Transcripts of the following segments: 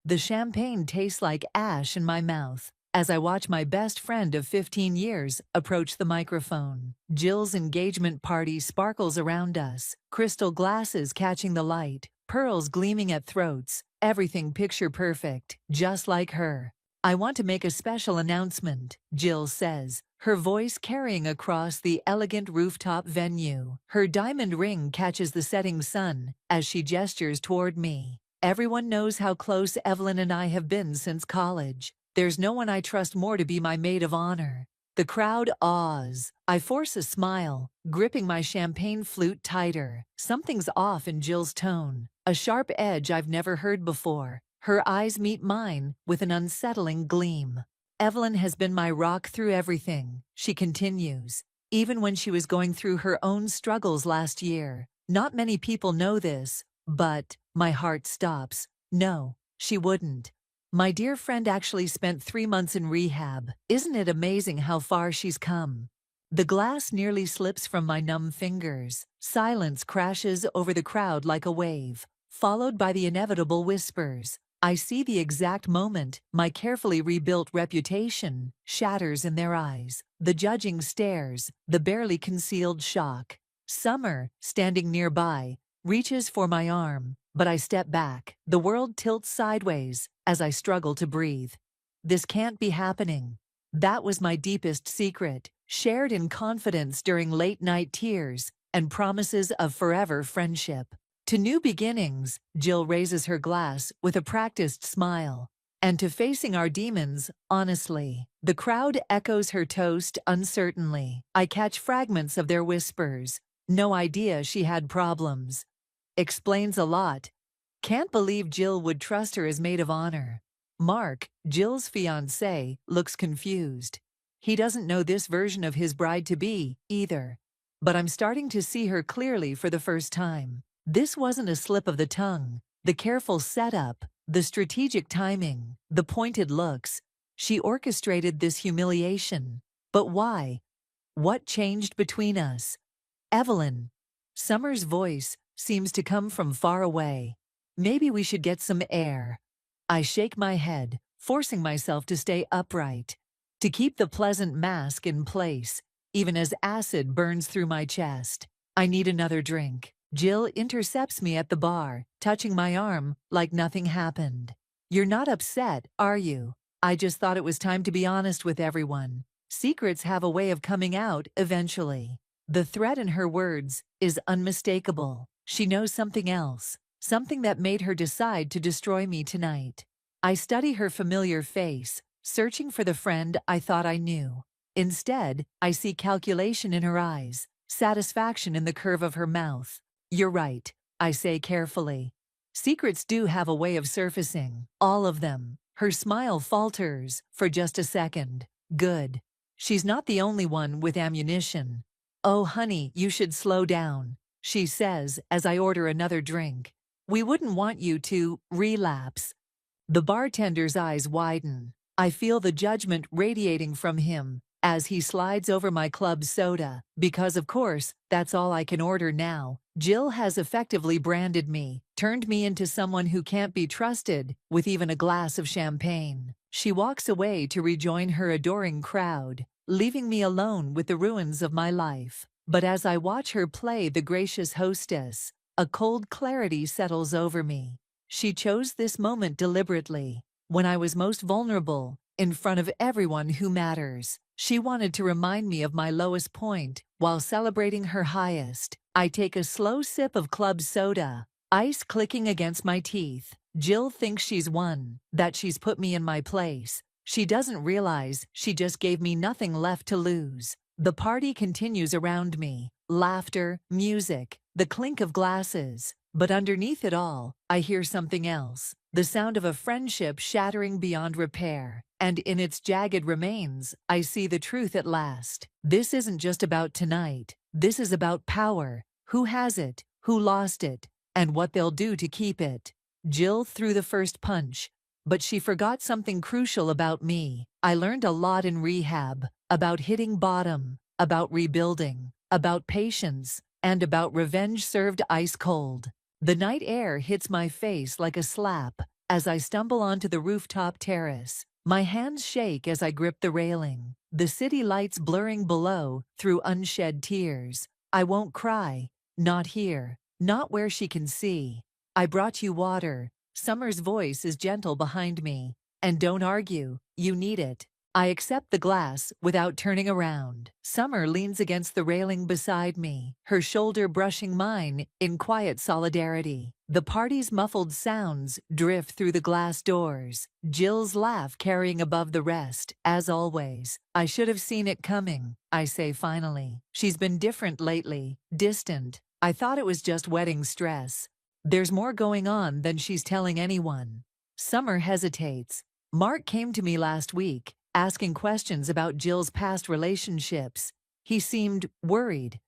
The champagne tastes like ash in my mouth as I watch my best friend of 15 years approach the microphone. Jill's engagement party sparkles around us, crystal glasses catching the light, pearls gleaming at throats, everything picture perfect, just like her. "I want to make a special announcement," Jill says, her voice carrying across the elegant rooftop venue. Her diamond ring catches the setting sun as she gestures toward me. "Everyone knows how close Evelyn and I have been since college. There's no one I trust more to be my maid of honor." The crowd awes. I force a smile, gripping my champagne flute tighter. Something's off in Jill's tone, a sharp edge I've never heard before. Her eyes meet mine with an unsettling gleam. "Evelyn has been my rock through everything," she continues, "even when she was going through her own struggles last year. Not many people know this, but..." My heart stops. No, she wouldn't. "My dear friend actually spent 3 months in rehab. Isn't it amazing how far she's come?" The glass nearly slips from my numb fingers. Silence crashes over the crowd like a wave, followed by the inevitable whispers. I see the exact moment my carefully rebuilt reputation shatters in their eyes. The judging stares, the barely concealed shock. Summer, standing nearby, reaches for my arm, but I step back. The world tilts sideways as I struggle to breathe. This can't be happening. That was my deepest secret, shared in confidence during late-night tears and promises of forever friendship. "To new beginnings," Jill raises her glass with a practiced smile. "And to facing our demons, honestly." The crowd echoes her toast uncertainly. I catch fragments of their whispers. "No idea she had problems. Explains a lot. Can't believe Jill would trust her as maid of honor." Mark, Jill's fiancé, looks confused. He doesn't know this version of his bride-to-be, either. But I'm starting to see her clearly for the first time. This wasn't a slip of the tongue. The careful setup, the strategic timing, the pointed looks. She orchestrated this humiliation. But why? What changed between us? "Evelyn." Summer's voice seems to come from far away. "Maybe we should get some air." I shake my head, forcing myself to stay upright, to keep the pleasant mask in place, even as acid burns through my chest. "I need another drink." Jill intercepts me at the bar, touching my arm like nothing happened. "You're not upset, are you? I just thought it was time to be honest with everyone. Secrets have a way of coming out eventually." The threat in her words is unmistakable. She knows something else, something that made her decide to destroy me tonight. I study her familiar face, searching for the friend I thought I knew. Instead, I see calculation in her eyes, satisfaction in the curve of her mouth. "You're right," I say carefully. "Secrets do have a way of surfacing. All of them." Her smile falters for just a second. Good. She's not the only one with ammunition. "Oh, honey, you should slow down," she says as I order another drink. "We wouldn't want you to relapse." The bartender's eyes widen. I feel the judgment radiating from him as he slides over my club soda, because of course, that's all I can order now. Jill has effectively branded me, turned me into someone who can't be trusted with even a glass of champagne. She walks away to rejoin her adoring crowd, leaving me alone with the ruins of my life. But as I watch her play the gracious hostess, a cold clarity settles over me. She chose this moment deliberately, when I was most vulnerable, in front of everyone who matters. She wanted to remind me of my lowest point while celebrating her highest. I take a slow sip of club soda, ice clicking against my teeth. Jill thinks she's won, that she's put me in my place. She doesn't realize she just gave me nothing left to lose. The party continues around me. Laughter, music, the clink of glasses. But underneath it all, I hear something else. The sound of a friendship shattering beyond repair. And in its jagged remains, I see the truth at last. This isn't just about tonight. This is about power. Who has it, who lost it, and what they'll do to keep it. Jill threw the first punch, but she forgot something crucial about me. I learned a lot in rehab, about hitting bottom, about rebuilding, about patience, and about revenge served ice cold. The night air hits my face like a slap, as I stumble onto the rooftop terrace. My hands shake as I grip the railing, the city lights blurring below through unshed tears. I won't cry. Not here. Not where she can see. I brought you water. Summer's voice is gentle behind me. And don't argue. You need it. I accept the glass without turning around. Summer leans against the railing beside me, her shoulder brushing mine in quiet solidarity. The party's muffled sounds drift through the glass doors, Jill's laugh carrying above the rest, as always. I should have seen it coming, I say finally. She's been different lately, distant. I thought it was just wedding stress. There's more going on than she's telling anyone. Summer hesitates. Mark came to me last week, asking questions about Jill's past relationships. He seemed worried.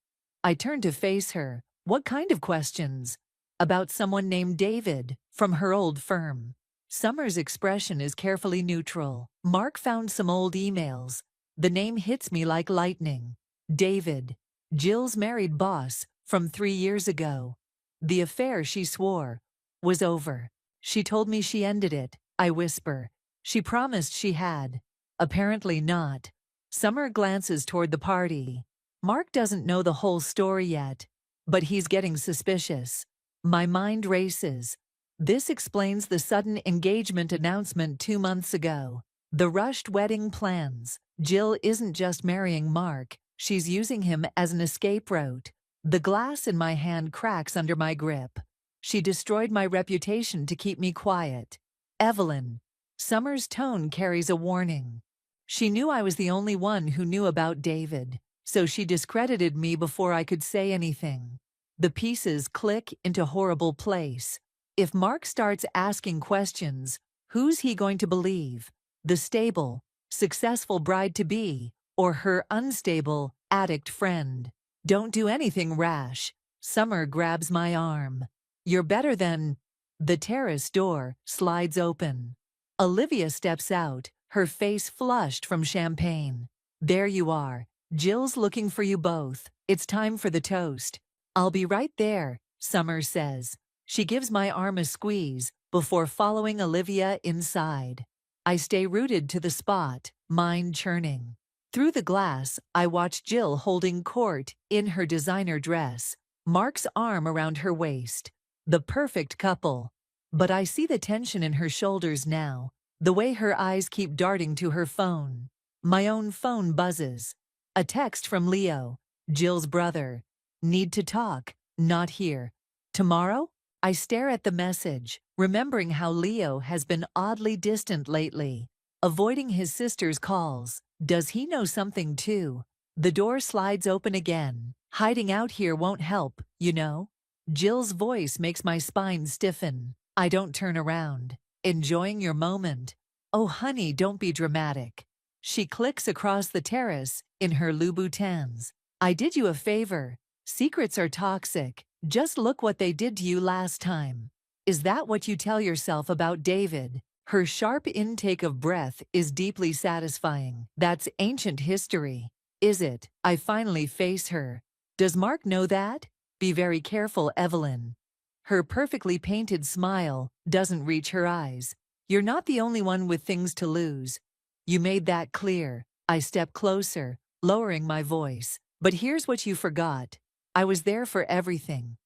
I turned to face her. What kind of questions? About someone named David, from her old firm. Summer's expression is carefully neutral. Mark found some old emails. The name hits me like lightning. David, Jill's married boss, from 3 years ago. The affair, she swore, was over. She told me she ended it, I whisper. She promised she had. Apparently not. Summer glances toward the party. Mark doesn't know the whole story yet, but he's getting suspicious. My mind races. This explains the sudden engagement announcement 2 months ago. The rushed wedding plans. Jill isn't just marrying Mark, she's using him as an escape route. The glass in my hand cracks under my grip. She destroyed my reputation to keep me quiet. Evelyn. Summer's tone carries a warning. She knew I was the only one who knew about David, so she discredited me before I could say anything. The pieces click into horrible place. If Mark starts asking questions, who's he going to believe? The stable, successful bride-to-be, or her unstable, addict friend? Don't do anything rash. Summer grabs my arm. You're better than... The terrace door slides open. Olivia steps out, her face flushed from champagne. There you are. Jill's looking for you both. It's time for the toast. I'll be right there, Summer says. She gives my arm a squeeze before following Olivia inside. I stay rooted to the spot, mind churning. Through the glass, I watch Jill holding court in her designer dress, Mark's arm around her waist. The perfect couple. But I see the tension in her shoulders now, the way her eyes keep darting to her phone. My own phone buzzes. A text from Leo, Jill's brother. Need to talk, not here. Tomorrow? I stare at the message, remembering how Leo has been oddly distant lately, avoiding his sister's calls. Does he know something too? The door slides open again. Hiding out here won't help, you know? Jill's voice makes my spine stiffen. I don't turn around. Enjoying your moment? Oh honey, don't be dramatic. She clicks across the terrace in her Louboutins. I did you a favor. Secrets are toxic. Just look what they did to you last time. Is that what you tell yourself about David? Her sharp intake of breath is deeply satisfying. That's ancient history. Is it? I finally face her. Does Mark know that? Be very careful, Evelyn. Her perfectly painted smile doesn't reach her eyes. You're not the only one with things to lose. You made that clear. I step closer, lowering my voice. But here's what you forgot. I was there for everything.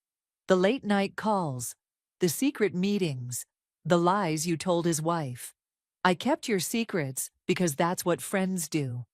The late-night calls, the secret meetings, the lies you told his wife. I kept your secrets because that's what friends do.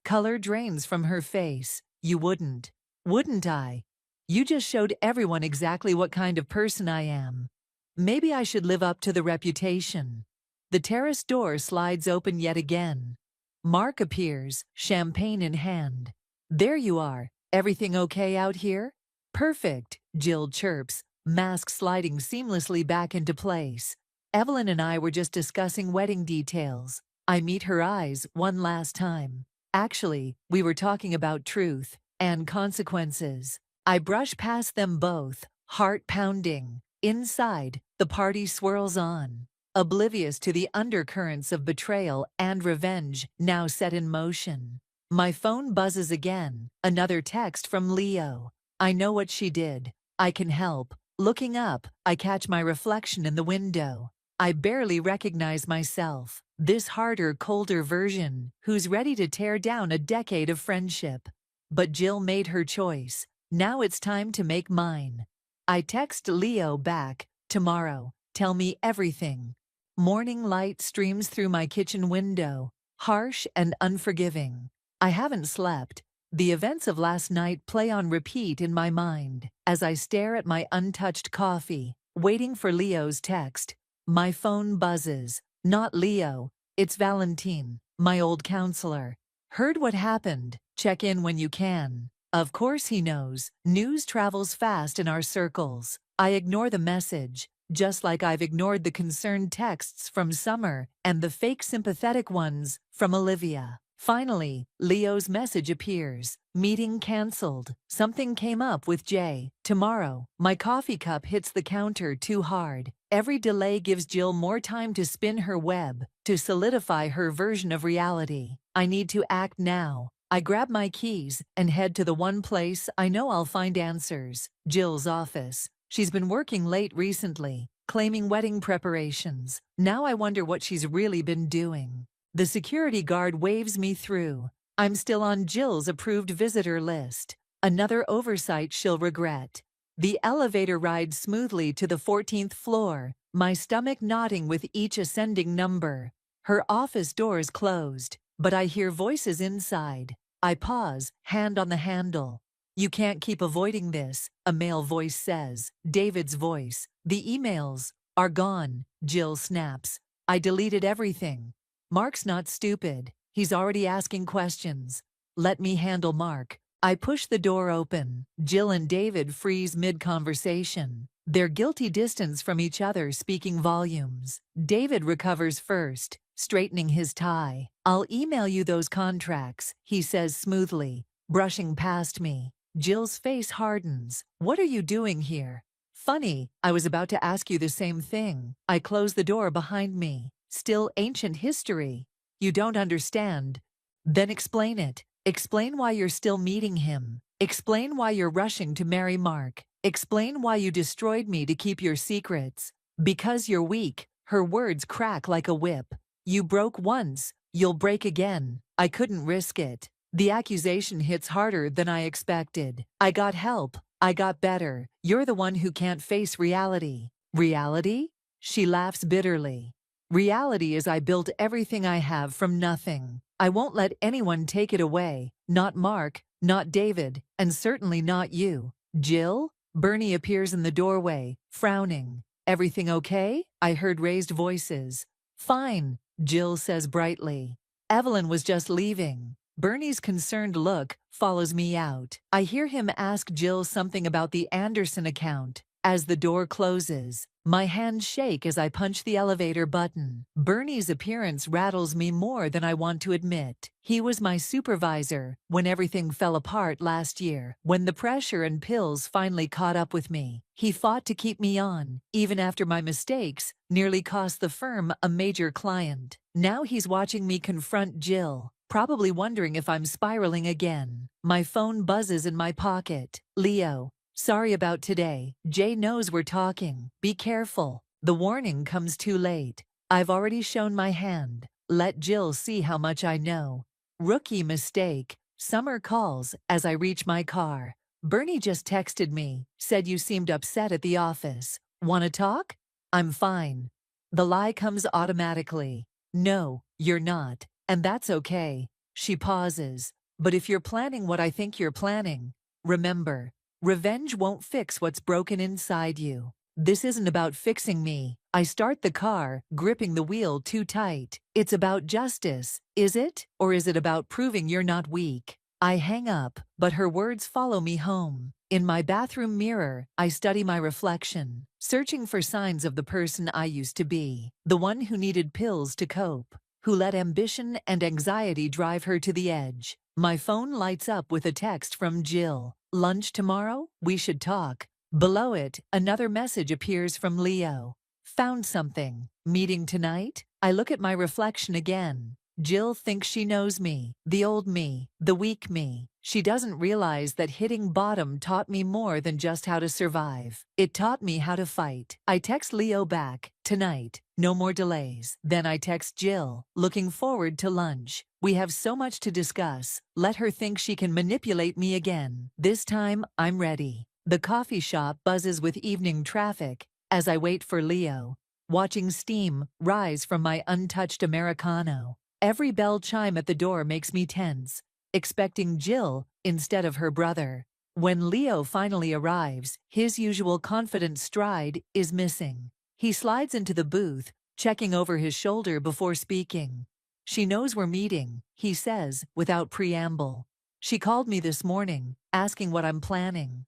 Color drains from her face. You wouldn't. Wouldn't I? You just showed everyone exactly what kind of person I am. Maybe I should live up to the reputation. The terrace door slides open yet again. Mark appears, champagne in hand. There you are. Everything okay out here? Perfect, Jill chirps, mask sliding seamlessly back into place. Evelyn and I were just discussing wedding details. I meet her eyes one last time. Actually, we were talking about truth and consequences. I brush past them both, heart pounding. Inside, the party swirls on, oblivious to the undercurrents of betrayal and revenge now set in motion. My phone buzzes again, another text from Leo. I know what she did. I can help. Looking up, I catch my reflection in the window. I barely recognize myself, this harder, colder version, who's ready to tear down a decade of friendship. But Jill made her choice. Now it's time to make mine. I text Leo back, tomorrow, tell me everything. Morning light streams through my kitchen window, harsh and unforgiving. I haven't slept. The events of last night play on repeat in my mind as I stare at my untouched coffee, waiting for Leo's text. My phone buzzes. Not Leo, it's Valentine, my old counselor. Heard what happened. Check in when you can. Of course he knows. News travels fast in our circles. I ignore the message, just like I've ignored the concerned texts from Summer and the fake sympathetic ones from Olivia. Finally, Leo's message appears. Meeting canceled. Something came up with Jay. Tomorrow. My coffee cup hits the counter too hard. Every delay gives Jill more time to spin her web, to solidify her version of reality. I need to act now. I grab my keys and head to the one place I know I'll find answers. Jill's office. She's been working late recently, claiming wedding preparations. Now I wonder what she's really been doing. The security guard waves me through. I'm still on Jill's approved visitor list. Another oversight she'll regret. The elevator rides smoothly to the 14th floor, my stomach knotting with each ascending number. Her office door's closed, but I hear voices inside. I pause, hand on the handle. You can't keep avoiding this, a male voice says. David's voice. The emails are gone, Jill snaps. I deleted everything. Mark's not stupid. He's already asking questions. Let me handle Mark. I push the door open. Jill and David freeze mid-conversation, their guilty distance from each other speaking volumes. David recovers first, straightening his tie. I'll email you those contracts, he says smoothly, brushing past me. Jill's face hardens. What are you doing here? Funny, I was about to ask you the same thing. I close the door behind me. Still ancient history. You don't understand. Then explain it. Explain why you're still meeting him. Explain why you're rushing to marry Mark. Explain why you destroyed me to keep your secrets. Because you're weak. Her words crack like a whip. You broke once, you'll break again. I couldn't risk it. The accusation hits harder than I expected. I got help. I got better. You're the one who can't face reality. Reality? She laughs bitterly. Reality is I built everything I have from nothing. I won't let anyone take it away. Not Mark, not David, and certainly not you. Jill? Bernie appears in the doorway, frowning. Everything okay? I heard raised voices. Fine, Jill says brightly. Evelyn was just leaving. Bernie's concerned look follows me out. I hear him ask Jill something about the Anderson account. As the door closes, my hands shake as I punch the elevator button. Bernie's appearance rattles me more than I want to admit. He was my supervisor when everything fell apart last year, when the pressure and pills finally caught up with me. He fought to keep me on, even after my mistakes nearly cost the firm a major client. Now he's watching me confront Jill, probably wondering if I'm spiraling again. My phone buzzes in my pocket. Leo. Sorry about today. Jay knows we're talking. Be careful. The warning comes too late. I've already shown my hand. Let Jill see how much I know. Rookie mistake. Summer calls as I reach my car. Bernie just texted me, said you seemed upset at the office. Wanna talk? I'm fine. The lie comes automatically. No, you're not. And that's okay. She pauses. But if you're planning what I think you're planning, remember, revenge won't fix what's broken inside you. This isn't about fixing me. I start the car, gripping the wheel too tight. It's about justice, is it? Or is it about proving you're not weak? I hang up, but her words follow me home. In my bathroom mirror, I study my reflection, searching for signs of the person I used to be. The one who needed pills to cope, who let ambition and anxiety drive her to the edge. My phone lights up with a text from Jill. Lunch tomorrow? We should talk. Below it, another message appears from Leo. Found something. Meeting tonight? I look at my reflection again. Jill thinks she knows me. The old me. The weak me. She doesn't realize that hitting bottom taught me more than just how to survive. It taught me how to fight. I text Leo back, "Tonight, no more delays." Then I text Jill, "Looking forward to lunch. We have so much to discuss." Let her think she can manipulate me again. This time, I'm ready. The coffee shop buzzes with evening traffic as I wait for Leo, watching steam rise from my untouched Americano. Every bell chime at the door makes me tense, expecting Jill instead of her brother. When Leo finally arrives, his usual confident stride is missing. He slides into the booth, checking over his shoulder before speaking. "She knows we're meeting," he says without preamble. "She called me this morning, asking what I'm planning.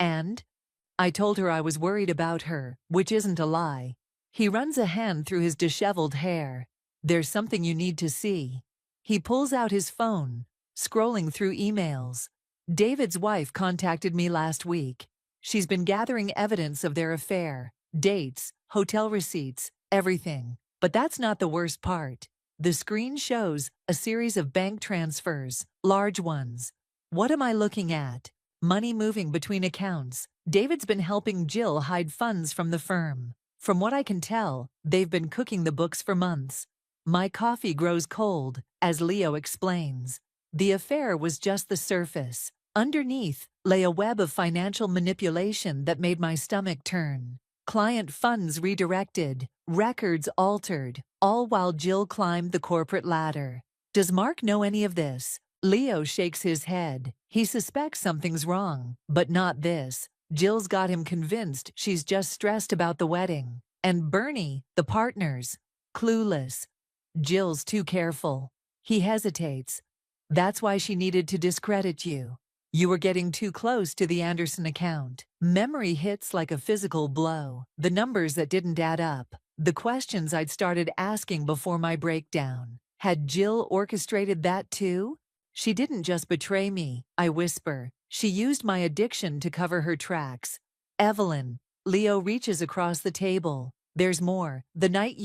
And I told her I was worried about her, which isn't a lie." He runs a hand through his disheveled hair. "There's something you need to see." He pulls out his phone, scrolling through emails. "David's wife contacted me last week. She's been gathering evidence of their affair, dates, hotel receipts, everything. But that's not the worst part." The screen shows a series of bank transfers, large ones. What am I looking at? Money moving between accounts. David's been helping Jill hide funds from the firm. From what I can tell, they've been cooking the books for months. My coffee grows cold as Leo explains. The affair was just the surface. Underneath lay a web of financial manipulation that made my stomach turn. Client funds redirected, records altered, all while Jill climbed the corporate ladder. Does Mark know any of this? Leo shakes his head. He suspects something's wrong, but not this. Jill's got him convinced she's just stressed about the wedding. And Bernie, the partners, clueless. Jill's too careful. He hesitates. "That's why she needed to discredit you. You were getting too close to the Anderson account." Memory hits like a physical blow. The numbers that didn't add up. The questions I'd started asking before my breakdown. Had Jill orchestrated that too? "She didn't just betray me," I whisper. "She used my addiction to cover her tracks." "Evelyn." Leo reaches across the table. "There's more. The night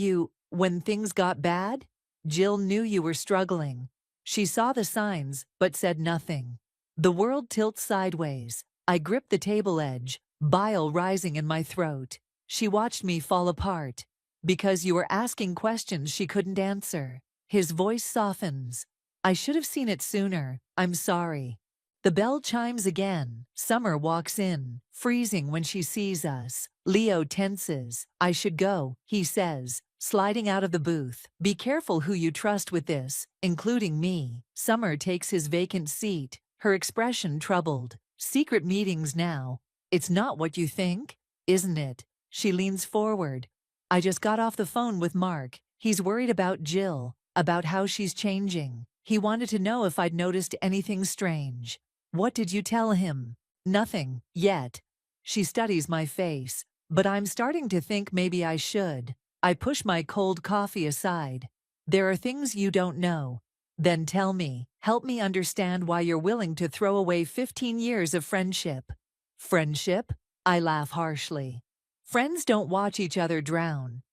when things got bad, Jill knew you were struggling. She saw the signs, but said nothing." The world tilts sideways. I grip the table edge, bile rising in my throat. "She watched me fall apart. Because you were asking questions she couldn't answer." His voice softens. "I should have seen it sooner. I'm sorry." The bell chimes again. Summer walks in, freezing when she sees us. Leo tenses. "I should go," he says, sliding out of the booth. "Be careful who you trust with this, including me." Summer takes his vacant seat, her expression troubled. "Secret meetings now. It's not what you think, isn't it?" She leans forward. "I just got off the phone with Mark. He's worried about Jill, about how she's changing. He wanted to know if I'd noticed anything strange." "What did you tell him?" "Nothing, yet." She studies my face. "But I'm starting to think maybe I should." I push my cold coffee aside. "There are things you don't know." "Then tell me. Help me understand why you're willing to throw away 15 years of friendship." "Friendship?" I laugh harshly. "Friends don't watch each other drown.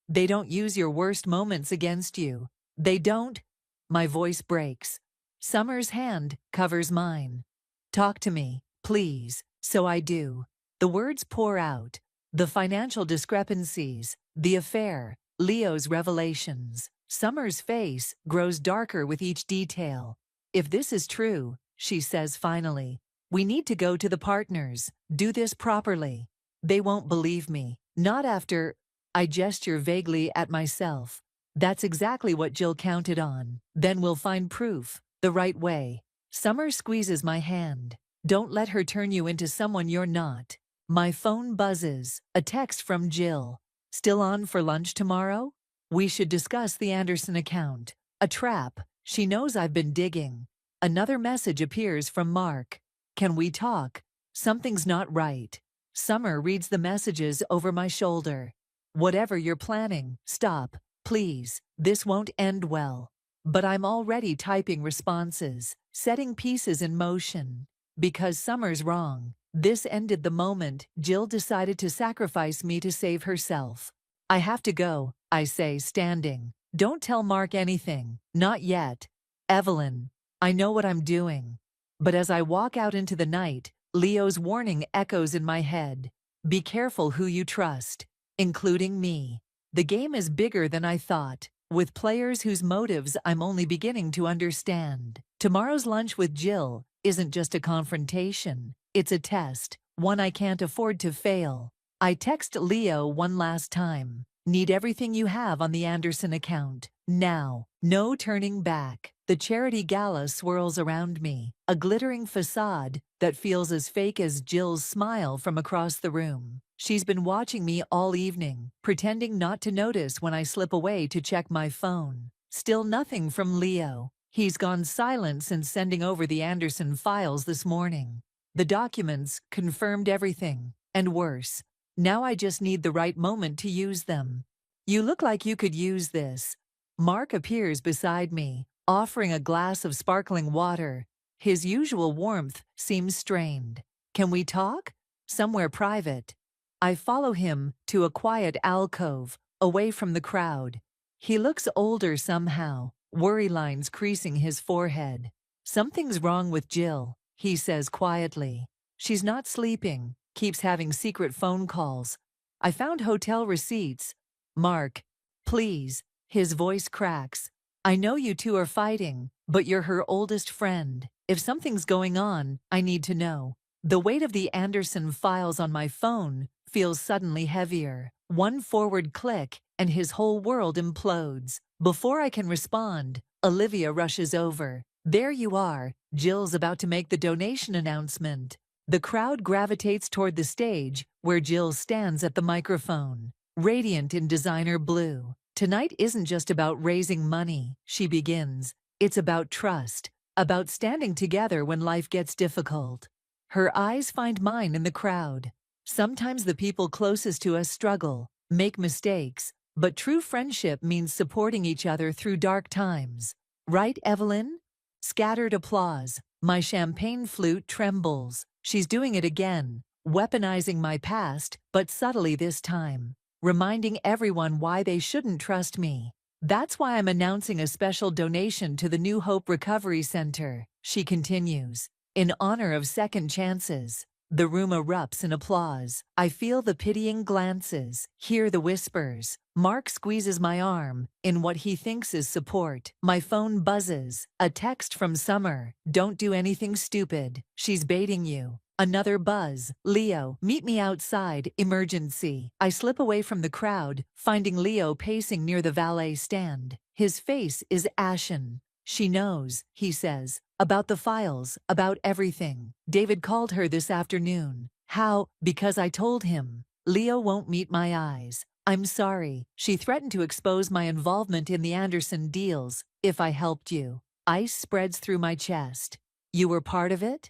They don't use your worst moments against you. They don't—" My voice breaks. Summer's hand covers mine. "Talk to me, please." So I do. The words pour out. The financial discrepancies, the affair, Leo's revelations. Summer's face grows darker with each detail. "If this is true," she says finally, "we need to go to the partners, do this properly." "They won't believe me. Not after—" I gesture vaguely at myself. "That's exactly what Jill counted on. Then we'll find proof, the right way." Summer squeezes my hand. "Don't let her turn you into someone you're not." My phone buzzes. A text from Jill. "Still on for lunch tomorrow? We should discuss the Anderson account." A trap. She knows I've been digging. Another message appears from Mark. "Can we talk? Something's not right." Summer reads the messages over my shoulder. "Whatever you're planning, stop, please. This won't end well." But I'm already typing responses, setting pieces in motion. Because Summer's wrong. This ended the moment Jill decided to sacrifice me to save herself. "I have to go," I say, standing. "Don't tell Mark anything. Not yet. Evelyn, I know what I'm doing." But as I walk out into the night, Leo's warning echoes in my head. Be careful who you trust, including me. The game is bigger than I thought, with players whose motives I'm only beginning to understand. Tomorrow's lunch with Jill isn't just a confrontation, it's a test, one I can't afford to fail. I text Leo one last time. Need everything you have on the Anderson account. Now. No turning back. The charity gala swirls around me, a glittering facade that feels as fake as Jill's smile from across the room. She's been watching me all evening, pretending not to notice when I slip away to check my phone. Still nothing from Leo. He's gone silent since sending over the Anderson files this morning. The documents confirmed everything, and worse. Now I just need the right moment to use them. You look like you could use this. Mark appears beside me, offering a glass of sparkling water. His usual warmth seems strained. Can we talk? Somewhere private. I follow him to a quiet alcove, away from the crowd. He looks older somehow, worry lines creasing his forehead. Something's wrong with Jill, he says quietly. She's not sleeping, keeps having secret phone calls. I found hotel receipts. Mark, please. His voice cracks. I know you two are fighting, but you're her oldest friend. If something's going on, I need to know. The weight of the Anderson files on my phone feels suddenly heavier. One forward click, and his whole world implodes. Before I can respond, Olivia rushes over. There you are. Jill's about to make the donation announcement. The crowd gravitates toward the stage, where Jill stands at the microphone, radiant in designer blue. Tonight isn't just about raising money, she begins. It's about trust, about standing together when life gets difficult. Her eyes find mine in the crowd. Sometimes the people closest to us struggle, make mistakes, but true friendship means supporting each other through dark times. Right, Evelyn? Scattered applause. My champagne flute trembles. She's doing it again, weaponizing my past, but subtly this time, reminding everyone why they shouldn't trust me. That's why I'm announcing a special donation to the New Hope Recovery Center, she continues, in honor of second chances. The room erupts in applause. I feel the pitying glances, hear the whispers. Mark squeezes my arm, in what he thinks is support. My phone buzzes. A text from Summer. Don't do anything stupid. She's baiting you. Another buzz. Leo, meet me outside. Emergency. I slip away from the crowd, finding Leo pacing near the valet stand. His face is ashen. She knows, he says, about the files, about everything. David called her this afternoon. How? Because I told him. Leo won't meet my eyes. I'm sorry. She threatened to expose my involvement in the Anderson deals, if I helped you. Ice spreads through my chest. You were part of it?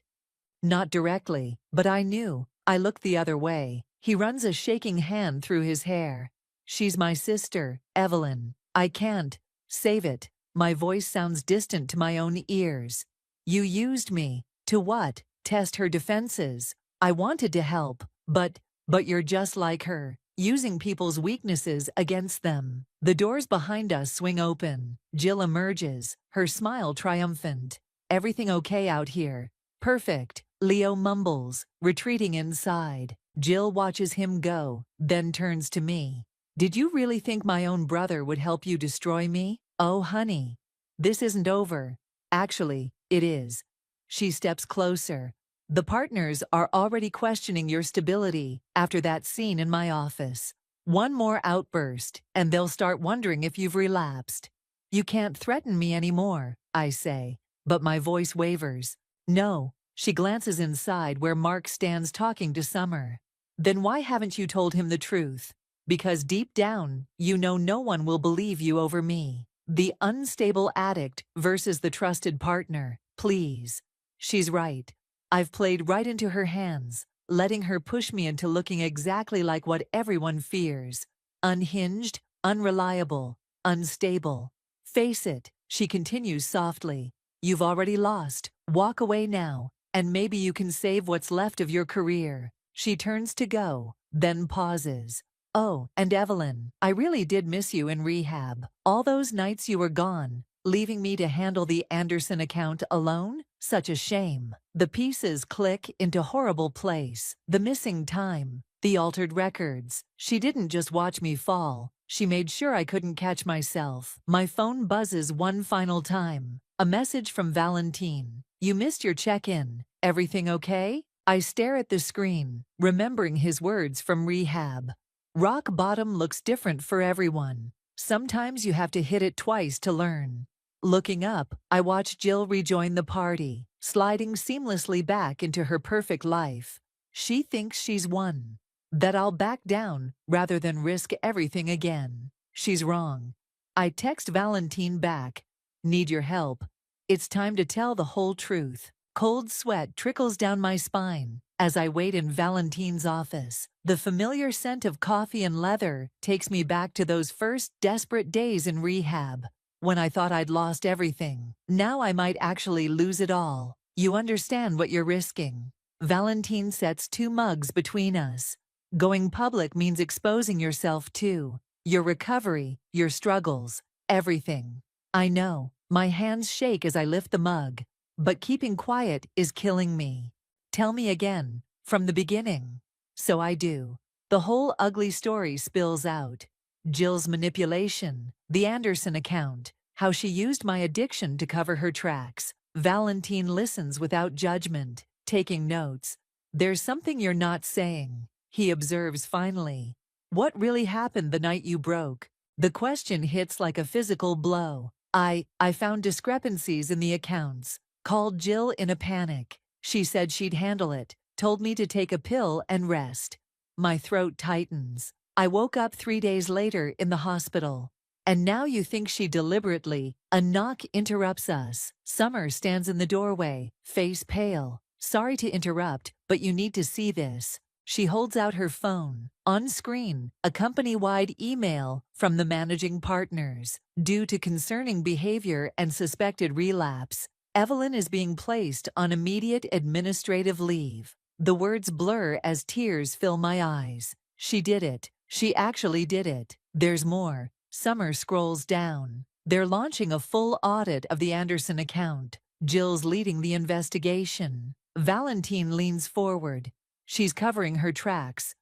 Not directly, but I knew. I looked the other way. He runs a shaking hand through his hair. She's my sister, Evelyn. I can't. Save it. My voice sounds distant to my own ears. You used me. To what? Test her defenses. I wanted to help, but you're just like her, using people's weaknesses against them. The doors behind us swing open. Jill emerges, her smile triumphant. Everything okay out here? Perfect, Leo mumbles, retreating inside. Jill watches him go, then turns to me. Did you really think my own brother would help you destroy me? Oh, honey. This isn't over. Actually, it is. She steps closer. The partners are already questioning your stability after that scene in my office. One more outburst, and they'll start wondering if you've relapsed. You can't threaten me anymore, I say, but my voice wavers. No. She glances inside where Mark stands talking to Summer. Then why haven't you told him the truth? Because deep down, you know no one will believe you over me. The unstable addict versus the trusted partner. Please. She's right. I've played right into her hands, letting her push me into looking exactly like what everyone fears. Unhinged, unreliable, unstable. Face it, she continues softly. You've already lost. Walk away now, and maybe you can save what's left of your career. She turns to go, then pauses. Oh, and Evelyn, I really did miss you in rehab. All those nights you were gone, leaving me to handle the Anderson account alone? Such a shame. The pieces click into horrible place. The missing time. The altered records. She didn't just watch me fall. She made sure I couldn't catch myself. My phone buzzes one final time. A message from Valentine. You missed your check-in. Everything okay? I stare at the screen, remembering his words from rehab. Rock bottom looks different for everyone. Sometimes you have to hit it twice to learn. Looking up, I watch Jill rejoin the party, sliding seamlessly back into her perfect life. She thinks she's won. That I'll back down rather than risk everything again. She's wrong. I text Valentine back. Need your help. It's time to tell the whole truth. Cold sweat trickles down my spine as I wait in Valentine's office. The familiar scent of coffee and leather takes me back to those first desperate days in rehab, when I thought I'd lost everything. Now I might actually lose it all. You understand what you're risking. Valentine sets two mugs between us. Going public means exposing yourself too. Your recovery, your struggles, everything. I know. My hands shake as I lift the mug. But keeping quiet is killing me. Tell me again, from the beginning. So I do. The whole ugly story spills out. Jill's manipulation, the Anderson account, how she used my addiction to cover her tracks. Valentine listens without judgment, taking notes. There's something you're not saying, he observes finally. What really happened the night you broke? The question hits like a physical blow. I found discrepancies in the accounts. Called Jill in a panic. She said she'd handle it, told me to take a pill and rest. My throat tightens. I woke up 3 days later in the hospital. And now you think she deliberately. A knock interrupts us. Summer stands in the doorway, face pale. Sorry to interrupt, but you need to see this. She holds out her phone. On screen, a company-wide email from the managing partners. Due to concerning behavior and suspected relapse, Evelyn is being placed on immediate administrative leave. The words blur as tears fill my eyes. She did it. She actually did it. There's more. Summer scrolls down. They're launching a full audit of the Anderson account. Jill's leading the investigation. Valentine leans forward. She's covering her tracks.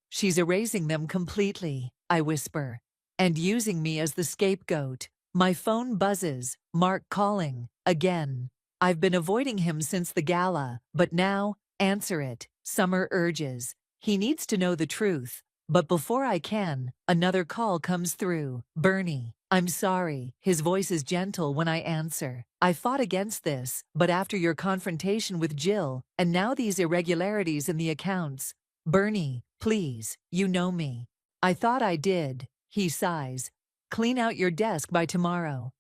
She's erasing them completely, I whisper, and using me as the scapegoat. My phone buzzes. Mark calling. Again. I've been avoiding him since the gala, but now, answer it, Summer urges. He needs to know the truth. But before I can, another call comes through. Bernie. I'm sorry. His voice is gentle when I answer. I fought against this, but after your confrontation with Jill, and now these irregularities in the accounts. Bernie, please, you know me. I thought I did, he sighs. Clean out your desk by tomorrow.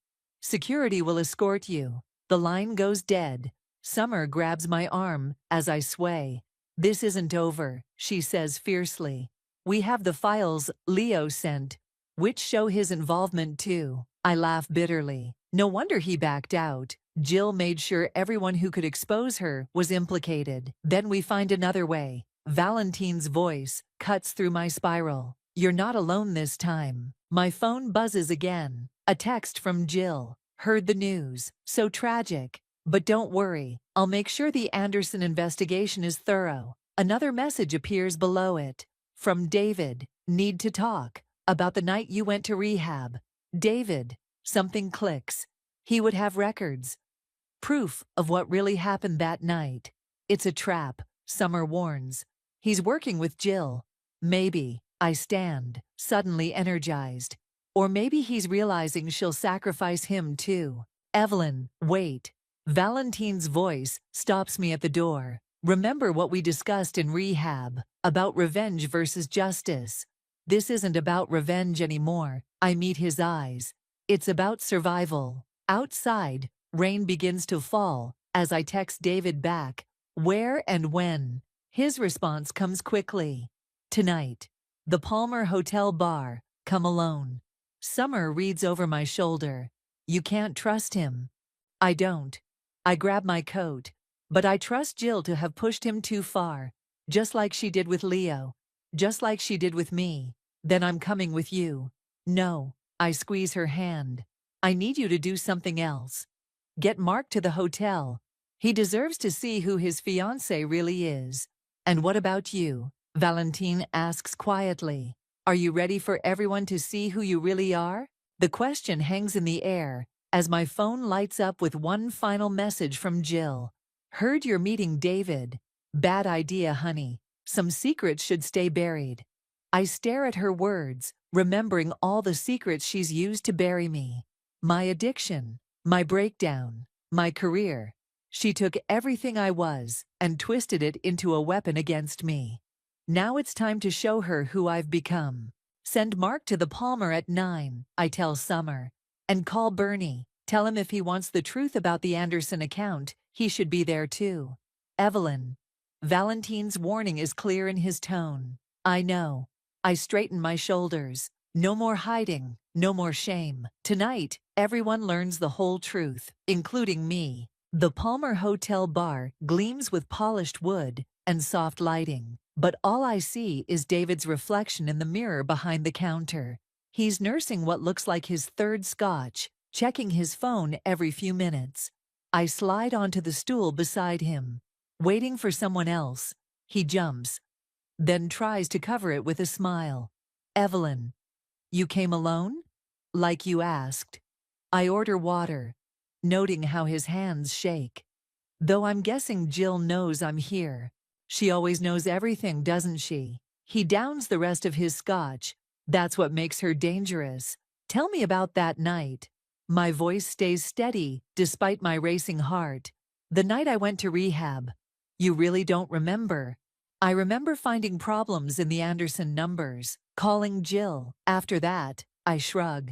Security will escort you. The line goes dead. Summer grabs my arm as I sway. This isn't over, she says fiercely. We have the files Leo sent, which show his involvement too. I laugh bitterly. No wonder he backed out. Jill made sure everyone who could expose her was implicated. Then we find another way. Valentine's voice cuts through my spiral. You're not alone this time. My phone buzzes again. A text from Jill. Heard the news. So tragic. But don't worry. I'll make sure the Anderson investigation is thorough. Another message appears below it. From David. Need to talk. About the night you went to rehab. David. Something clicks. He would have records. Proof of what really happened that night. It's a trap, Summer warns. He's working with Jill. Maybe. I stand, suddenly energized. Or maybe he's realizing she'll sacrifice him too. Evelyn, wait. Valentine's voice stops me at the door. Remember what we discussed in rehab, about revenge versus justice. This isn't about revenge anymore. I meet his eyes. It's about survival. Outside, rain begins to fall as I text David back. Where and when? His response comes quickly. Tonight. The Palmer Hotel bar. Come alone. Summer reads over my shoulder. You can't trust him. I don't. I grab my coat. But I trust Jill to have pushed him too far. Just like she did with Leo. Just like she did with me. Then I'm coming with you. No. I squeeze her hand. I need you to do something else. Get Mark to the hotel. He deserves to see who his fiancée really is. And what about you? Valentine asks quietly. Are you ready for everyone to see who you really are? The question hangs in the air as my phone lights up with one final message from Jill. Heard you're meeting David. Bad idea, honey. Some secrets should stay buried. I stare at her words, remembering all the secrets she's used to bury me. My addiction, my breakdown, my career. She took everything I was and twisted it into a weapon against me. Now it's time to show her who I've become. Send Mark to the Palmer at 9, I tell Summer. And call Bernie. Tell him if he wants the truth about the Anderson account, he should be there too. Evelyn. Valentine's warning is clear in his tone. I know. I straighten my shoulders. No more hiding, no more shame. Tonight, everyone learns the whole truth, including me. The Palmer Hotel bar gleams with polished wood and soft lighting, but all I see is David's reflection in the mirror behind the counter. He's nursing what looks like his third scotch, checking his phone every few minutes. I slide onto the stool beside him, waiting for someone else. He jumps, then tries to cover it with a smile. Evelyn, you came alone? Like you asked. I order water, noting how his hands shake. Though I'm guessing Jill knows I'm here. She always knows everything, doesn't she? He downs the rest of his scotch. That's what makes her dangerous. Tell me about that night. My voice stays steady, despite my racing heart. The night I went to rehab. You really don't remember? I remember finding problems in the Anderson numbers, calling Jill. After that, I shrug.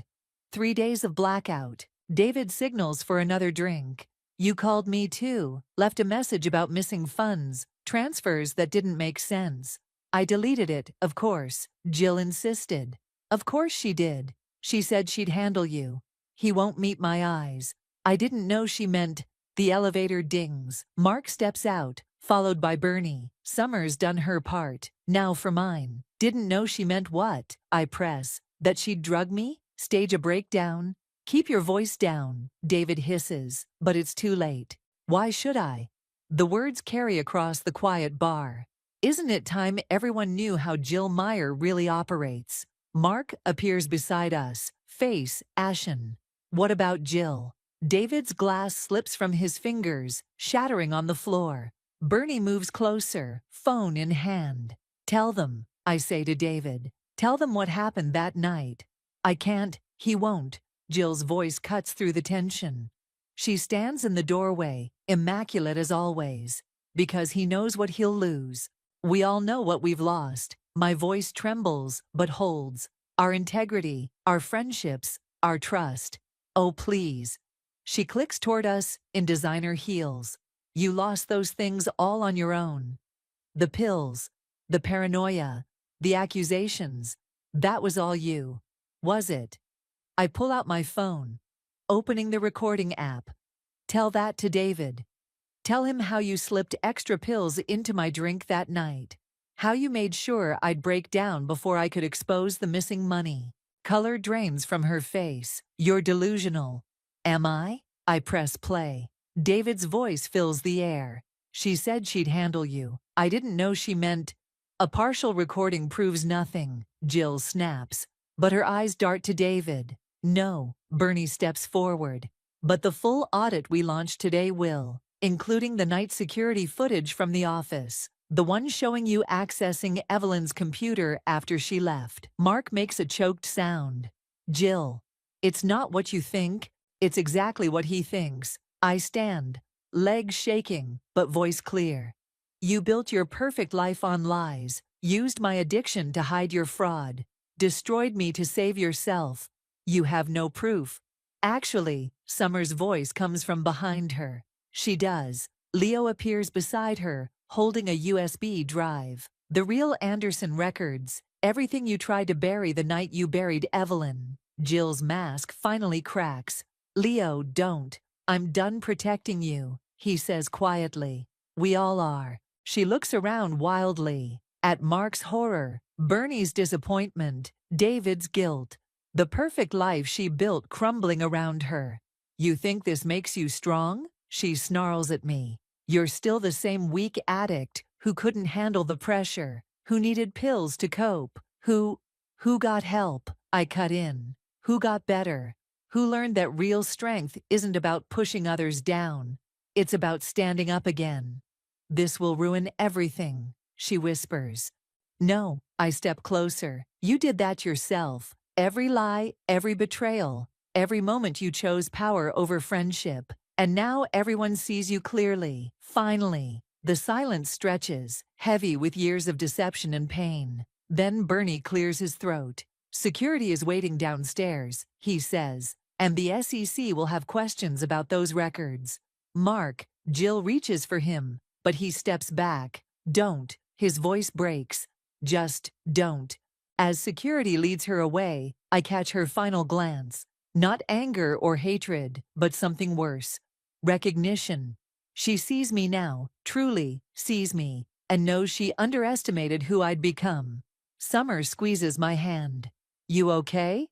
3 days of blackout. David signals for another drink. You called me too, left a message about missing funds, transfers that didn't make sense. I deleted it, of course. Jill insisted. Of course she did. She said she'd handle you. He won't meet my eyes. I didn't know she meant. The elevator dings. Mark steps out, followed by Bernie. Summer's done her part. Now for mine. Didn't know she meant what? I press. That she'd drug me? Stage a breakdown? Keep your voice down, David hisses, but it's too late. Why should I? The words carry across the quiet bar. Isn't it time everyone knew how Jill Meyer really operates? Mark appears beside us, face ashen. What about Jill? David's glass slips from his fingers, shattering on the floor. Bernie moves closer, phone in hand. Tell them, I say to David. Tell them what happened that night. I can't, he won't. Jill's voice cuts through the tension. She stands in the doorway, immaculate as always, because he knows what he'll lose. We all know what we've lost. My voice trembles, but holds. Our integrity, our friendships, our trust. Oh, please. She clicks toward us in designer heels. You lost those things all on your own. The pills, the paranoia, the accusations. That was all you. Was it? I pull out my phone, opening the recording app. Tell that to David. Tell him how you slipped extra pills into my drink that night. How you made sure I'd break down before I could expose the missing money. Color drains from her face. You're delusional. Am I? I press play. David's voice fills the air. She said she'd handle you. I didn't know she meant. A partial recording proves nothing, Jill snaps. But her eyes dart to David. No, Bernie steps forward. But the full audit we launched today will, including the night security footage from the office, the one showing you accessing Evelyn's computer after she left. Mark makes a choked sound. Jill, it's not what you think, it's exactly what he thinks. I stand, legs shaking, but voice clear. You built your perfect life on lies, used my addiction to hide your fraud, destroyed me to save yourself. You have no proof. Actually, Summer's voice comes from behind her. She does. Leo appears beside her, holding a USB drive. The real Anderson records. Everything you tried to bury the night you buried Evelyn. Jill's mask finally cracks. Leo, don't. I'm done protecting you, he says quietly. We all are. She looks around wildly. At Mark's horror, Bernie's disappointment, David's guilt. The perfect life she built crumbling around her. You think this makes you strong? She snarls at me. You're still the same weak addict who couldn't handle the pressure, who needed pills to cope, who got help. I cut in. Who got better? Who learned that real strength isn't about pushing others down. It's about standing up again. This will ruin everything, she whispers. No, I step closer. You did that yourself. Every lie, every betrayal, every moment you chose power over friendship. And now everyone sees you clearly. Finally, the silence stretches, heavy with years of deception and pain. Then Bernie clears his throat. Security is waiting downstairs, he says, and the SEC will have questions about those records. Mark, Jill reaches for him, but he steps back. Don't. His voice breaks. Just don't. As security leads her away, I catch her final glance. Not anger or hatred, but something worse. Recognition. She sees me now, truly sees me, and knows she underestimated who I'd become. Summer squeezes my hand. You okay?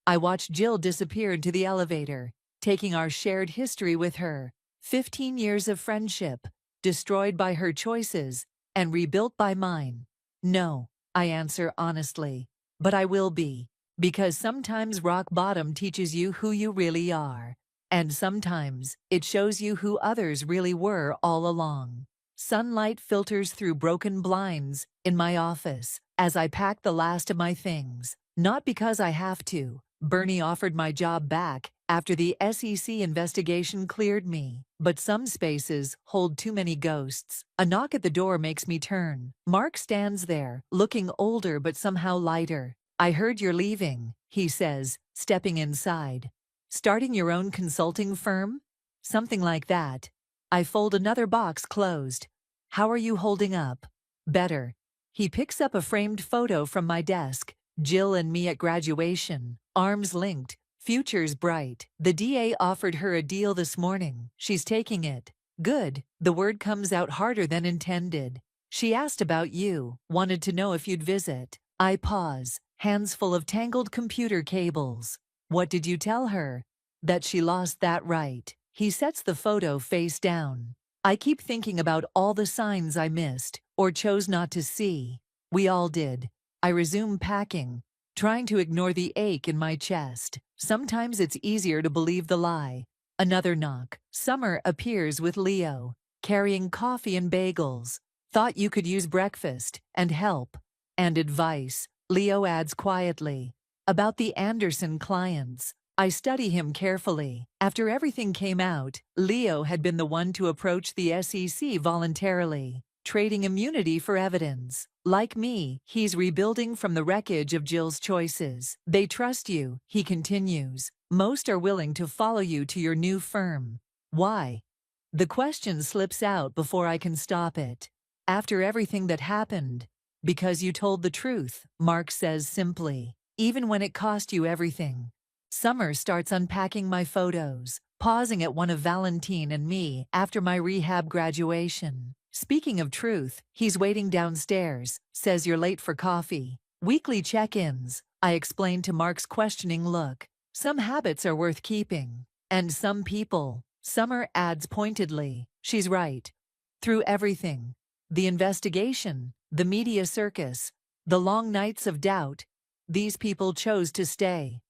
I watch Jill disappear into the elevator, taking our shared history with her. 15 years of friendship, destroyed by her choices and rebuilt by mine. No, I answer honestly, but I will be, because sometimes rock bottom teaches you who you really are, and sometimes it shows you who others really were all along. Sunlight filters through broken blinds in my office as I pack the last of my things, not because I have to. Bernie offered my job back after the SEC investigation cleared me, but some spaces hold too many ghosts. A knock at the door makes me turn. Mark stands there, looking older but somehow lighter. I heard you're leaving, he says, stepping inside. Starting your own consulting firm? Something like that. I fold another box closed. How are you holding up? Better. He picks up a framed photo from my desk. Jill and me at graduation, arms linked, futures bright. The DA offered her a deal this morning. She's taking it. Good. The word comes out harder than intended. She asked about you, wanted to know if you'd visit. I pause, hands full of tangled computer cables. What did you tell her? That she lost that right. He sets the photo face down. I keep thinking about all the signs I missed, or chose not to see. We all did. I resume packing, trying to ignore the ache in my chest. Sometimes it's easier to believe the lie. Another knock. Summer appears with Leo, carrying coffee and bagels. Thought you could use breakfast, and help, and advice. Leo adds quietly. About the Anderson clients. I study him carefully. After everything came out, Leo had been the one to approach the SEC voluntarily, trading immunity for evidence. Like me, he's rebuilding from the wreckage of Jill's choices. They trust you, he continues. Most are willing to follow you to your new firm. Why? The question slips out before I can stop it. After everything that happened. Because you told the truth, Mark says simply, even when it cost you everything. Summer starts unpacking my photos, pausing at one of Valentine and me after my rehab graduation. Speaking of truth, he's waiting downstairs, says you're late for coffee. Weekly check-ins, I explain to Mark's questioning look. Some habits are worth keeping. And some people, Summer adds pointedly, she's right. Through everything. The investigation, the media circus, the long nights of doubt, these people chose to stay.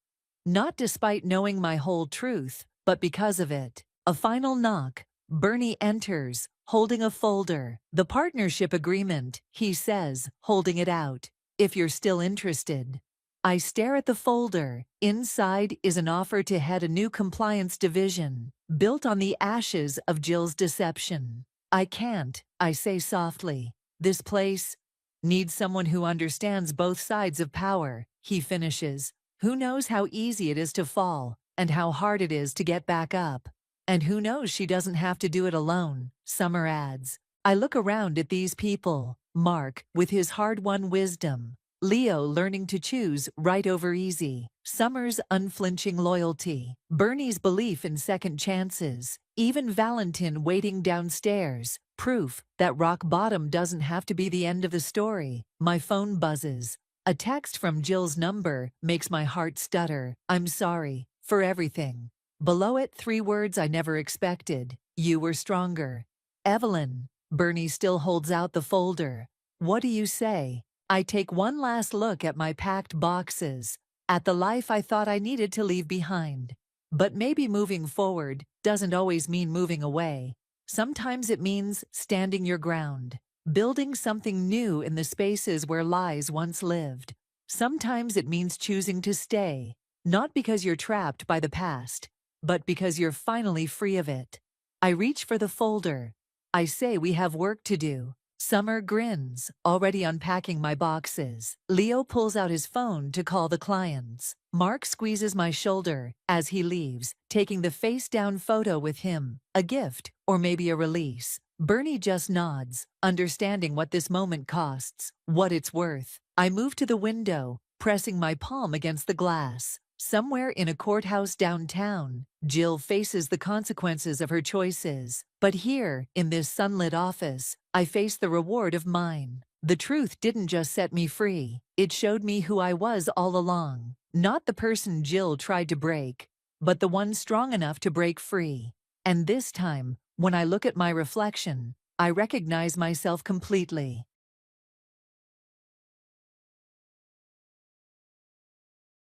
Not despite knowing my whole truth, but because of it. A final knock. Bernie enters, holding a folder. The partnership agreement, he says, holding it out. If you're still interested. I stare at the folder. Inside is an offer to head a new compliance division, built on the ashes of Jill's deception. I can't, I say softly. This place needs someone who understands both sides of power, he finishes. Who knows how easy it is to fall, and how hard it is to get back up. And who knows she doesn't have to do it alone, Summer adds. I look around at these people. Mark, with his hard-won wisdom. Leo learning to choose right over easy. Summer's unflinching loyalty. Bernie's belief in second chances. Even Valentine waiting downstairs. Proof that rock bottom doesn't have to be the end of the story. My phone buzzes. A text from Jill's number makes my heart stutter. I'm sorry for everything. Below it, 3 words I never expected. You were stronger. Evelyn. Bernie still holds out the folder. What do you say? I take one last look at my packed boxes, at the life I thought I needed to leave behind. But maybe moving forward doesn't always mean moving away. Sometimes it means standing your ground, building something new in the spaces where lies once lived. Sometimes it means choosing to stay, not because you're trapped by the past, but because you're finally free of it. I reach for the folder. I say we have work to do. Summer grins, already unpacking my boxes. Leo pulls out his phone to call the clients. Mark squeezes my shoulder as he leaves, taking the face-down photo with him, a gift or maybe a release. Bernie just nods, understanding what this moment costs, what it's worth. I move to the window, pressing my palm against the glass. Somewhere in a courthouse downtown, Jill faces the consequences of her choices. But here, in this sunlit office, I face the reward of mine. The truth didn't just set me free. It showed me who I was all along. Not the person Jill tried to break, but the one strong enough to break free. And this time, when I look at my reflection, I recognize myself completely.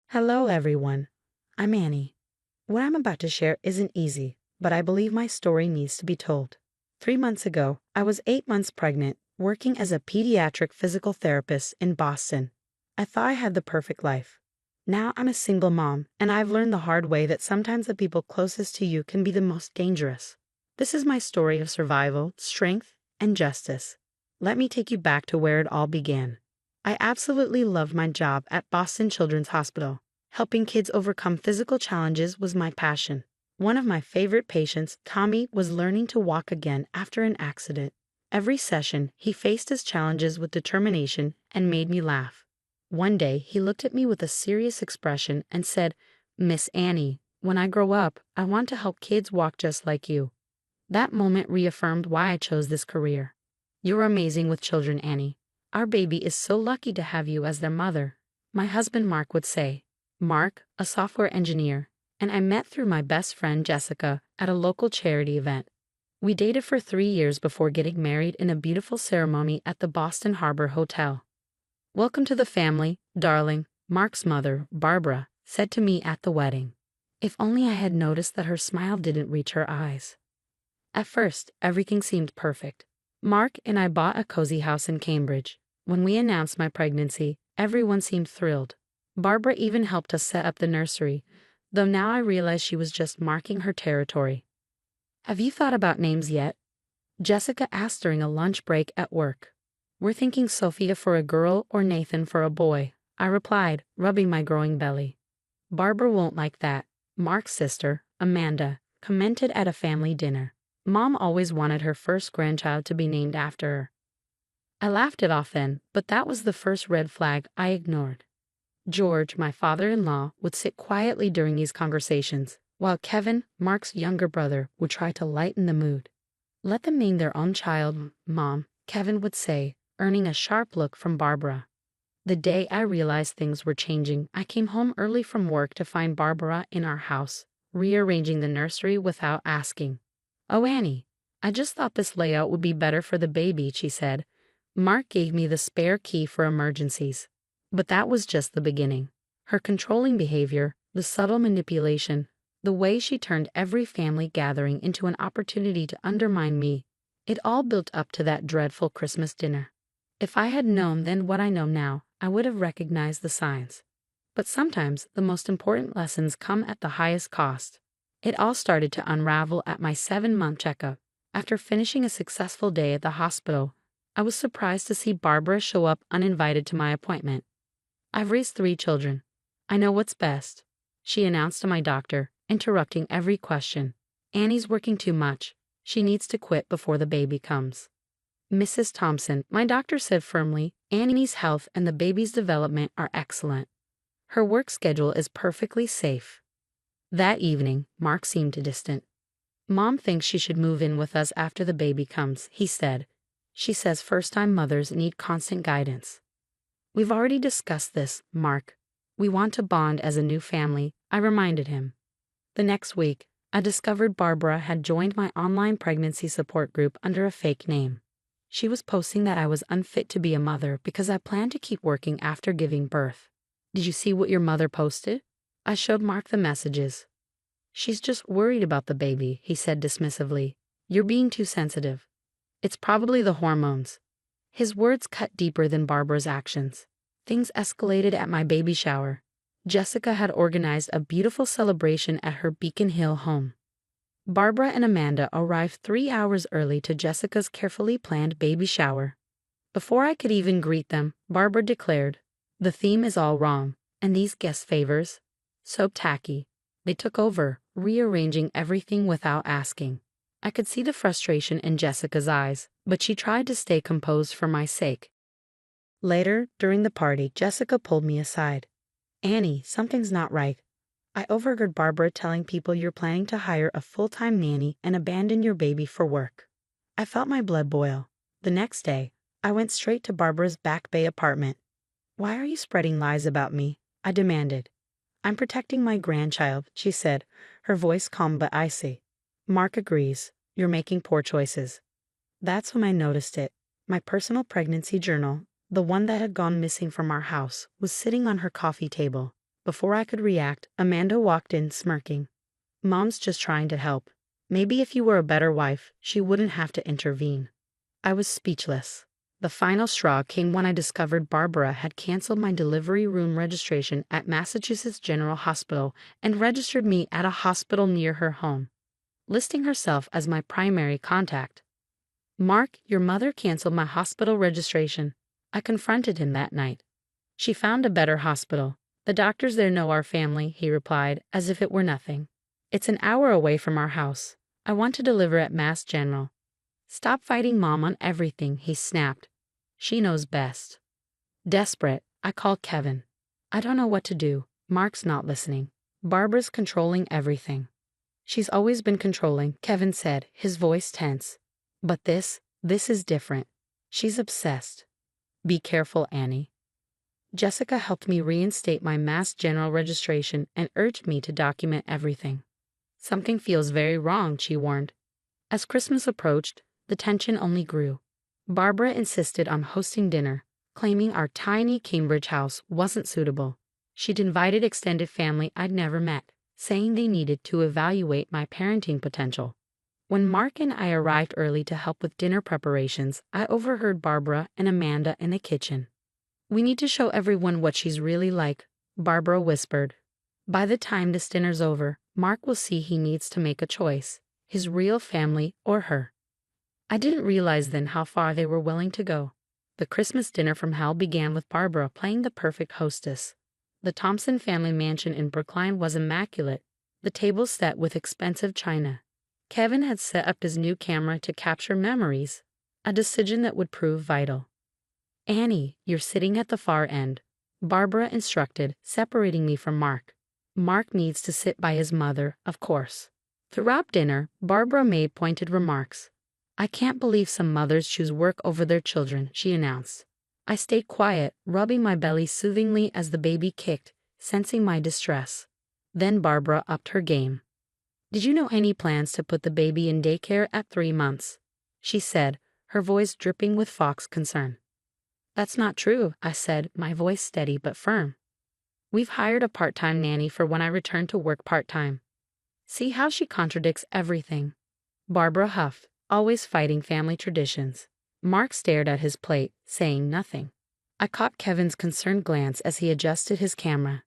Hello, everyone. I'm Annie. What I'm about to share isn't easy, but I believe my story needs to be told. 3 months ago, I was 8 months pregnant, working as a pediatric physical therapist in Boston. I thought I had the perfect life. Now I'm a single mom, and I've learned the hard way that sometimes the people closest to you can be the most dangerous. This is my story of survival, strength, and justice. Let me take you back to where it all began. I absolutely loved my job at Boston Children's Hospital. Helping kids overcome physical challenges was my passion. One of my favorite patients, Tommy, was learning to walk again after an accident. Every session, he faced his challenges with determination and made me laugh. One day, he looked at me with a serious expression and said, "Miss Annie, when I grow up, I want to help kids walk just like you." That moment reaffirmed why I chose this career. You're amazing with children, Annie. Our baby is so lucky to have you as their mother, my husband Mark would say. Mark, a software engineer, and I met through my best friend Jessica at a local charity event. We dated for 3 years before getting married in a beautiful ceremony at the Boston Harbor Hotel. "Welcome to the family, darling," Mark's mother, Barbara, said to me at the wedding. If only I had noticed that her smile didn't reach her eyes. At first, everything seemed perfect. Mark and I bought a cozy house in Cambridge. When we announced my pregnancy, everyone seemed thrilled. Barbara even helped us set up the nursery, though now I realize she was just marking her territory. "Have you thought about names yet?" Jessica asked during a lunch break at work. "We're thinking Sophia for a girl or Nathan for a boy," I replied, rubbing my growing belly. "Barbara won't like that," Mark's sister, Amanda, commented at a family dinner. "Mom always wanted her first grandchild to be named after her." I laughed it off then, but that was the first red flag I ignored. George, my father-in-law, would sit quietly during these conversations, while Kevin, Mark's younger brother, would try to lighten the mood. "Let them name their own child, Mom," Kevin would say, earning a sharp look from Barbara. The day I realized things were changing, I came home early from work to find Barbara in our house, rearranging the nursery without asking. "Oh, Annie, I just thought this layout would be better for the baby," she said. Mark gave me the spare key for emergencies. But that was just the beginning. Her controlling behavior, the subtle manipulation, the way she turned every family gathering into an opportunity to undermine me, it all built up to that dreadful Christmas dinner. If I had known then what I know now, I would have recognized the signs. But sometimes the most important lessons come at the highest cost. It all started to unravel at my 7-month checkup. After finishing a successful day at the hospital, I was surprised to see Barbara show up uninvited to my appointment. "I've raised 3 children. I know what's best," she announced to my doctor, interrupting every question. "Annie's working too much. She needs to quit before the baby comes." "Mrs. Thompson," my doctor said firmly, "Annie's health and the baby's development are excellent. Her work schedule is perfectly safe." That evening, Mark seemed distant. "Mom thinks she should move in with us after the baby comes," he said. "She says first-time mothers need constant guidance." "We've already discussed this, Mark. We want to bond as a new family," I reminded him. The next week, I discovered Barbara had joined my online pregnancy support group under a fake name. She was posting that I was unfit to be a mother because I planned to keep working after giving birth. "Did you see what your mother posted?" I showed Mark the messages. "She's just worried about the baby," he said dismissively. "You're being too sensitive. It's probably the hormones." His words cut deeper than Barbara's actions. Things escalated at my baby shower. Jessica had organized a beautiful celebration at her Beacon Hill home. Barbara and Amanda arrived 3 hours early to Jessica's carefully planned baby shower. Before I could even greet them, Barbara declared, "The theme is all wrong, and these guest favors? So tacky." They took over, rearranging everything without asking. I could see the frustration in Jessica's eyes, but she tried to stay composed for my sake. Later, during the party, Jessica pulled me aside. "Annie, something's not right. I overheard Barbara telling people you're planning to hire a full-time nanny and abandon your baby for work." I felt my blood boil. The next day, I went straight to Barbara's Back Bay apartment. "Why are you spreading lies about me?" I demanded. "I'm protecting my grandchild," she said, her voice calm but icy. "Mark agrees. You're making poor choices." That's when I noticed it. My personal pregnancy journal, the one that had gone missing from our house, was sitting on her coffee table. Before I could react, Amanda walked in smirking. "Mom's just trying to help. Maybe if you were a better wife, she wouldn't have to intervene." I was speechless. The final straw came when I discovered Barbara had canceled my delivery room registration at Massachusetts General Hospital and registered me at a hospital near her home, listing herself as my primary contact. "Mark, your mother canceled my hospital registration." I confronted him that night. "She found a better hospital. The doctors there know our family," he replied, as if it were nothing. "It's an hour away from our house. I want to deliver at Mass General." "Stop fighting Mom on everything," he snapped. "She knows best." Desperate, I called Kevin. "I don't know what to do. Mark's not listening. Barbara's controlling everything." "She's always been controlling," Kevin said, his voice tense. "But this is different. She's obsessed." "Be careful, Annie." Jessica helped me reinstate my Mass General registration and urged me to document everything. "Something feels very wrong," she warned. As Christmas approached, the tension only grew. Barbara insisted on hosting dinner, claiming our tiny Cambridge house wasn't suitable. She'd invited extended family I'd never met, saying they needed to evaluate my parenting potential. When Mark and I arrived early to help with dinner preparations, I overheard Barbara and Amanda in the kitchen. "We need to show everyone what she's really like," Barbara whispered. "By the time this dinner's over, Mark will see he needs to make a choice, his real family or her." I didn't realize then how far they were willing to go. The Christmas dinner from hell began with Barbara playing the perfect hostess. The Thompson family mansion in Brookline was immaculate, the tables set with expensive china. Kevin had set up his new camera to capture memories, a decision that would prove vital. "Annie, you're sitting at the far end," Barbara instructed, separating me from Mark. "Mark needs to sit by his mother, of course." Throughout dinner, Barbara made pointed remarks. "I can't believe some mothers choose work over their children," she announced. I stayed quiet, rubbing my belly soothingly as the baby kicked, sensing my distress. Then Barbara upped her game. "Did you know any plans to put the baby in daycare at 3 months?" she said, her voice dripping with Fox concern. "That's not true," I said, my voice steady but firm. "We've hired a part-time nanny for when I return to work part-time." See how she contradicts everything. Barbara huffed, always fighting family traditions. Mark stared at his plate, saying nothing. I caught Kevin's concerned glance as he adjusted his camera.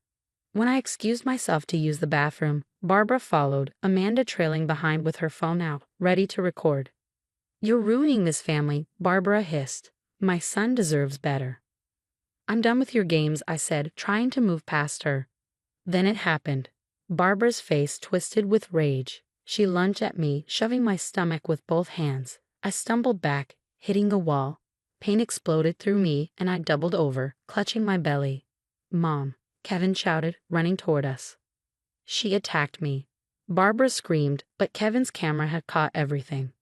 When I excused myself to use the bathroom, Barbara followed, Amanda trailing behind with her phone out, ready to record. "You're ruining this family," Barbara hissed. "My son deserves better." "I'm done with your games," I said, trying to move past her. Then it happened. Barbara's face twisted with rage. She lunged at me, shoving my stomach with both hands. I stumbled back, hitting a wall. Pain exploded through me, and I doubled over, clutching my belly. "Mom," Kevin shouted, running toward us. She attacked me. Barbara screamed, but Kevin's camera had caught everything.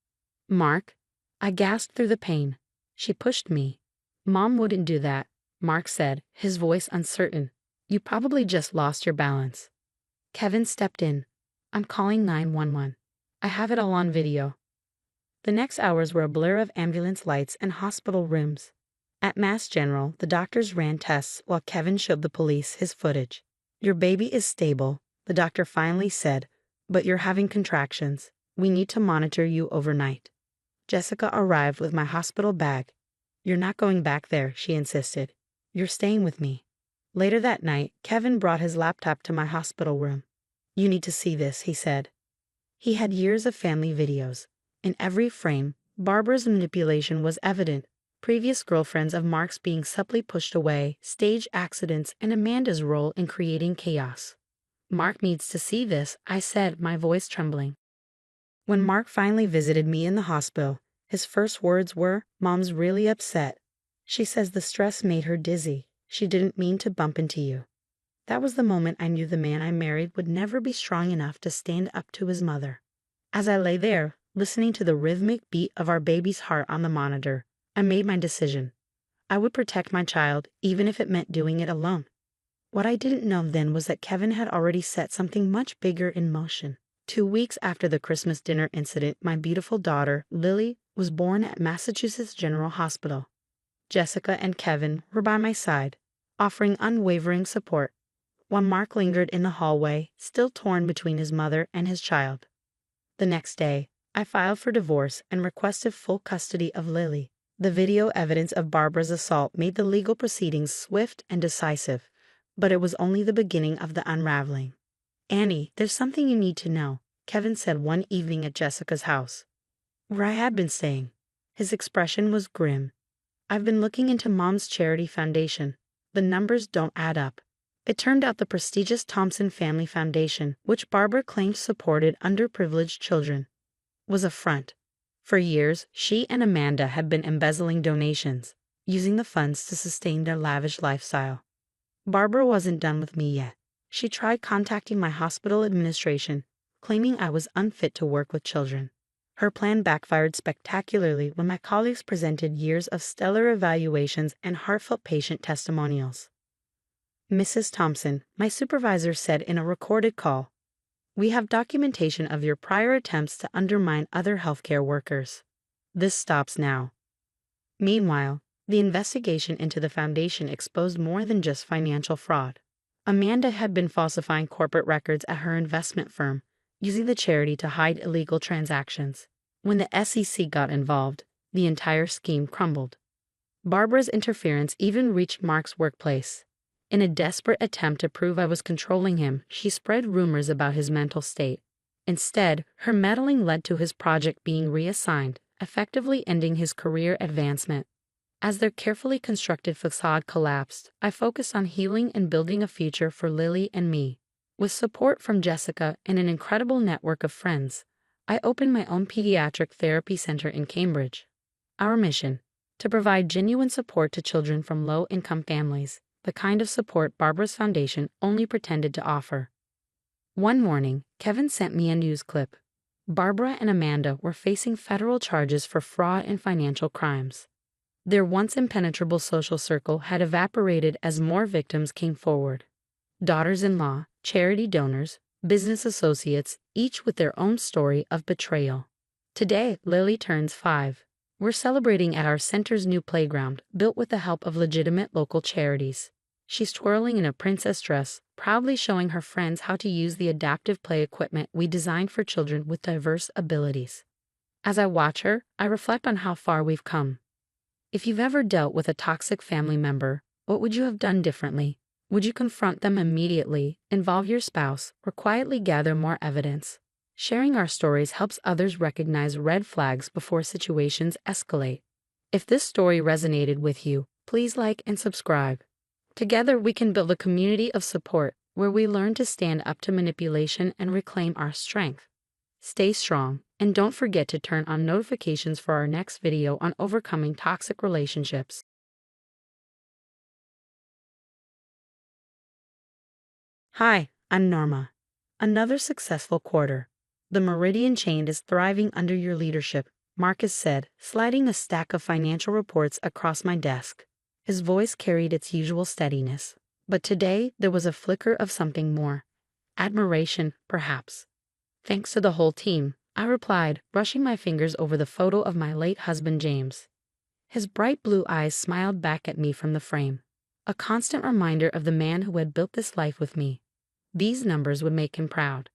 "Mark?" I gasped through the pain. She pushed me. "Mom wouldn't do that," Mark said, his voice uncertain. "You probably just lost your balance." Kevin stepped in. I'm calling 911. I have it all on video. The next hours were a blur of ambulance lights and hospital rooms. At Mass General, the doctors ran tests while Kevin showed the police his footage. Your baby is stable, the doctor finally said, but you're having contractions. We need to monitor you overnight. Jessica arrived with my hospital bag. You're not going back there, she insisted. You're staying with me. Later that night, Kevin brought his laptop to my hospital room. You need to see this, he said. He had years of family videos. In every frame, Barbara's manipulation was evident. Previous girlfriends of Mark's being subtly pushed away, stage accidents, and Amanda's role in creating chaos. Mark needs to see this, I said, my voice trembling. When Mark finally visited me in the hospital, his first words were, "Mom's really upset. She says the stress made her dizzy. She didn't mean to bump into you." That was the moment I knew the man I married would never be strong enough to stand up to his mother. As I lay there, listening to the rhythmic beat of our baby's heart on the monitor, I made my decision. I would protect my child, even if it meant doing it alone. What I didn't know then was that Kevin had already set something much bigger in motion. 2 weeks after the Christmas dinner incident, my beautiful daughter, Lily, was born at Massachusetts General Hospital. Jessica and Kevin were by my side, offering unwavering support, while Mark lingered in the hallway, still torn between his mother and his child. The next day, I filed for divorce and requested full custody of Lily. The video evidence of Barbara's assault made the legal proceedings swift and decisive, but it was only the beginning of the unraveling. "Annie, there's something you need to know," Kevin said one evening at Jessica's house, where I had been staying. His expression was grim. "I've been looking into Mom's charity foundation. The numbers don't add up." It turned out the prestigious Thompson Family Foundation, which Barbara claimed supported underprivileged children, was a front. For years, she and Amanda had been embezzling donations, using the funds to sustain their lavish lifestyle. Barbara wasn't done with me yet. She tried contacting my hospital administration, claiming I was unfit to work with children. Her plan backfired spectacularly when my colleagues presented years of stellar evaluations and heartfelt patient testimonials. "Mrs. Thompson," my supervisor said in a recorded call, "we have documentation of your prior attempts to undermine other healthcare workers. This stops now." Meanwhile, the investigation into the foundation exposed more than just financial fraud. Amanda had been falsifying corporate records at her investment firm, using the charity to hide illegal transactions. When the SEC got involved, the entire scheme crumbled. Barbara's interference even reached Mark's workplace. In a desperate attempt to prove I was controlling him, she spread rumors about his mental state. Instead, her meddling led to his project being reassigned, effectively ending his career advancement. As their carefully constructed facade collapsed, I focused on healing and building a future for Lily and me. With support from Jessica and an incredible network of friends, I opened my own pediatric therapy center in Cambridge. Our mission: to provide genuine support to children from low-income families, the kind of support Barbara's foundation only pretended to offer. One morning, Kevin sent me a news clip. Barbara and Amanda were facing federal charges for fraud and financial crimes. Their once impenetrable social circle had evaporated as more victims came forward. Daughters-in-law, charity donors, business associates, each with their own story of betrayal. Today, Lily turns 5. We're celebrating at our center's new playground, built with the help of legitimate local charities. She's twirling in a princess dress, proudly showing her friends how to use the adaptive play equipment we designed for children with diverse abilities. As I watch her, I reflect on how far we've come. If you've ever dealt with a toxic family member, what would you have done differently? Would you confront them immediately, involve your spouse, or quietly gather more evidence? Sharing our stories helps others recognize red flags before situations escalate. If this story resonated with you, please like and subscribe. Together we can build a community of support where we learn to stand up to manipulation and reclaim our strength. Stay strong, and don't forget to turn on notifications for our next video on overcoming toxic relationships. Hi, I'm Norma. Another successful quarter. The Meridian chain is thriving under your leadership, Marcus said, sliding a stack of financial reports across my desk. His voice carried its usual steadiness, but today there was a flicker of something more. Admiration, perhaps. Thanks to the whole team, I replied, brushing my fingers over the photo of my late husband James. His bright blue eyes smiled back at me from the frame, a constant reminder of the man who had built this life with me. These numbers would make him proud.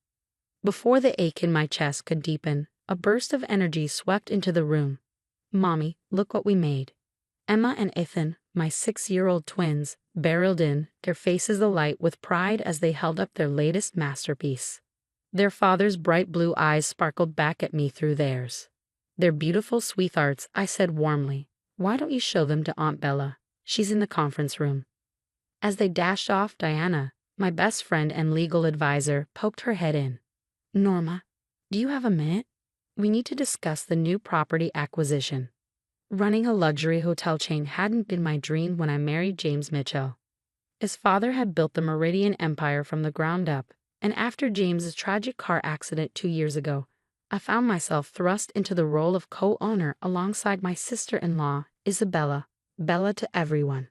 Before the ache in my chest could deepen, a burst of energy swept into the room. "Mommy, look what we made." Emma and Ethan, my 6-year-old twins, barreled in, their faces alight with pride as they held up their latest masterpiece. Their father's bright blue eyes sparkled back at me through theirs. "They're beautiful sweethearts," I said warmly. "Why don't you show them to Aunt Bella? She's in the conference room." As they dashed off, Diana, my best friend and legal advisor, poked her head in. "Norma, do you have a minute? We need to discuss the new property acquisition." Running a luxury hotel chain hadn't been my dream when I married James Mitchell. His father had built the Meridian Empire from the ground up, and after James's tragic car accident 2 years ago, I found myself thrust into the role of co-owner alongside my sister-in-law, Isabella, Bella to everyone.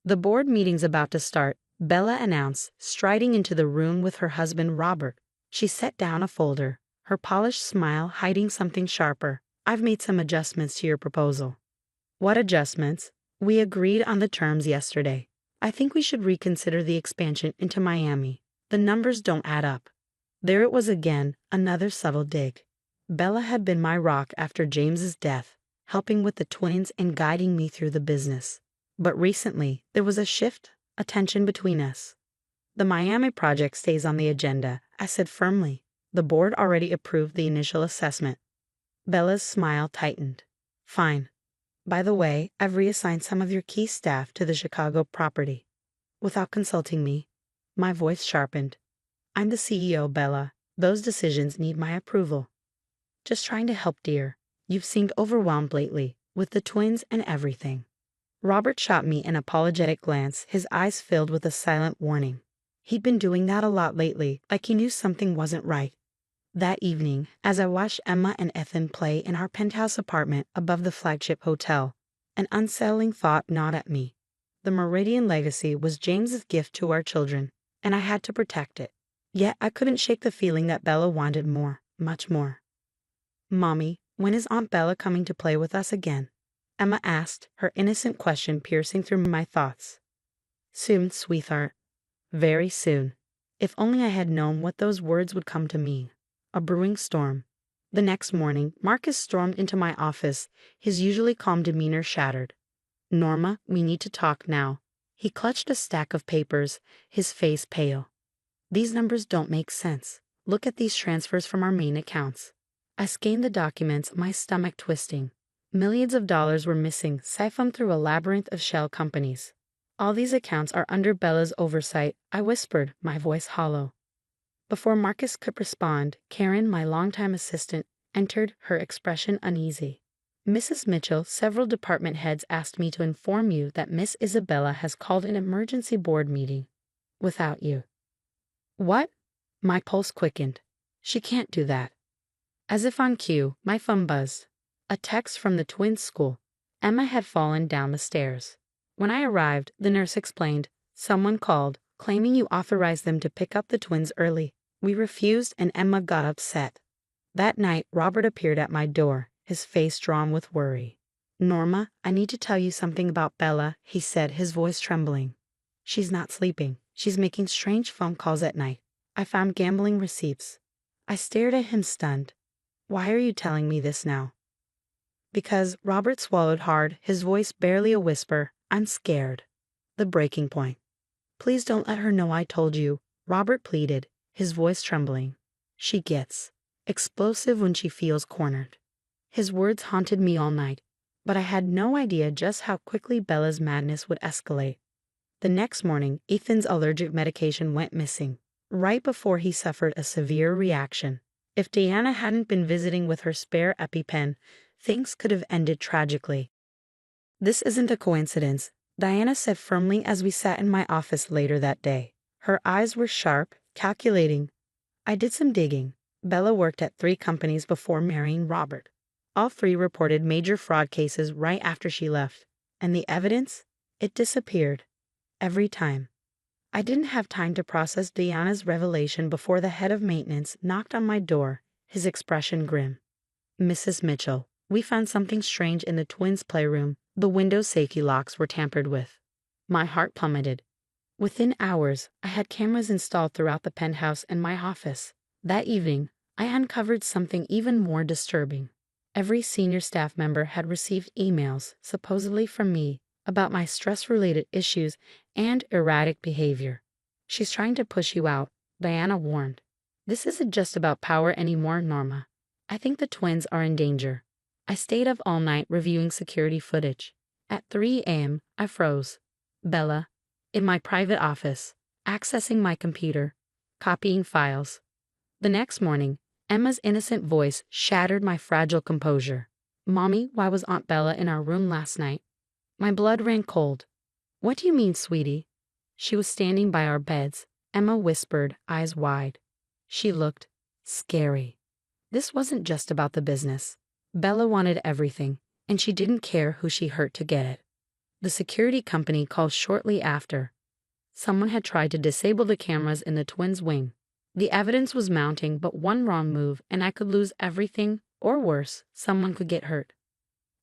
"The board meeting's about to start," Bella announced, striding into the room with her husband Robert. She set down a folder, her polished smile hiding something sharper. "I've made some adjustments to your proposal." "What adjustments?" "We agreed on the terms yesterday. I think we should reconsider the expansion into Miami. The numbers don't add up." There it was again, another subtle dig. Bella had been my rock after James's death, helping with the twins and guiding me through the business. But recently, there was a shift, a tension between us. "The Miami project stays on the agenda," I said firmly. "The board already approved the initial assessment." Bella's smile tightened. "Fine. By the way, I've reassigned some of your key staff to the Chicago property." Without consulting me, my voice sharpened. "I'm the CEO, Bella. Those decisions need my approval." "Just trying to help, dear. You've seemed overwhelmed lately, with the twins and everything." Robert shot me an apologetic glance, his eyes filled with a silent warning. He'd been doing that a lot lately, like he knew something wasn't right. That evening, as I watched Emma and Ethan play in our penthouse apartment above the flagship hotel, an unsettling thought gnawed at me. The Meridian legacy was James's gift to our children, and I had to protect it. Yet I couldn't shake the feeling that Bella wanted more, much more. "Mommy, when is Aunt Bella coming to play with us again?" Emma asked, her innocent question piercing through my thoughts. "Soon, sweetheart. Very soon." If only I had known what those words would come to mean. A brewing storm. The next morning, Marcus stormed into my office, his usually calm demeanor shattered. "Norma, we need to talk now." He clutched a stack of papers, his face pale. "These numbers don't make sense. Look at these transfers from our main accounts." I scanned the documents, my stomach twisting. Millions of dollars were missing, siphoned through a labyrinth of shell companies. "All these accounts are under Bella's oversight," I whispered, my voice hollow. Before Marcus could respond, Karen, my longtime assistant, entered, her expression uneasy. "Mrs. Mitchell, several department heads asked me to inform you that Miss Isabella has called an emergency board meeting. Without you." "What?" My pulse quickened. "She can't do that." As if on cue, my phone buzzed. A text from the twins' school. Emma had fallen down the stairs. When I arrived, the nurse explained, "Someone called, claiming you authorized them to pick up the twins early. We refused and Emma got upset." That night, Robert appeared at my door, his face drawn with worry. "Norma, I need to tell you something about Bella," he said, his voice trembling. "She's not sleeping. She's making strange phone calls at night. I found gambling receipts." I stared at him stunned. "Why are you telling me this now?" "Because," Robert swallowed hard, his voice barely a whisper, "I'm scared." The breaking point. "Please don't let her know I told you," Robert pleaded, his voice trembling. "She gets explosive when she feels cornered." His words haunted me all night, but I had no idea just how quickly Bella's madness would escalate. The next morning, Ethan's allergic medication went missing, right before he suffered a severe reaction. If Diana hadn't been visiting with her spare EpiPen, things could have ended tragically. "This isn't a coincidence," Diana said firmly as we sat in my office later that day. Her eyes were sharp, calculating. I did some digging. Bella worked at 3 companies before marrying Robert. All 3 reported major fraud cases right after she left. And the evidence? It disappeared. Every time. I didn't have time to process Diana's revelation before the head of maintenance knocked on my door, his expression grim. "Mrs. Mitchell, we found something strange in the twins' playroom. The window safety locks were tampered with." My heart plummeted. Within hours, I had cameras installed throughout the penthouse and my office. That evening, I uncovered something even more disturbing. Every senior staff member had received emails, supposedly from me, about my stress-related issues and erratic behavior. "She's trying to push you out," Diana warned. "This isn't just about power anymore, Norma. I think the twins are in danger." I stayed up all night reviewing security footage. At 3 a.m., I froze. Bella, in my private office, accessing my computer, copying files. The next morning, Emma's innocent voice shattered my fragile composure. "Mommy, why was Aunt Bella in our room last night?" My blood ran cold. "What do you mean, sweetie?" She was standing by our beds, Emma whispered, eyes wide. She looked scary. This wasn't just about the business. Bella wanted everything, and she didn't care who she hurt to get it. The security company called shortly after. Someone had tried to disable the cameras in the twins' wing. The evidence was mounting, but one wrong move and I could lose everything, or worse, someone could get hurt.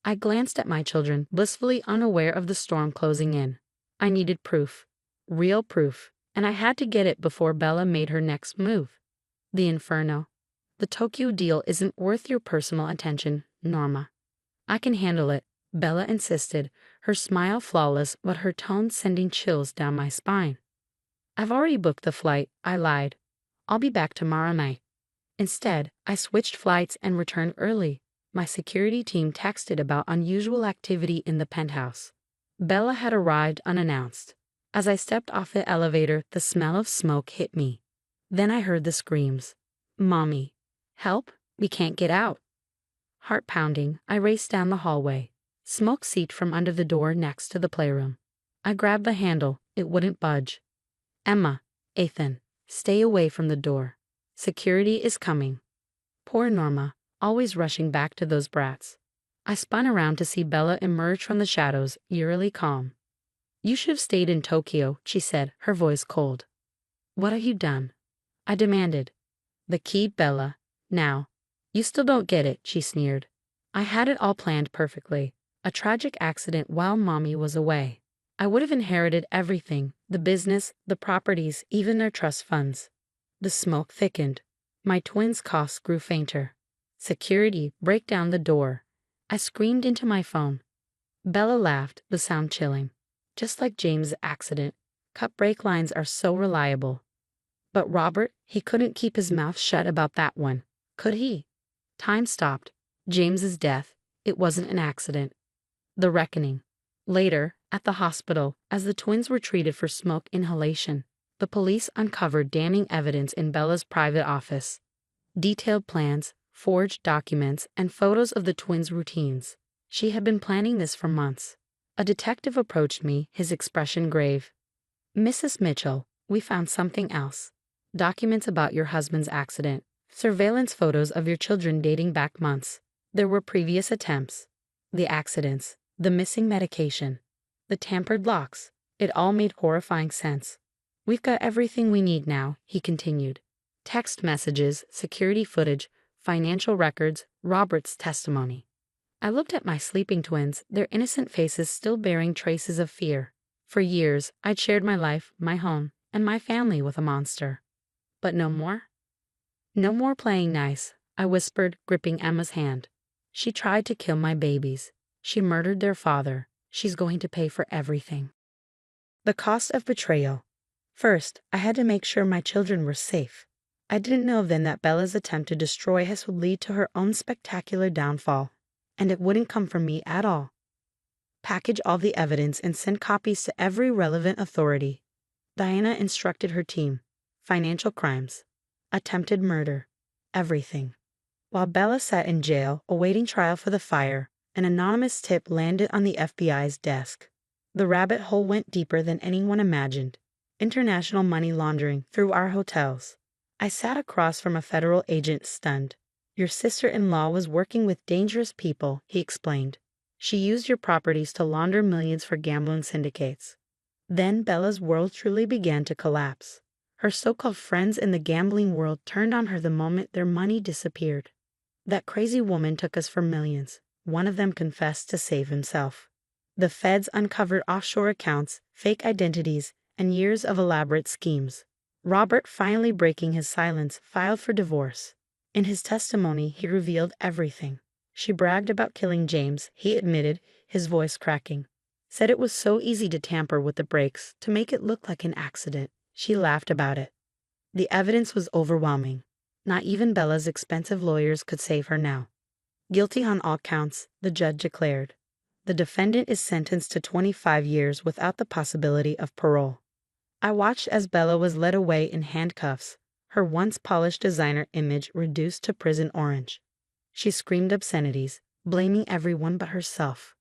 I glanced at my children, blissfully unaware of the storm closing in. I needed proof. Real proof, and I had to get it before Bella made her next move. The inferno. "The Tokyo deal isn't worth your personal attention, Norma." "I can handle it," Bella insisted, her smile flawless but her tone sending chills down my spine. "I've already booked the flight," I lied. "I'll be back tomorrow night." Instead, I switched flights and returned early. My security team texted about unusual activity in the penthouse. Bella had arrived unannounced. As I stepped off the elevator, the smell of smoke hit me. Then I heard the screams. "Mommy, help, we can't get out." Heart pounding, I raced down the hallway. Smoke seeped from under the door next to the playroom. I grabbed the handle, it wouldn't budge. "Emma, Ethan, stay away from the door. Security is coming." Poor Norma, always rushing back to those brats. I spun around to see Bella emerge from the shadows, eerily calm. "You should have stayed in Tokyo," she said, her voice cold. "What have you done?" I demanded. "The key, Bella. Now." "You still don't get it," she sneered. "I had it all planned perfectly. A tragic accident while Mommy was away. I would have inherited everything, the business, the properties, even their trust funds." The smoke thickened. My twins' coughs grew fainter. "Security, break down the door." I screamed into my phone. Bella laughed, the sound chilling. "Just like James' accident. Cut brake lines are so reliable." But Robert, he couldn't keep his mouth shut about that one, could he? Time stopped. James's death. It wasn't an accident. The reckoning. Later, at the hospital, as the twins were treated for smoke inhalation, the police uncovered damning evidence in Bella's private office. Detailed plans, forged documents, and photos of the twins' routines. She had been planning this for months. A detective approached me, his expression grave. "Mrs. Mitchell, we found something else. Documents about your husband's accident. Surveillance photos of your children dating back months. There were previous attempts. The accidents. The missing medication. The tampered locks. It all made horrifying sense. We've got everything we need now," he continued. Text messages, security footage, financial records, Robert's testimony. I looked at my sleeping twins, their innocent faces still bearing traces of fear. For years, I'd shared my life, my home, and my family with a monster. But no more? "No more playing nice," I whispered, gripping Emma's hand. "She tried to kill my babies. She murdered their father. She's going to pay for everything." The cost of betrayal. First, I had to make sure my children were safe. I didn't know then that Bella's attempt to destroy us would lead to her own spectacular downfall, and it wouldn't come from me at all. Package all the evidence and send copies to every relevant authority. Diana instructed her team. Financial crimes. Attempted murder. Everything. While Bella sat in jail, awaiting trial for the fire, an anonymous tip landed on the FBI's desk. The rabbit hole went deeper than anyone imagined. International money laundering through our hotels. I sat across from a federal agent, stunned. "Your sister-in-law was working with dangerous people," he explained. "She used your properties to launder millions for gambling syndicates." Then Bella's world truly began to collapse. Her so-called friends in the gambling world turned on her the moment their money disappeared. That crazy woman took us for millions. One of them confessed to save himself. The feds uncovered offshore accounts, fake identities, and years of elaborate schemes. Robert, finally breaking his silence, filed for divorce. In his testimony, he revealed everything. She bragged about killing James, he admitted, his voice cracking. Said it was so easy to tamper with the brakes, to make it look like an accident. She laughed about it. The evidence was overwhelming. Not even Bella's expensive lawyers could save her now. Guilty on all counts, the judge declared. The defendant is sentenced to 25 years without the possibility of parole. I watched as Bella was led away in handcuffs, her once polished designer image reduced to prison orange. She screamed obscenities, blaming everyone but herself.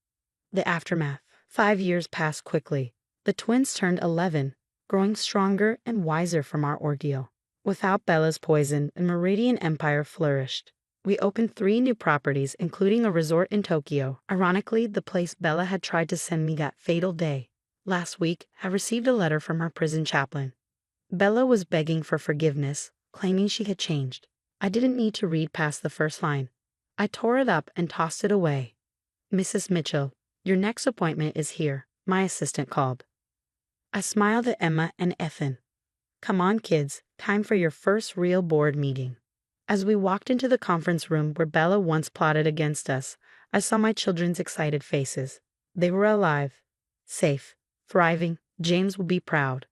The aftermath. 5 years passed quickly. The twins turned 11, growing stronger and wiser from our ordeal. Without Bella's poison, the Meridian Empire flourished. We opened 3 new properties, including a resort in Tokyo. Ironically, the place Bella had tried to send me that fatal day. Last week, I received a letter from her prison chaplain. Bella was begging for forgiveness, claiming she had changed. I didn't need to read past the first line. I tore it up and tossed it away. "Mrs. Mitchell, your next appointment is here," my assistant called. I smiled at Emma and Ethan. "Come on, kids, time for your first real board meeting." As we walked into the conference room where Bella once plotted against us, I saw my children's excited faces. They were alive, safe, thriving. James would be proud.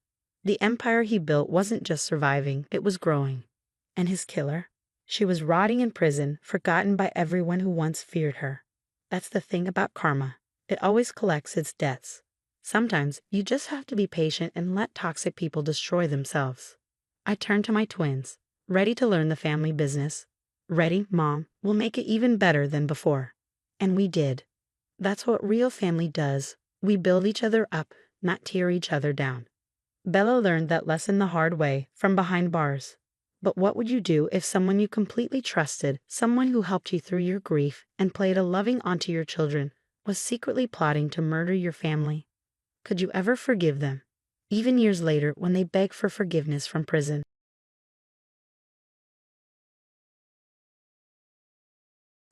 The empire he built wasn't just surviving, it was growing. And his killer? She was rotting in prison, forgotten by everyone who once feared her. That's the thing about karma. It always collects its debts. Sometimes you just have to be patient and let toxic people destroy themselves. I turned to my twins, ready to learn the family business. "Ready, Mom? We'll make it even better than before." And we did. That's what real family does. We build each other up, not tear each other down. Bella learned that lesson the hard way, from behind bars. But what would you do if someone you completely trusted, someone who helped you through your grief and played a loving onto your children, was secretly plotting to murder your family? Could you ever forgive them? Even years later, when they beg for forgiveness from prison.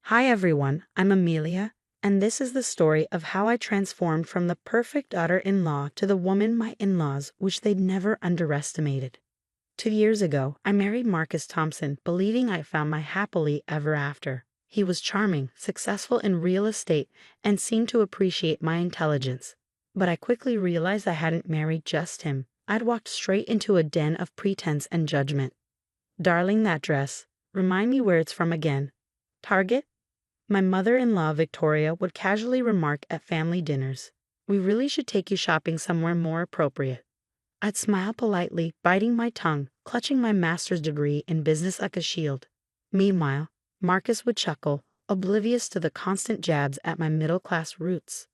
Hi everyone, I'm Amelia, and this is the story of how I transformed from the perfect daughter-in-law to the woman my in-laws wished they'd never underestimated. 2 years ago, I married Marcus Thompson, believing I found my happily ever after. He was charming, successful in real estate, and seemed to appreciate my intelligence. But I quickly realized I hadn't married just him. I'd walked straight into a den of pretense and judgment. "Darling, that dress. Remind me where it's from again." "Target?" My mother-in-law, Victoria, would casually remark at family dinners. "We really should take you shopping somewhere more appropriate." I'd smile politely, biting my tongue, clutching my master's degree in business like a shield. Meanwhile, Marcus would chuckle, oblivious to the constant jabs at my middle-class roots.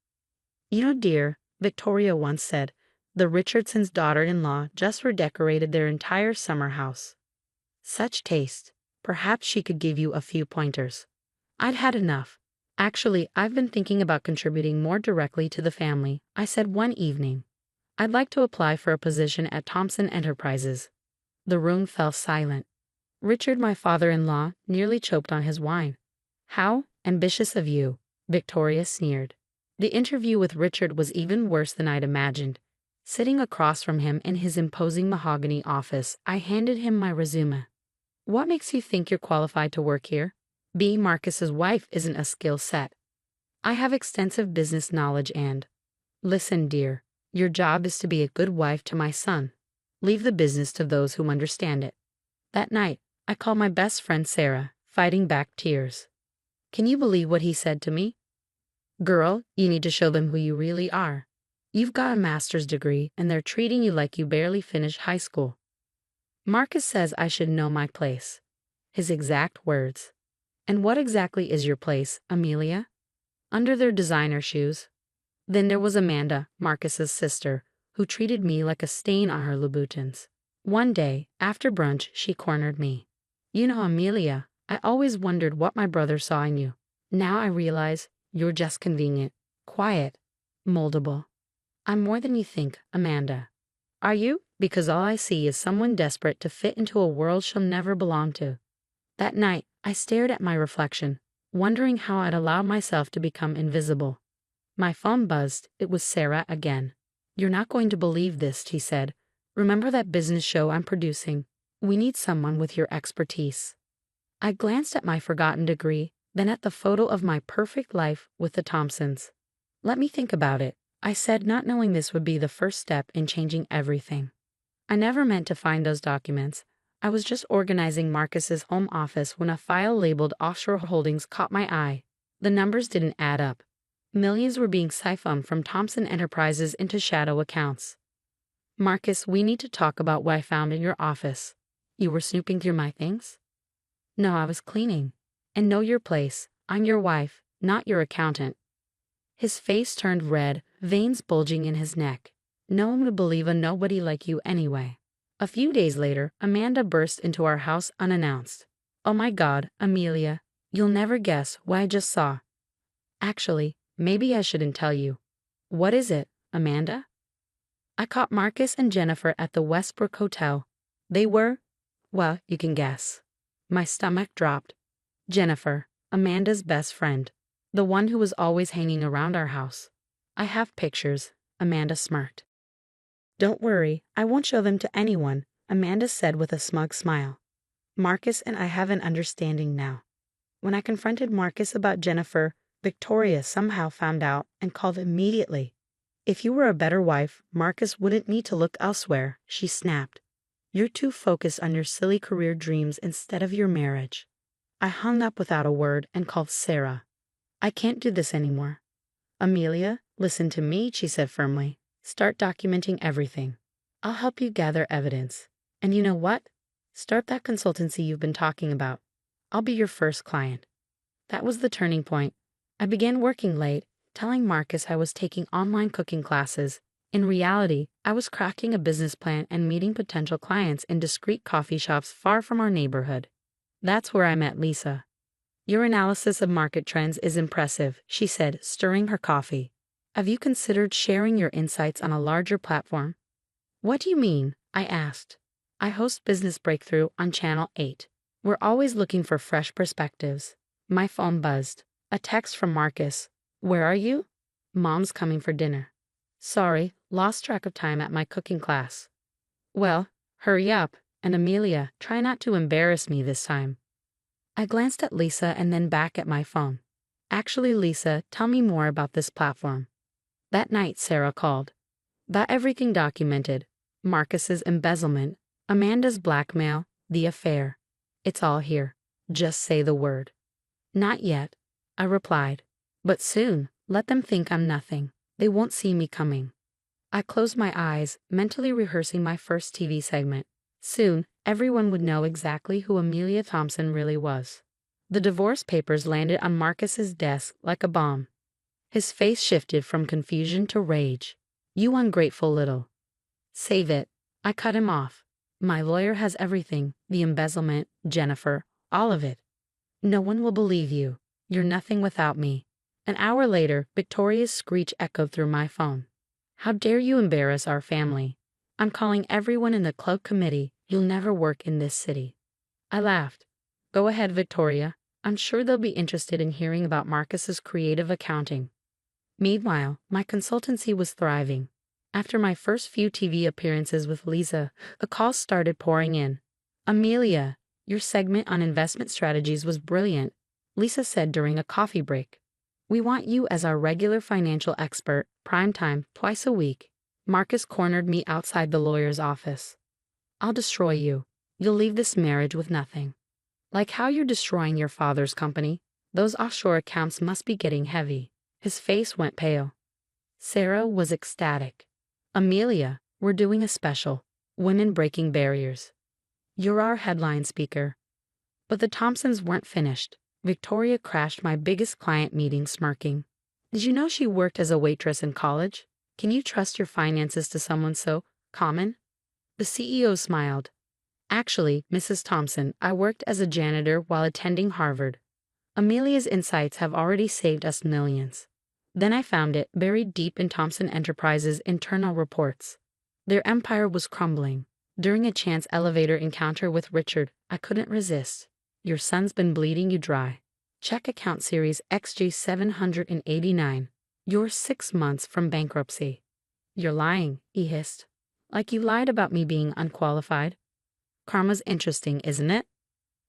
"You know, dear," Victoria once said, "the Richardsons' daughter-in-law just redecorated their entire summer house." Such taste. Perhaps she could give you a few pointers. I'd had enough. "Actually, I've been thinking about contributing more directly to the family," I said one evening. "I'd like to apply for a position at Thompson Enterprises." The room fell silent. Richard, my father-in-law, nearly choked on his wine. "How ambitious of you," Victoria sneered. The interview with Richard was even worse than I'd imagined. Sitting across from him in his imposing mahogany office, I handed him my resume. "What makes you think you're qualified to work here? Being Marcus's wife isn't a skill set." "I have extensive business knowledge and—" "Listen, dear. Your job is to be a good wife to my son. Leave the business to those who understand it." That night, I called my best friend Sarah, fighting back tears. Can you believe what he said to me? "Girl, you need to show them who you really are. You've got a master's degree, and they're treating you like you barely finished high school." Marcus says I should know my place. His exact words. "And what exactly is your place, Amelia?" "Under their designer shoes." Then there was Amanda, Marcus's sister, who treated me like a stain on her Louboutins. One day, after brunch, she cornered me. "You know, Amelia, I always wondered what my brother saw in you. Now I realize you're just convenient, quiet, moldable." I'm more than you think, Amanda. Are you? Because all I see is someone desperate to fit into a world she'll never belong to. That night, I stared at my reflection, wondering how I'd allowed myself to become invisible. My phone buzzed. It was Sarah again. "You're not going to believe this," she said. "Remember that business show I'm producing? We need someone with your expertise." I glanced at my forgotten degree, then at the photo of my perfect life with the Thompsons. "Let me think about it," I said, not knowing this would be the first step in changing everything. I never meant to find those documents. I was just organizing Marcus's home office when a file labeled offshore holdings caught my eye. The numbers didn't add up. Millions were being siphoned from Thompson Enterprises into shadow accounts. "Marcus, we need to talk about what I found in your office." "You were snooping through my things?" "No, I was cleaning. And know your place. I'm your wife, not your accountant." His face turned red, veins bulging in his neck. "No one would believe a nobody like you anyway." A few days later, Amanda burst into our house unannounced. "Oh my God, Amelia, you'll never guess what I just saw." "Actually, maybe I shouldn't tell you." "What is it, Amanda?" "I caught Marcus and Jennifer at the Westbrook Hotel. They were, well, you can guess." My stomach dropped. Jennifer, Amanda's best friend. The one who was always hanging around our house. "I have pictures," Amanda smirked. "Don't worry, I won't show them to anyone," Amanda said with a smug smile. "Marcus and I have an understanding now." When I confronted Marcus about Jennifer, Victoria somehow found out and called immediately. "If you were a better wife, Marcus wouldn't need to look elsewhere," she snapped. "You're too focused on your silly career dreams instead of your marriage." I hung up without a word and called Sarah. "I can't do this anymore." "Amelia, listen to me," she said firmly. "Start documenting everything. I'll help you gather evidence. And you know what? Start that consultancy you've been talking about. I'll be your first client." That was the turning point. I began working late, telling Marcus I was taking online cooking classes. In reality, I was cracking a business plan and meeting potential clients in discreet coffee shops far from our neighborhood. That's where I met Lisa. "Your analysis of market trends is impressive," she said, stirring her coffee. "Have you considered sharing your insights on a larger platform?" "What do you mean?" I asked. "I host Business Breakthrough on Channel 8. We're always looking for fresh perspectives." My phone buzzed. A text from Marcus. "Where are you?" "Mom's coming for dinner." "Sorry, lost track of time at my cooking class." "Well, hurry up, and Amelia, try not to embarrass me this time." I glanced at Lisa and then back at my phone. "Actually, Lisa, tell me more about this platform." That night, Sarah called. "Got everything documented. Marcus's embezzlement, Amanda's blackmail, the affair. It's all here. Just say the word." "Not yet," I replied. "But soon. Let them think I'm nothing. They won't see me coming." I closed my eyes, mentally rehearsing my first TV segment. Soon, everyone would know exactly who Amelia Thompson really was. The divorce papers landed on Marcus's desk like a bomb. His face shifted from confusion to rage. "You ungrateful little—" "Save it." I cut him off. "My lawyer has everything, the embezzlement, Jennifer, all of it. No one will believe you. You're nothing without me." An hour later, Victoria's screech echoed through my phone. "How dare you embarrass our family? I'm calling everyone in the club committee. You'll never work in this city." I laughed. "Go ahead, Victoria. I'm sure they'll be interested in hearing about Marcus's creative accounting." Meanwhile, my consultancy was thriving. After my first few TV appearances with Lisa, the calls started pouring in. "Amelia, your segment on investment strategies was brilliant," Lisa said during a coffee break. "We want you as our regular financial expert, primetime, twice a week." Marcus cornered me outside the lawyer's office. "I'll destroy you. You'll leave this marriage with nothing." "Like how you're destroying your father's company. Those offshore accounts must be getting heavy." His face went pale. Sarah was ecstatic. "Amelia, we're doing a special. Women Breaking Barriers. You're our headline speaker." But the Thompsons weren't finished. Victoria crashed my biggest client meeting smirking. "Did you know she worked as a waitress in college? Can you trust your finances to someone so common?" The CEO smiled. "Actually, Mrs. Thompson, I worked as a janitor while attending Harvard. Amelia's insights have already saved us millions." Then I found it buried deep in Thomson Enterprises' internal reports. Their empire was crumbling. During a chance elevator encounter with Richard, I couldn't resist. Your son's been bleeding you dry. Check account series XG789. You're 6 months from bankruptcy. You're lying, he hissed. Like you lied about me being unqualified. Karma's interesting, isn't it?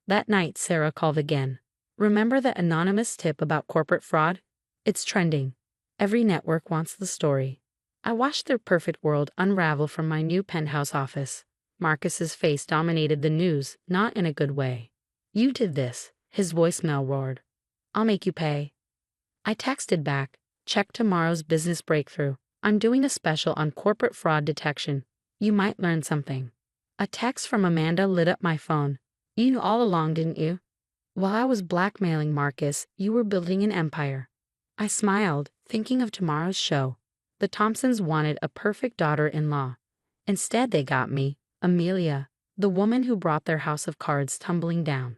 That night, Sarah called again. Remember that anonymous tip about corporate fraud? It's trending. Every network wants the story. I watched their perfect world unravel from my new penthouse office. Marcus's face dominated the news, not in a good way. You did this, his voicemail roared. I'll make you pay. I texted back, check tomorrow's business breakthrough. I'm doing a special on corporate fraud detection. You might learn something. A text from Amanda lit up my phone. You knew all along, didn't you? While I was blackmailing Marcus, you were building an empire. I smiled, thinking of tomorrow's show. The Thompsons wanted a perfect daughter-in-law. Instead, they got me, Amelia, the woman who brought their house of cards tumbling down.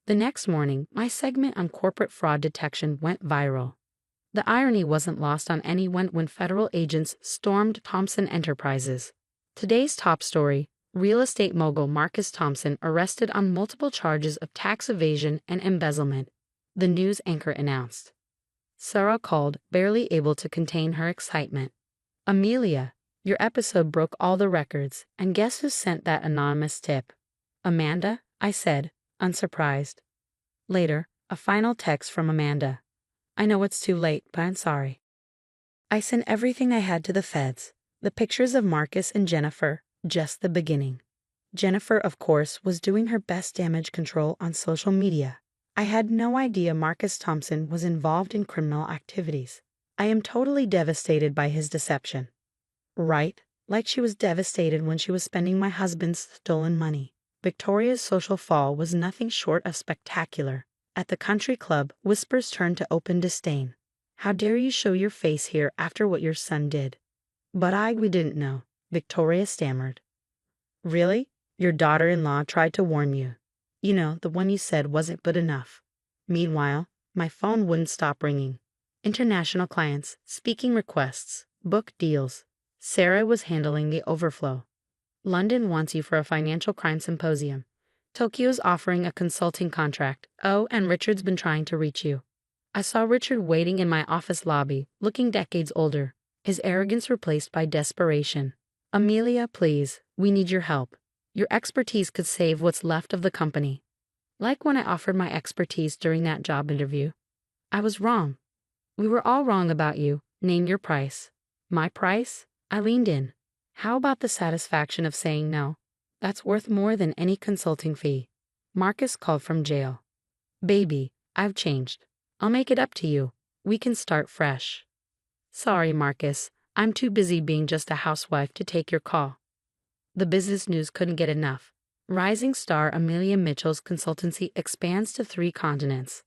The next morning, my segment on corporate fraud detection went viral. The irony wasn't lost on anyone when federal agents stormed Thomson Enterprises. Today's top story: real estate mogul Marcus Thompson arrested on multiple charges of tax evasion and embezzlement, the news anchor announced. Sarah called, barely able to contain her excitement. Amelia, your episode broke all the records, and guess who sent that anonymous tip? Amanda, I said, unsurprised. Later, a final text from Amanda. I know it's too late, but I'm sorry. I sent everything I had to the feds. The pictures of Marcus and Jennifer, just the beginning. Jennifer, of course, was doing her best damage control on social media. I had no idea Marcus Thompson was involved in criminal activities. I am totally devastated by his deception. Right, like she was devastated when she was spending my husband's stolen money. Victoria's social fall was nothing short of spectacular. At the country club, whispers turned to open disdain. How dare you show your face here after what your son did? But we didn't know, Victoria stammered. Really? Your daughter-in-law tried to warn you. You know, the one you said wasn't good enough. Meanwhile, my phone wouldn't stop ringing. International clients, speaking requests, book deals. Sarah was handling the overflow. London wants you for a financial crime symposium. Tokyo's offering a consulting contract. Oh, and Richard's been trying to reach you. I saw Richard waiting in my office lobby, looking decades older, his arrogance replaced by desperation. Amelia, please, we need your help. Your expertise could save what's left of the company. Like when I offered my expertise during that job interview. I was wrong. We were all wrong about you. Name your price. My price? I leaned in. How about the satisfaction of saying no? That's worth more than any consulting fee. Marcus called from jail. Baby, I've changed. I'll make it up to you. We can start fresh. Sorry, Marcus. I'm too busy being just a housewife to take your call. The business news couldn't get enough. Rising star Amelia Mitchell's consultancy expands to 3 continents.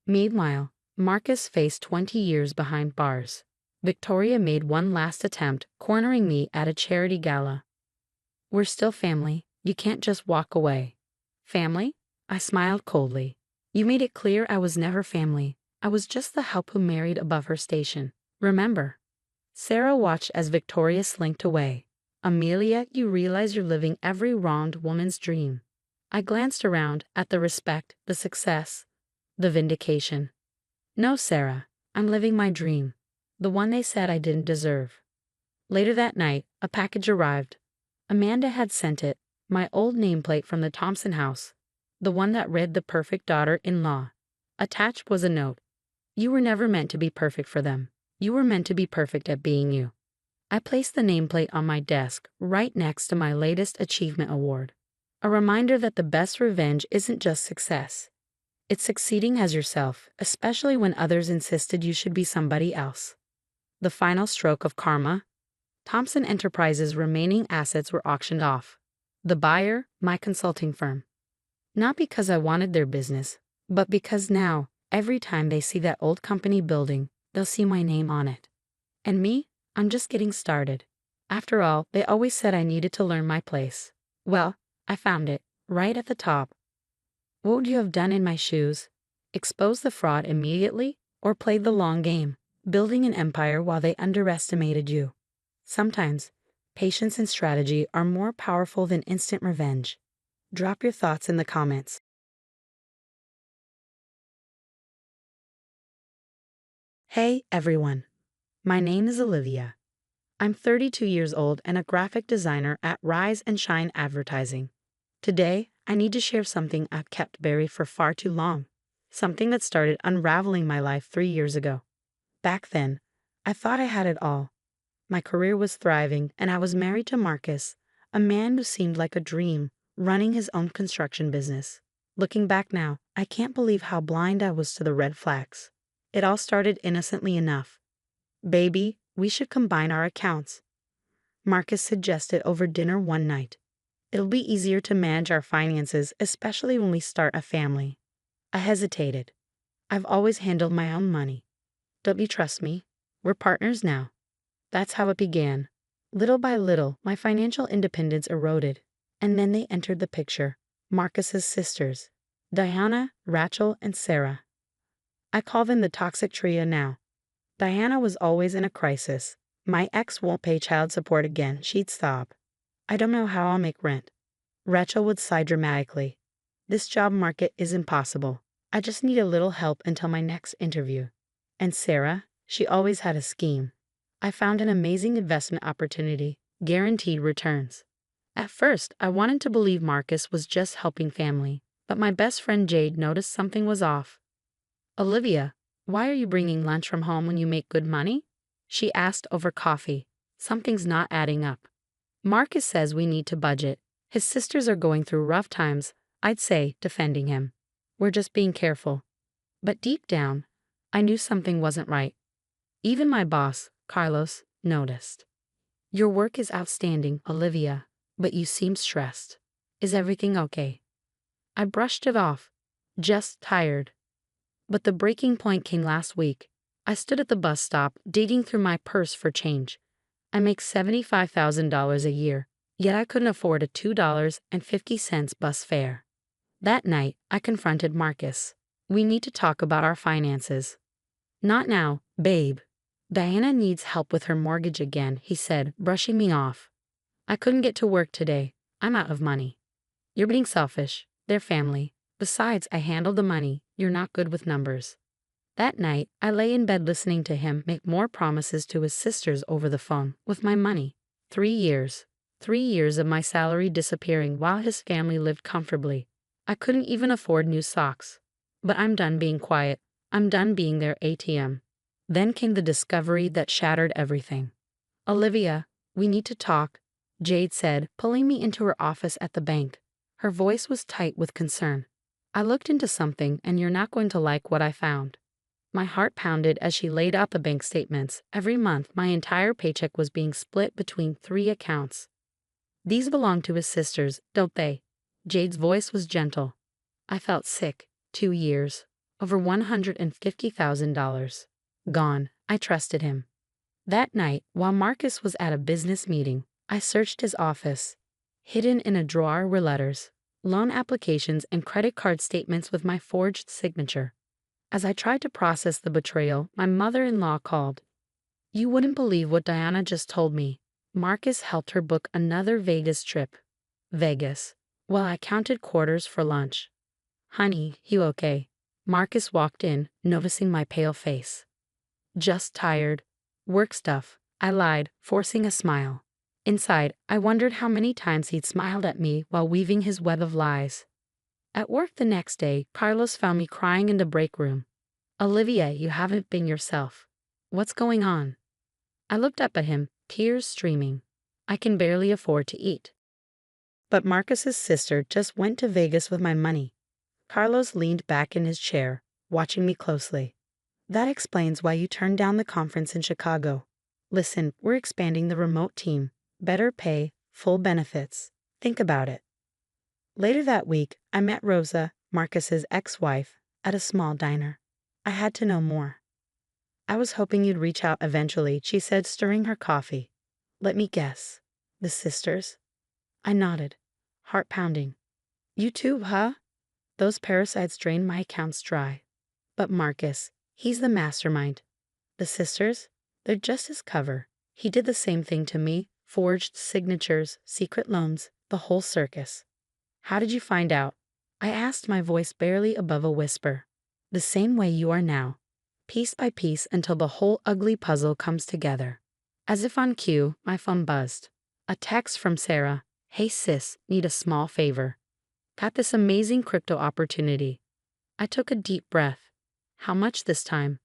Meanwhile, Marcus faced 20 years behind bars. Victoria made one last attempt, cornering me at a charity gala. We're still family. You can't just walk away. Family? I smiled coldly. You made it clear I was never family. I was just the help who married above her station. Remember? Sarah watched as Victoria slinked away. Amelia, you realize you're living every wronged woman's dream. I glanced around at the respect, the success, the vindication. No, Sarah, I'm living my dream. The one they said I didn't deserve. Later that night, a package arrived. Amanda had sent it, my old nameplate from the Thompson house, the one that read the perfect daughter-in-law. Attached was a note. You were never meant to be perfect for them. You were meant to be perfect at being you. I placed the nameplate on my desk, right next to my latest achievement award. A reminder that the best revenge isn't just success. It's succeeding as yourself, especially when others insisted you should be somebody else. The final stroke of karma. Thomson Enterprises' remaining assets were auctioned off. The buyer, my consulting firm. Not because I wanted their business, but because now, every time they see that old company building, they'll see my name on it. And me? I'm just getting started. After all, they always said I needed to learn my place. Well, I found it, right at the top. What would you have done in my shoes? Exposed the fraud immediately, or played the long game? building an empire while they underestimated you. Sometimes, patience and strategy are more powerful than instant revenge. Drop your thoughts in the comments. Hey, everyone. My name is Olivia. I'm 32 years old and a graphic designer at Rise and Shine Advertising. Today, I need to share something I've kept buried for far too long. Something that started unraveling my life 3 years ago. Back then, I thought I had it all. My career was thriving, and I was married to Marcus, a man who seemed like a dream, running his own construction business. Looking back now, I can't believe how blind I was to the red flags. It all started innocently enough. Baby, we should combine our accounts, Marcus suggested over dinner one night. It'll be easier to manage our finances, especially when we start a family. I hesitated. I've always handled my own money. Don't you trust me? We're partners now. That's how it began. Little by little, my financial independence eroded. And then they entered the picture. Marcus's sisters. Diana, Rachel, and Sarah. I call them the toxic trio now. Diana was always in a crisis. My ex won't pay child support again, she'd sob. I don't know how I'll make rent. Rachel would sigh dramatically. This job market is impossible. I just need a little help until my next interview. And Sarah, she always had a scheme. I found an amazing investment opportunity, guaranteed returns. At first, I wanted to believe Marcus was just helping family, but my best friend Jade noticed something was off. Olivia, why are you bringing lunch from home when you make good money? She asked over coffee. Something's not adding up. Marcus says we need to budget. His sisters are going through rough times, I'd say, defending him. We're just being careful. But deep down, I knew something wasn't right. Even my boss, Carlos, noticed. Your work is outstanding, Olivia, but you seem stressed. Is everything okay? I brushed it off. Just tired. But the breaking point came last week. I stood at the bus stop, digging through my purse for change. I make $75,000 a year, yet I couldn't afford a $2.50 bus fare. That night, I confronted Marcus. We need to talk about our finances. Not now, babe. Diana needs help with her mortgage again, he said, brushing me off. I couldn't get to work today. I'm out of money. You're being selfish. They're family. Besides, I handle the money. You're not good with numbers. That night, I lay in bed listening to him make more promises to his sisters over the phone with my money. 3 years. 3 years of my salary disappearing while his family lived comfortably. I couldn't even afford new socks. But I'm done being quiet. I'm done being their ATM. Then came the discovery that shattered everything. Olivia, we need to talk, Jade said, pulling me into her office at the bank. Her voice was tight with concern. I looked into something, and you're not going to like what I found. My heart pounded as she laid out the bank statements. Every month, my entire paycheck was being split between 3 accounts. These belong to his sisters, don't they? Jade's voice was gentle. I felt sick. 2 years. Over $150,000. Gone. I trusted him. That night, while Marcus was at a business meeting, I searched his office. Hidden in a drawer were letters, loan applications, and credit card statements with my forged signature. As I tried to process the betrayal, my mother-in-law called. You wouldn't believe what Diana just told me. Marcus helped her book another Vegas trip. Vegas. Well, I counted quarters for lunch. Honey, you okay? Marcus walked in, noticing my pale face. Just tired. Work stuff, I lied, forcing a smile. Inside, I wondered how many times he'd smiled at me while weaving his web of lies. At work the next day, Carlos found me crying in the break room. Olivia, you haven't been yourself. What's going on? I looked up at him, tears streaming. I can barely afford to eat. But Marcus's sister just went to Vegas with my money. Carlos leaned back in his chair, watching me closely. That explains why you turned down the conference in Chicago. Listen, we're expanding the remote team. Better pay, full benefits. Think about it. Later that week, I met Rosa, Marcus's ex-wife, at a small diner. I had to know more. I was hoping you'd reach out eventually, she said, stirring her coffee. Let me guess. The sisters? I nodded, heart pounding. You too, huh? Those parasites drained my accounts dry. But Marcus, he's the mastermind. The sisters? They're just as clever. He did the same thing to me, forged signatures, secret loans, the whole circus. How did you find out? I asked, my voice barely above a whisper. The same way you are now. Piece by piece until the whole ugly puzzle comes together. As if on cue, my phone buzzed. A text from Sarah. Hey sis, need a small favor. Got this amazing crypto opportunity. I took a deep breath. How much this time?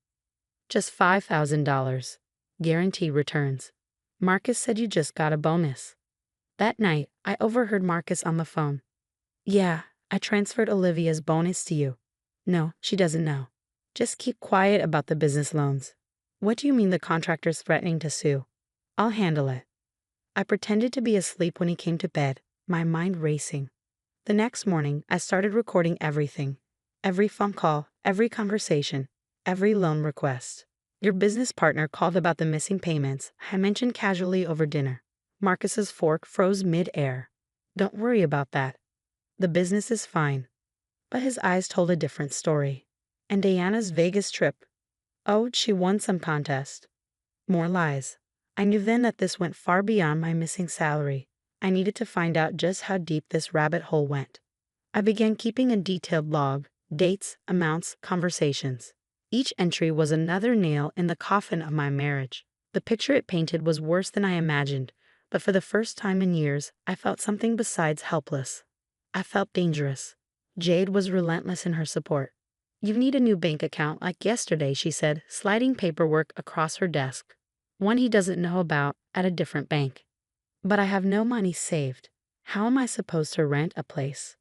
Just $5,000. Guarantee returns. Marcus said you just got a bonus. That night, I overheard Marcus on the phone. Yeah, I transferred Olivia's bonus to you. No, she doesn't know. Just keep quiet about the business loans. What do you mean the contractor's threatening to sue? I'll handle it. I pretended to be asleep when he came to bed, my mind racing. The next morning, I started recording everything. Every phone call, every conversation, every loan request. Your business partner called about the missing payments I mentioned casually over dinner. Marcus's fork froze mid-air. Don't worry about that. The business is fine. But his eyes told a different story. And Diana's Vegas trip. Oh, she won some contest. More lies. I knew then that this went far beyond my missing salary. I needed to find out just how deep this rabbit hole went. I began keeping a detailed log, dates, amounts, conversations. Each entry was another nail in the coffin of my marriage. The picture it painted was worse than I imagined, but for the first time in years, I felt something besides helpless. I felt dangerous. Jade was relentless in her support. You need a new bank account like yesterday, she said, sliding paperwork across her desk. One he doesn't know about at a different bank. But I have no money saved. How am I supposed to rent a place?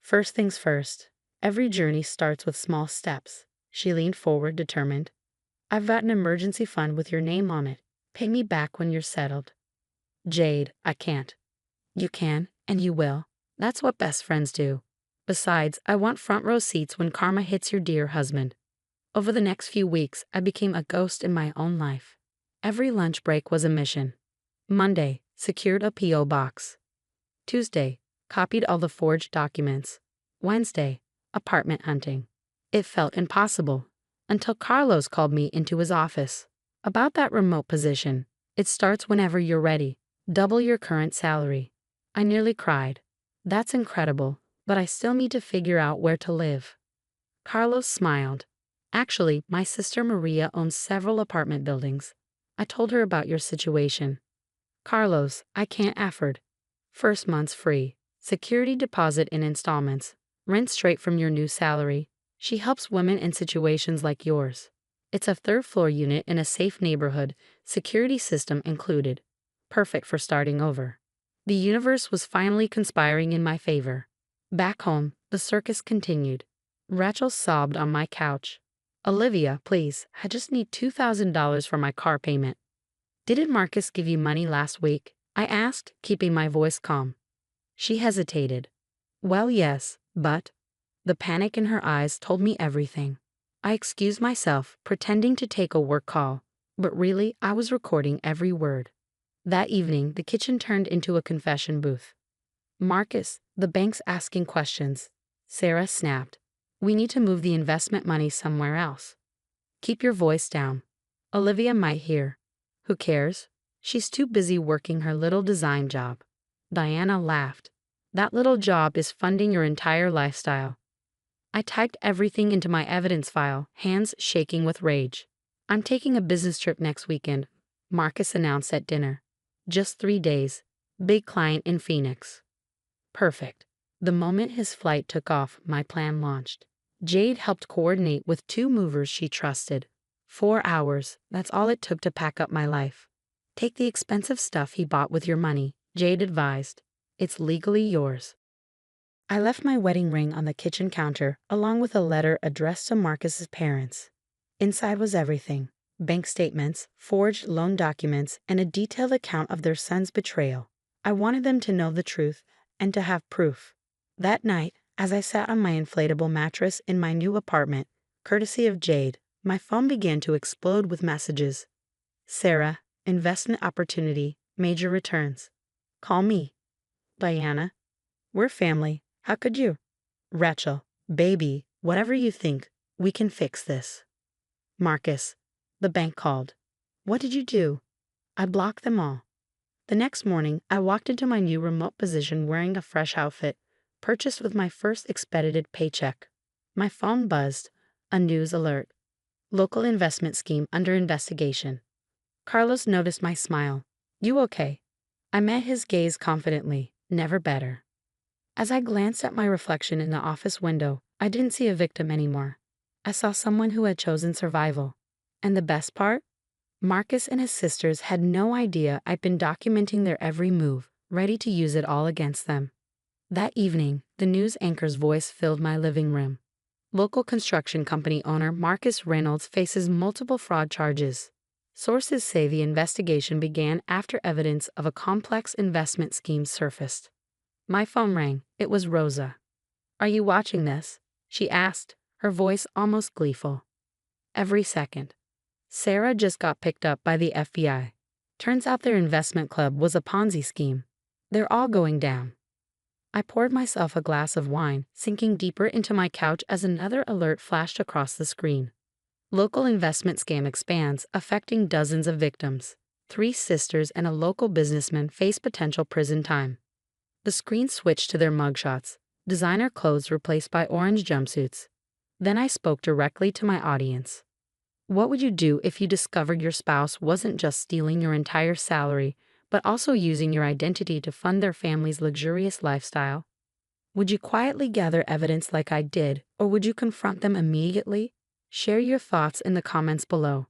First things first. Every journey starts with small steps. She leaned forward, determined. I've got an emergency fund with your name on it. Pay me back when you're settled. Jade, I can't. You can, and you will. That's what best friends do. Besides, I want front row seats when karma hits your dear husband. Over the next few weeks, I became a ghost in my own life. Every lunch break was a mission. Monday, secured a P.O. box. Tuesday, copied all the forged documents. Wednesday, apartment hunting. It felt impossible, until Carlos called me into his office. About that remote position. It starts whenever you're ready. Double your current salary. I nearly cried. That's incredible, but I still need to figure out where to live. Carlos smiled. Actually, my sister Maria owns several apartment buildings. I told her about your situation. Carlos, I can't afford. First month's free. Security deposit in installments. Rent straight from your new salary. She helps women in situations like yours. It's a third-floor unit in a safe neighborhood, security system included. Perfect for starting over. The universe was finally conspiring in my favor. Back home, the circus continued. Rachel sobbed on my couch. Olivia, please, I just need $2,000 for my car payment. Didn't Marcus give you money last week? I asked, keeping my voice calm. She hesitated. Well, yes, but... The panic in her eyes told me everything. I excused myself, pretending to take a work call, but really I was recording every word. That evening, the kitchen turned into a confession booth. Marcus, the bank's asking questions. Sarah snapped. We need to move the investment money somewhere else. Keep your voice down. Olivia might hear. Who cares? She's too busy working her little design job. Diana laughed. That little job is funding your entire lifestyle. I typed everything into my evidence file, hands shaking with rage. I'm taking a business trip next weekend, Marcus announced at dinner. Just 3 days. Big client in Phoenix. Perfect. The moment his flight took off, my plan launched. Jade helped coordinate with 2 movers she trusted. 4 hours, that's all it took to pack up my life. Take the expensive stuff he bought with your money, Jade advised. It's legally yours. I left my wedding ring on the kitchen counter, along with a letter addressed to Marcus's parents. Inside was everything: bank statements, forged loan documents, and a detailed account of their son's betrayal. I wanted them to know the truth and to have proof. That night, as I sat on my inflatable mattress in my new apartment, courtesy of Jade, my phone began to explode with messages. Sarah, investment opportunity, major returns. Call me. Diana, we're family. How could you? Rachel, baby, whatever you think, we can fix this. Marcus, The bank called. What did you do? I blocked them all. The next morning, I walked into my new remote position wearing a fresh outfit, purchased with my first expedited paycheck. My phone buzzed. A news alert. Local investment scheme under investigation. Carlos noticed my smile. You okay? I met his gaze confidently. Never better. As I glanced at my reflection in the office window, I didn't see a victim anymore. I saw someone who had chosen survival. And the best part? Marcus and his sisters had no idea I'd been documenting their every move, ready to use it all against them. That evening, the news anchor's voice filled my living room. Local construction company owner Marcus Reynolds faces multiple fraud charges. Sources say the investigation began after evidence of a complex investment scheme surfaced. My phone rang. It was Rosa. Are you watching this? She asked, her voice almost gleeful. Every second. Sarah just got picked up by the FBI. Turns out their investment club was a Ponzi scheme. They're all going down. I poured myself a glass of wine, sinking deeper into my couch as another alert flashed across the screen. Local investment scam expands, affecting dozens of victims. 3 sisters and a local businessman face potential prison time. The screen switched to their mugshots, designer clothes replaced by orange jumpsuits. Then I spoke directly to my audience. What would you do if you discovered your spouse wasn't just stealing your entire salary, but also using your identity to fund their family's luxurious lifestyle? Would you quietly gather evidence like I did, or would you confront them immediately? Share your thoughts in the comments below.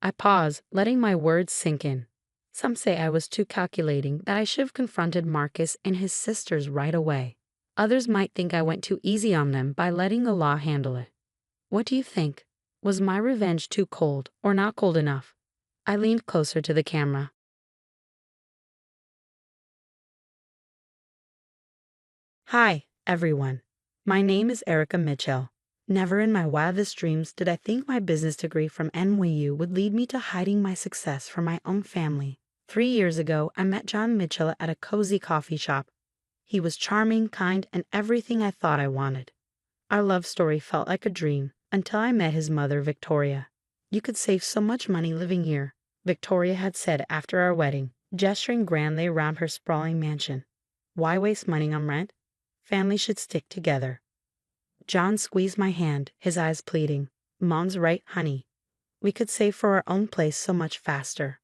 I pause, letting my words sink in. Some say I was too calculating, that I should have confronted Marcus and his sisters right away. Others might think I went too easy on them by letting the law handle it. What do you think? Was my revenge too cold or not cold enough? I leaned closer to the camera. Hi, everyone. My name is Erica Mitchell. Never in my wildest dreams did I think my business degree from NYU would lead me to hiding my success from my own family. 3 years ago, I met John Mitchell at a cozy coffee shop. He was charming, kind, and everything I thought I wanted. Our love story felt like a dream until I met his mother, Victoria. You could save so much money living here, Victoria had said after our wedding, gesturing grandly around her sprawling mansion. Why waste money on rent? Families should stick together. John squeezed my hand, his eyes pleading. Mom's right, honey. We could save for our own place so much faster.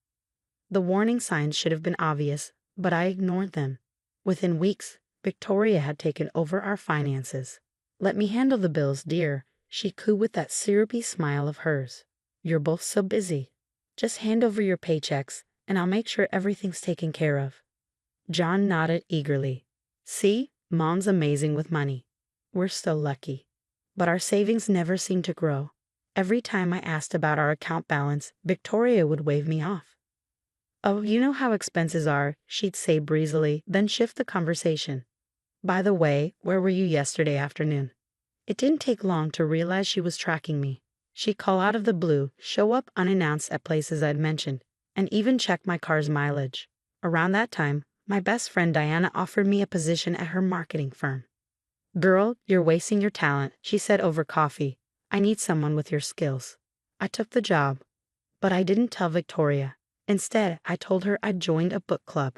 The warning signs should have been obvious, but I ignored them. Within weeks, Victoria had taken over our finances. Let me handle the bills, dear, she cooed with that syrupy smile of hers. You're both so busy. Just hand over your paychecks, and I'll make sure everything's taken care of. John nodded eagerly. See, Mom's amazing with money. We're still lucky. But our savings never seemed to grow. Every time I asked about our account balance, Victoria would wave me off. Oh, you know how expenses are, she'd say breezily, then shift the conversation. By the way, where were you yesterday afternoon? It didn't take long to realize she was tracking me. She'd call out of the blue, show up unannounced at places I'd mentioned, and even check my car's mileage. Around that time, my best friend Diana offered me a position at her marketing firm. Girl, you're wasting your talent, she said over coffee. I need someone with your skills. I took the job, but I didn't tell Victoria. Instead, I told her I'd joined a book club.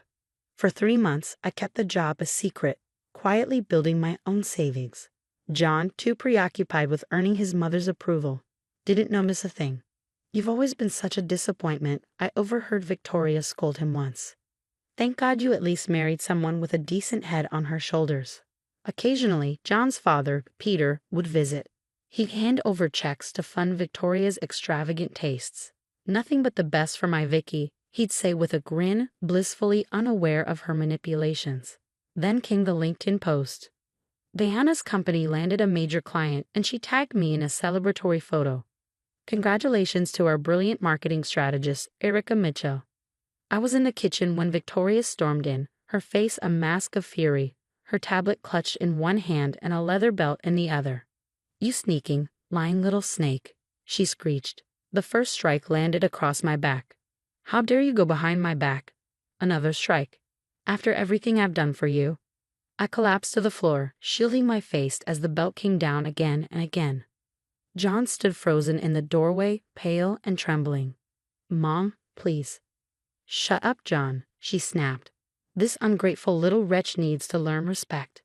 For 3 months, I kept the job a secret, quietly building my own savings. John, too preoccupied with earning his mother's approval, didn't notice a thing. You've always been such a disappointment, I overheard Victoria scold him once. Thank God you at least married someone with a decent head on her shoulders. Occasionally, John's father, Peter, would visit. He'd hand over checks to fund Victoria's extravagant tastes. Nothing but the best for my Vicky, he'd say with a grin, blissfully unaware of her manipulations. Then came the LinkedIn post. Diana's company landed a major client, and she tagged me in a celebratory photo. Congratulations to our brilliant marketing strategist, Erica Mitchell. I was in the kitchen when Victoria stormed in, her face a mask of fury, her tablet clutched in one hand and a leather belt in the other. You sneaking, lying little snake, she screeched. The first strike landed across my back. How dare you go behind my back? Another strike. After everything I've done for you. I collapsed to the floor, shielding my face as the belt came down again and again. John stood frozen in the doorway, pale and trembling. "Mom, please." "Shut up, John," she snapped. "This ungrateful little wretch needs to learn respect."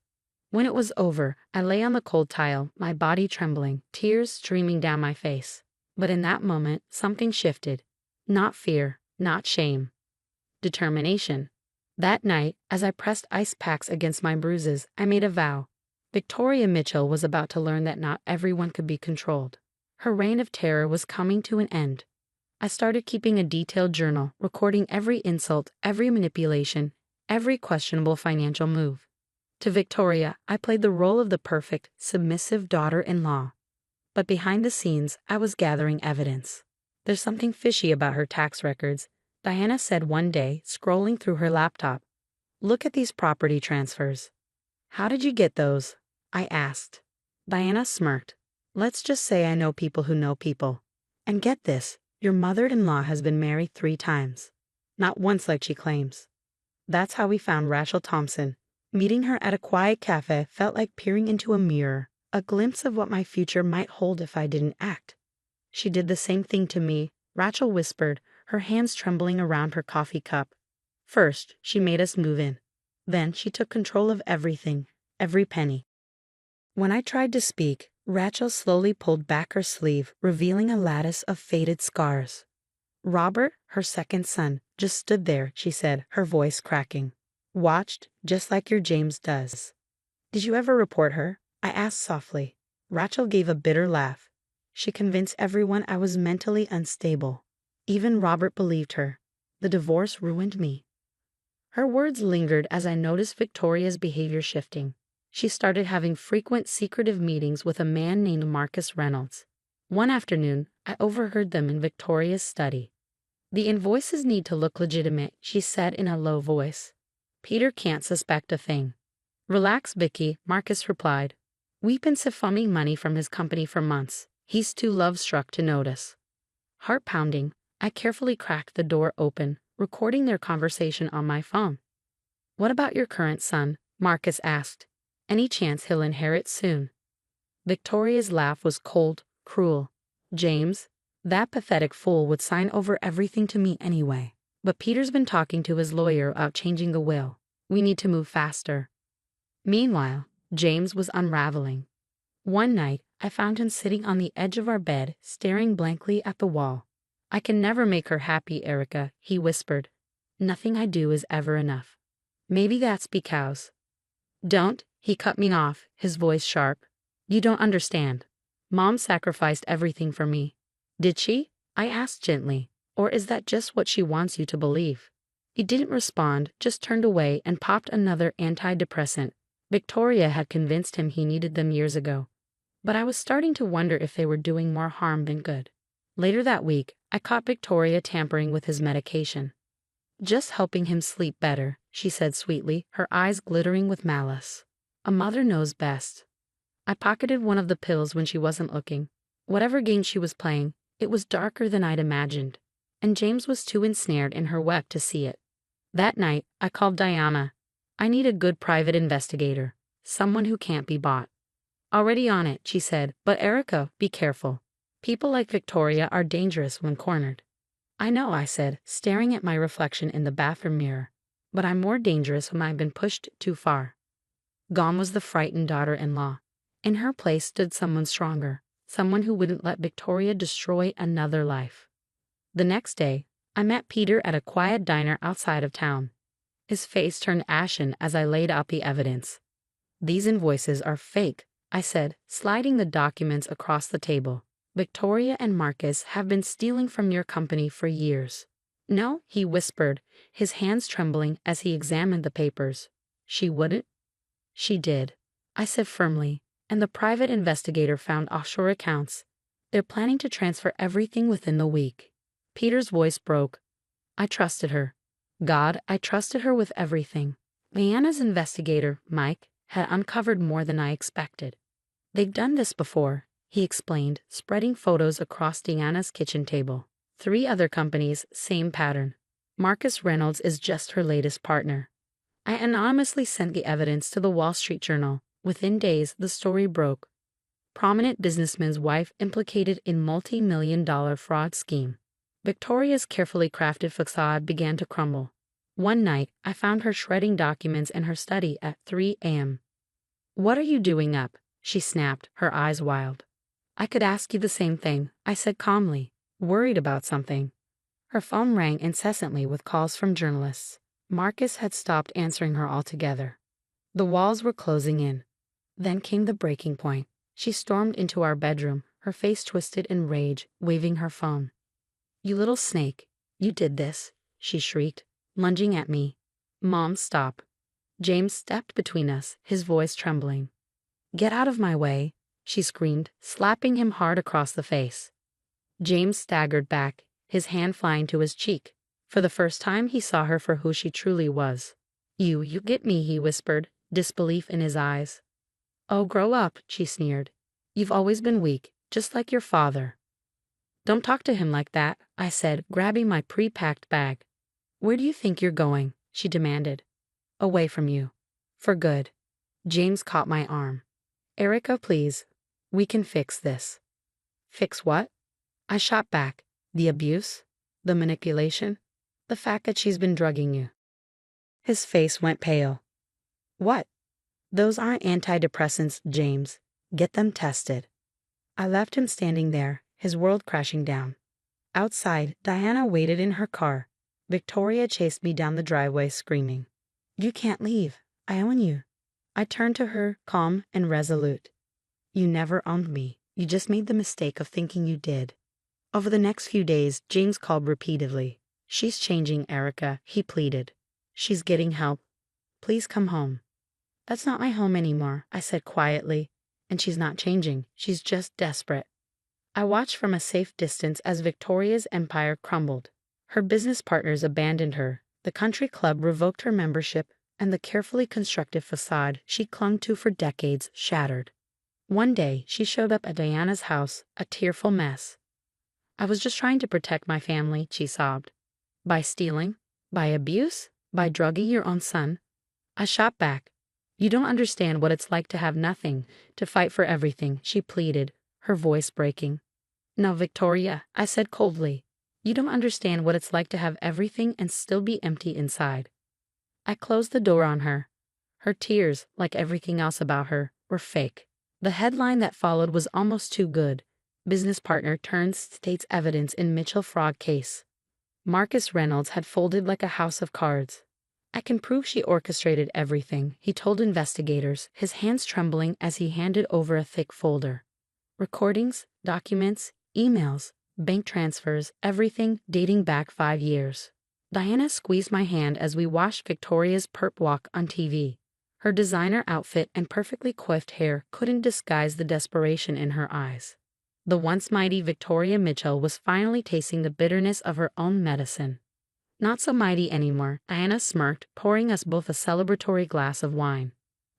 When it was over, I lay on the cold tile, my body trembling, tears streaming down my face. But in that moment, something shifted. Not fear, not shame. Determination. That night, as I pressed ice packs against my bruises, I made a vow. Victoria Mitchell was about to learn that not everyone could be controlled. Her reign of terror was coming to an end. I started keeping a detailed journal, recording every insult, every manipulation, every questionable financial move. To Victoria, I played the role of the perfect, submissive daughter-in-law. But behind the scenes, I was gathering evidence. "There's something fishy about her tax records," Diana said one day, scrolling through her laptop. "Look at these property transfers." "How did you get those?" I asked. Diana smirked. "Let's just say I know people who know people. And get this, your mother-in-law has been married 3 times. Not once like she claims." That's how we found Rachel Thompson. Meeting her at a quiet cafe felt like peering into a mirror, a glimpse of what my future might hold if I didn't act. "She did the same thing to me," Rachel whispered, her hands trembling around her coffee cup. "First, she made us move in. Then she took control of everything, every penny." When I tried to speak, Rachel slowly pulled back her sleeve, revealing a lattice of faded scars. "Robert, her second son, just stood there," she said, her voice cracking. "Watched, just like your James does." "Did you ever report her?" I asked softly. Rachel gave a bitter laugh. "She convinced everyone I was mentally unstable. Even Robert believed her. The divorce ruined me." Her words lingered as I noticed Victoria's behavior shifting. She started having frequent secretive meetings with a man named Marcus Reynolds. One afternoon, I overheard them in Victoria's study. "The invoices need to look legitimate," she said in a low voice. "Peter can't suspect a thing." "Relax, Vicky," Marcus replied. "We've been siphoning money from his company for months. He's too love-struck to notice." Heart pounding, I carefully cracked the door open, recording their conversation on my phone. "What about your current son?" Marcus asked. "Any chance he'll inherit soon?" Victoria's laugh was cold, cruel. "James, that pathetic fool would sign over everything to me anyway. But Peter's been talking to his lawyer about changing the will. We need to move faster." Meanwhile, James was unraveling. One night, I found him sitting on the edge of our bed, staring blankly at the wall. "I can never make her happy, Erica," he whispered. "Nothing I do is ever enough." "Maybe that's because—" "Don't," he cut me off, his voice sharp. "You don't understand. Mom sacrificed everything for me." "Did she?" I asked gently. "Or is that just what she wants you to believe?" He didn't respond, just turned away and popped another antidepressant. Victoria had convinced him he needed them years ago. But I was starting to wonder if they were doing more harm than good. Later that week, I caught Victoria tampering with his medication. "Just helping him sleep better," she said sweetly, her eyes glittering with malice. "A mother knows best." I pocketed one of the pills when she wasn't looking. Whatever game she was playing, it was darker than I'd imagined, and James was too ensnared in her web to see it. That night, I called Diana. "I need a good private investigator, someone who can't be bought." "Already on it," she said, "but Erica, be careful. People like Victoria are dangerous when cornered." "I know," I said, staring at my reflection in the bathroom mirror. "But I'm more dangerous when I've been pushed too far." Gone was the frightened daughter-in-law. In her place stood someone stronger, someone who wouldn't let Victoria destroy another life. The next day, I met Peter at a quiet diner outside of town. His face turned ashen as I laid out the evidence. "These invoices are fake," I said, sliding the documents across the table. "Victoria and Marcus have been stealing from your company for years." "No," he whispered, his hands trembling as he examined the papers. "She wouldn't?" "She did," I said firmly, "and the private investigator found offshore accounts. They're planning to transfer everything within the week." Peter's voice broke. "I trusted her. God, I trusted her with everything." Leanna's investigator, Mike, had uncovered more than I expected. "They've done this before," he explained, spreading photos across Deanna's kitchen table. 3 other companies, same pattern. Marcus Reynolds is just her latest partner. I anonymously sent the evidence to the Wall Street Journal. Within days, the story broke. prominent businessman's wife implicated in multi-million-dollar fraud scheme. Victoria's carefully crafted facade began to crumble. One night, I found her shredding documents in her study at 3 a.m. "What are you doing up?" she snapped, her eyes wild. "I could ask you the same thing," I said calmly, worried about something. Her phone rang incessantly with calls from journalists. Marcus had stopped answering her altogether. The walls were closing in. Then came the breaking point. She stormed into our bedroom, her face twisted in rage, waving her phone. "You little snake, you did this," she shrieked, lunging at me. "Mom, stop." James stepped between us, his voice trembling. "Get out of my way," she screamed, slapping him hard across the face. James staggered back, his hand flying to his cheek. For the first time he saw her for who she truly was. You get me," he whispered, disbelief in his eyes. "Oh, grow up," she sneered. "You've always been weak, just like your father." "Don't talk to him like that," I said, grabbing my pre-packed bag. "Where do you think you're going?" she demanded. "Away from you. For good." James caught my arm. "Erica, please. We can fix this." "Fix what?" I shot back. "The abuse? The manipulation? The fact that she's been drugging you?" His face went pale. "What?" "Those aren't antidepressants, James. Get them tested." I left him standing there, his world crashing down. Outside, Diana waited in her car. Victoria chased me down the driveway, screaming, "You can't leave. I own you." I turned to her, calm and resolute. "You never owned me. You just made the mistake of thinking you did." Over the next few days, James called repeatedly. "She's changing, Erica," he pleaded. "She's getting help. Please come home." "That's not my home anymore," I said quietly. "And she's not changing. She's just desperate." I watched from a safe distance as Victoria's empire crumbled. Her business partners abandoned her, the country club revoked her membership, and the carefully constructed facade she clung to for decades shattered. One day, she showed up at Diana's house, a tearful mess. "I was just trying to protect my family," she sobbed. "By stealing? By abuse? By drugging your own son?" I shot back. "You don't understand what it's like to have nothing, to fight for everything," she pleaded, her voice breaking. "No, Victoria," I said coldly. "You don't understand what it's like to have everything and still be empty inside." I closed the door on her. Her tears, like everything else about her, were fake. The headline that followed was almost too good. "Business partner turns state's evidence in Mitchell fraud case." Marcus Reynolds had folded like a house of cards. "I can prove she orchestrated everything," he told investigators, his hands trembling as he handed over a thick folder. Recordings, documents, emails, bank transfers, everything dating back 5 years. Diana squeezed my hand as we watched Victoria's perp walk on TV. Her designer outfit and perfectly coiffed hair couldn't disguise the desperation in her eyes. The once mighty Victoria Mitchell was finally tasting the bitterness of her own medicine. "Not so mighty anymore," Diana smirked, pouring us both a celebratory glass of wine.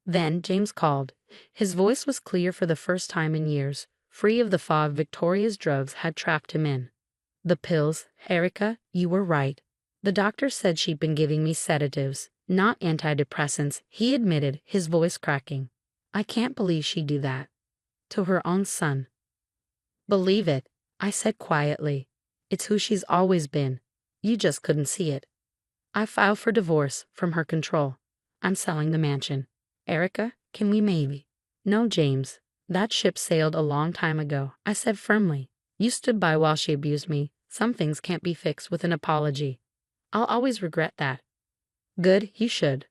Then James called. His voice was clear for the first time in years, free of the fog Victoria's drugs had trapped him in. "The pills, Erica, you were right. The doctor said she'd been giving me sedatives, not antidepressants," he admitted, his voice cracking. "I can't believe she'd do that. To her own son." "Believe it," I said quietly. "It's who she's always been. You just couldn't see it." I filed for divorce from her control. "I'm selling the mansion. Erica, can we maybe?" "No, James. That ship sailed a long time ago," I said firmly. "You stood by while she abused me. Some things can't be fixed with an apology. I'll always regret that." "Good, you should."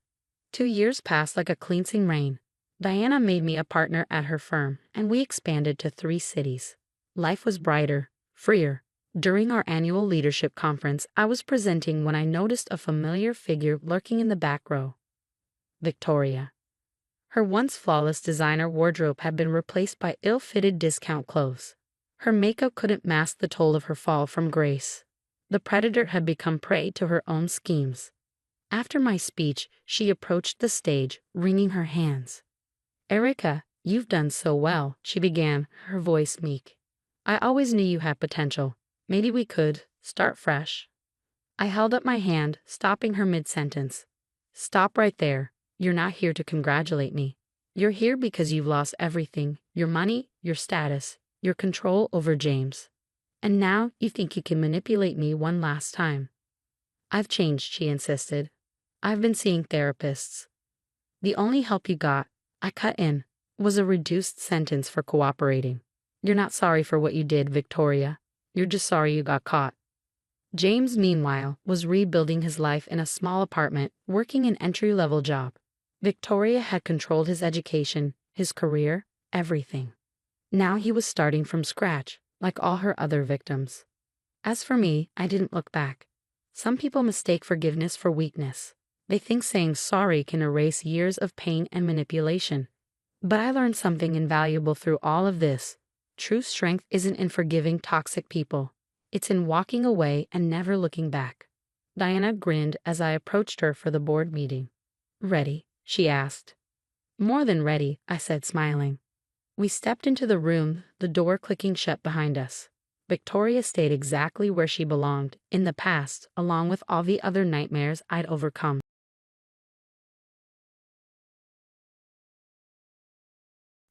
2 years passed like a cleansing rain. Diana made me a partner at her firm, and we expanded to 3 cities. Life was brighter, freer. During our annual leadership conference, I was presenting when I noticed a familiar figure lurking in the back row. Victoria. Her once flawless designer wardrobe had been replaced by ill-fitted discount clothes. Her makeup couldn't mask the toll of her fall from grace. The predator had become prey to her own schemes. After my speech, she approached the stage, wringing her hands. "Erica, you've done so well," she began, her voice meek. "I always knew you had potential. Maybe we could start fresh." I held up my hand, stopping her mid-sentence. "Stop right there. You're not here to congratulate me. You're here because you've lost everything: your money, your status, your control over James. And now you think you can manipulate me one last time. I've changed, she insisted. I've been seeing therapists. The only help you got, I cut in, was a reduced sentence for cooperating. You're not sorry for what you did, Victoria. You're just sorry you got caught. James, meanwhile, was rebuilding his life in a small apartment, working an entry-level job. Victoria had controlled his education, his career, everything. Now he was starting from scratch, like all her other victims. As for me, I didn't look back. Some people mistake forgiveness for weakness. They think saying sorry can erase years of pain and manipulation. But I learned something invaluable through all of this. True strength isn't in forgiving toxic people. It's in walking away and never looking back. Diana grinned as I approached her for the board meeting. Ready? She asked. More than ready, I said, smiling. We stepped into the room, the door clicking shut behind us. Victoria stayed exactly where she belonged, in the past, along with all the other nightmares I'd overcome.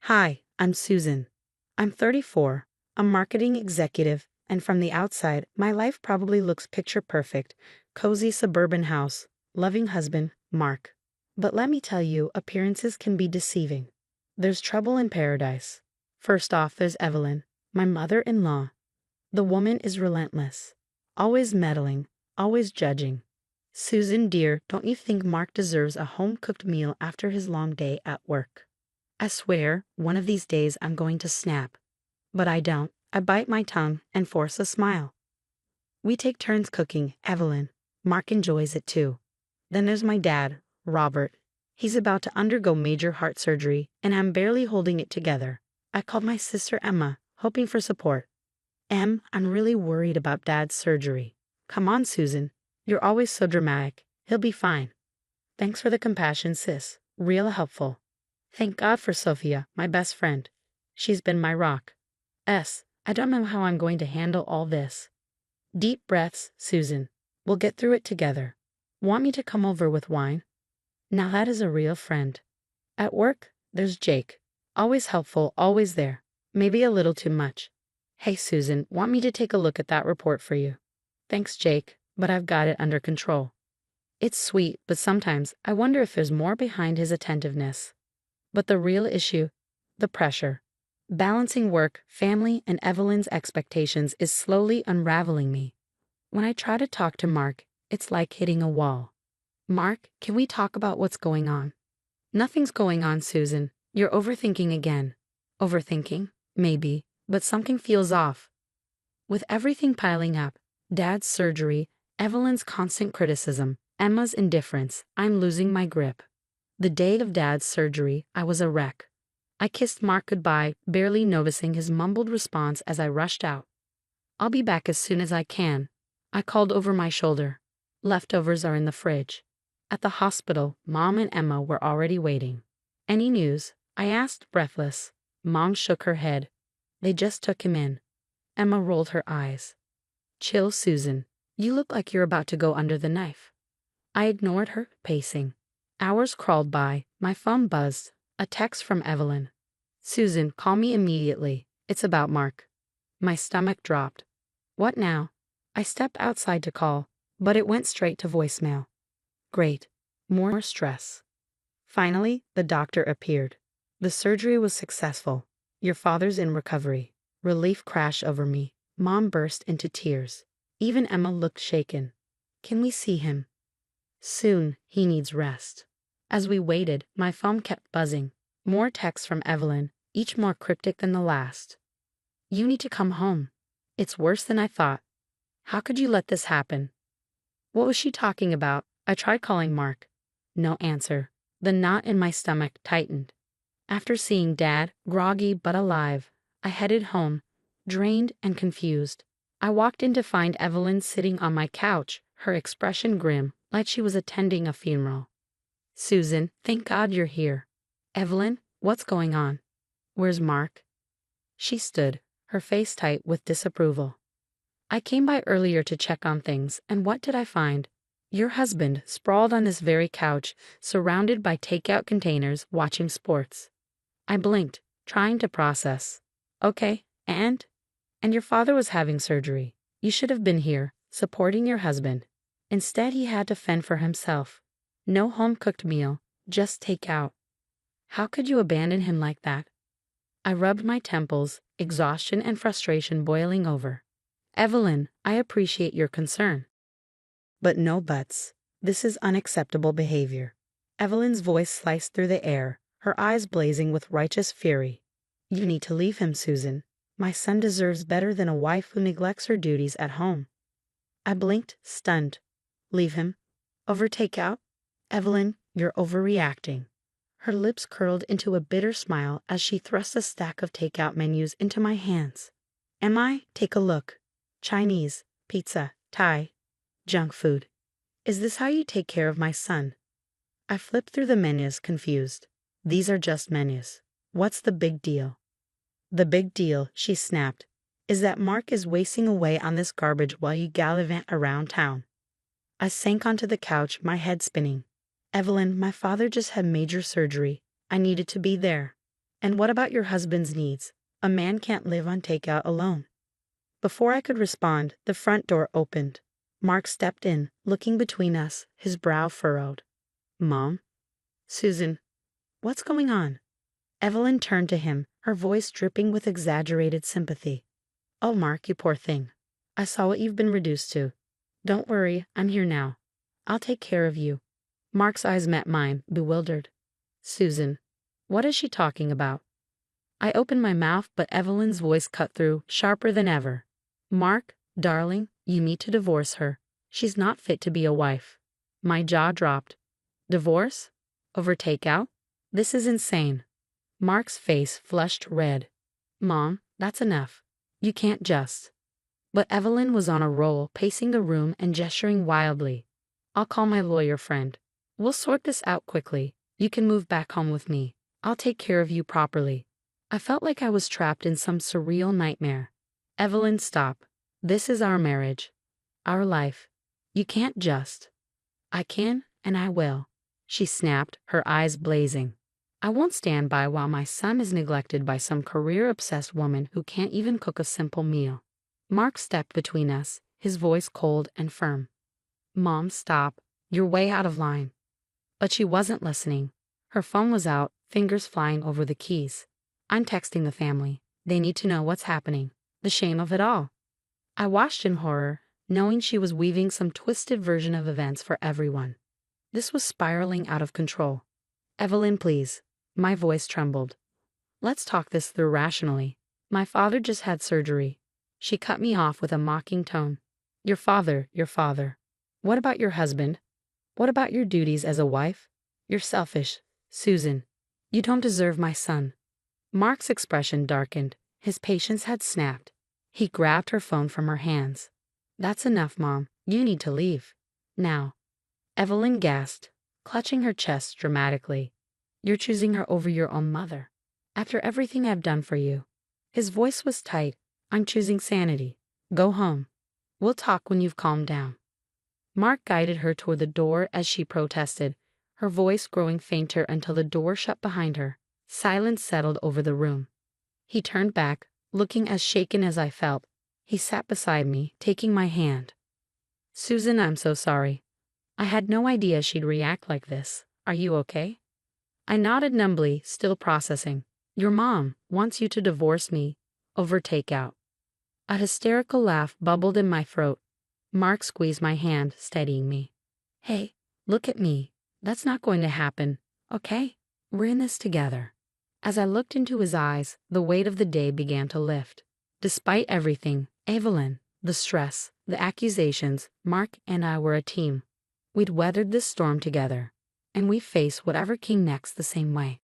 Hi, I'm Susan. I'm 34, a marketing executive, and from the outside, my life probably looks picture perfect: cozy suburban house, loving husband, Mark. But let me tell you, appearances can be deceiving. There's trouble in paradise. First off, there's Evelyn, my mother-in-law. The woman is relentless, always meddling, always judging. Susan, dear, don't you think Mark deserves a home-cooked meal after his long day at work? I swear, one of these days I'm going to snap. But I don't. I bite my tongue and force a smile. We take turns cooking, Evelyn. Mark enjoys it too. Then there's my dad, Robert. He's about to undergo major heart surgery, and I'm barely holding it together. I called my sister Emma, hoping for support. I'm really worried about Dad's surgery. Come on, Susan. You're always so dramatic. He'll be fine. Thanks for the compassion, sis. Real helpful. Thank God for Sophia, my best friend. She's been my rock. I don't know how I'm going to handle all this. Deep breaths, Susan. We'll get through it together. Want me to come over with wine? Now that is a real friend. At work, there's Jake. Always helpful, always there. Maybe a little too much. Hey, Susan, want me to take a look at that report for you? Thanks, Jake, but I've got it under control. It's sweet, but sometimes I wonder if there's more behind his attentiveness. But the real issue, the pressure. Balancing work, family, and Evelyn's expectations is slowly unraveling me. When I try to talk to Mark, it's like hitting a wall. Mark, can we talk about what's going on? Nothing's going on, Susan. You're overthinking again. Overthinking? Maybe, but something feels off. With everything piling up, Dad's surgery, Evelyn's constant criticism, Emma's indifference, I'm losing my grip. The day of Dad's surgery, I was a wreck. I kissed Mark goodbye, barely noticing his mumbled response as I rushed out. I'll be back as soon as I can. I called over my shoulder. Leftovers are in the fridge. At the hospital, Mom and Emma were already waiting. Any news? I asked, breathless. Mom shook her head. They just took him in. Emma rolled her eyes. Chill, Susan. You look like you're about to go under the knife. I ignored her, pacing. Hours crawled by, my phone buzzed. A text from Evelyn. Susan, call me immediately. It's about Mark. My stomach dropped. What now? I stepped outside to call, but it went straight to voicemail. Great. More stress. Finally, the doctor appeared. The surgery was successful. Your father's in recovery. Relief crashed over me. Mom burst into tears. Even Emma looked shaken. Can we see him? Soon. He needs rest. As we waited, my phone kept buzzing. More texts from Evelyn, each more cryptic than the last. You need to come home. It's worse than I thought. How could you let this happen? What was she talking about? I tried calling Mark. No answer. The knot in my stomach tightened. After seeing Dad, groggy but alive, I headed home, drained and confused. I walked in to find Evelyn sitting on my couch, her expression grim, like she was attending a funeral. Susan, thank God you're here. Evelyn, what's going on? Where's Mark? She stood, her face tight with disapproval. I came by earlier to check on things, and what did I find? Your husband, sprawled on this very couch, surrounded by takeout containers, watching sports. I blinked, trying to process. Okay, and your father was having surgery. You should have been here, supporting your husband. Instead, he had to fend for himself. No home-cooked meal, just takeout. How could you abandon him like that? I rubbed my temples, exhaustion and frustration boiling over. Evelyn, I appreciate your concern. But no buts. This is unacceptable behavior. Evelyn's voice sliced through the air, her eyes blazing with righteous fury. You need to leave him, Susan. My son deserves better than a wife who neglects her duties at home. I blinked, stunned. Leave him? Over takeout? Evelyn, you're overreacting. Her lips curled into a bitter smile as she thrust a stack of takeout menus into my hands. Am I? Take a look. Chinese, pizza, Thai, junk food. Is this how you take care of my son? I flipped through the menus, confused. These are just menus. What's the big deal? The big deal, she snapped, is that Mark is wasting away on this garbage while you gallivant around town. I sank onto the couch, my head spinning. Evelyn, my father just had major surgery. I needed to be there. And what about your husband's needs? A man can't live on takeout alone. Before I could respond, the front door opened. Mark stepped in, looking between us, his brow furrowed. Mom? Susan, what's going on? Evelyn turned to him, her voice dripping with exaggerated sympathy. Oh, Mark, you poor thing. I saw what you've been reduced to. Don't worry, I'm here now. I'll take care of you. Mark's eyes met mine, bewildered. Susan, what is she talking about? I opened my mouth, but Evelyn's voice cut through, sharper than ever. Mark, darling, you need to divorce her. She's not fit to be a wife. My jaw dropped. Divorce? Over takeout? This is insane. Mark's face flushed red. Mom, that's enough. You can't just. But Evelyn was on a roll, pacing the room and gesturing wildly. I'll call my lawyer friend. We'll sort this out quickly. You can move back home with me. I'll take care of you properly. I felt like I was trapped in some surreal nightmare. Evelyn, stop. This is our marriage. Our life. You can't just. I can, and I will. She snapped, her eyes blazing. I won't stand by while my son is neglected by some career-obsessed woman who can't even cook a simple meal. Mark stepped between us, his voice cold and firm. Mom, stop. You're way out of line. But she wasn't listening. Her phone was out, fingers flying over the keys. I'm texting the family. They need to know what's happening. The shame of it all. I watched in horror, knowing she was weaving some twisted version of events for everyone. This was spiraling out of control. Evelyn, please. My voice trembled. Let's talk this through rationally. My father just had surgery. She cut me off with a mocking tone. Your father. What about your husband? What about your duties as a wife? You're selfish. Susan, you don't deserve my son. Mark's expression darkened. His patience had snapped. He grabbed her phone from her hands. That's enough, Mom. You need to leave. Now. Evelyn gasped, clutching her chest dramatically. You're choosing her over your own mother. After everything I've done for you. His voice was tight. I'm choosing sanity. Go home. We'll talk when you've calmed down. Mark guided her toward the door as she protested, her voice growing fainter until the door shut behind her. Silence settled over the room. He turned back, looking as shaken as I felt. He sat beside me, taking my hand. Susan, I'm so sorry. I had no idea she'd react like this. Are you okay? I nodded numbly, still processing. Your mom wants you to divorce me over takeout. A hysterical laugh bubbled in my throat. Mark squeezed my hand, steadying me. Hey, look at me. That's not going to happen, okay? We're in this together. As I looked into his eyes, the weight of the day began to lift. Despite everything, Evelyn, the stress, the accusations, Mark and I were a team. We'd weathered this storm together, and we faced whatever came next the same way.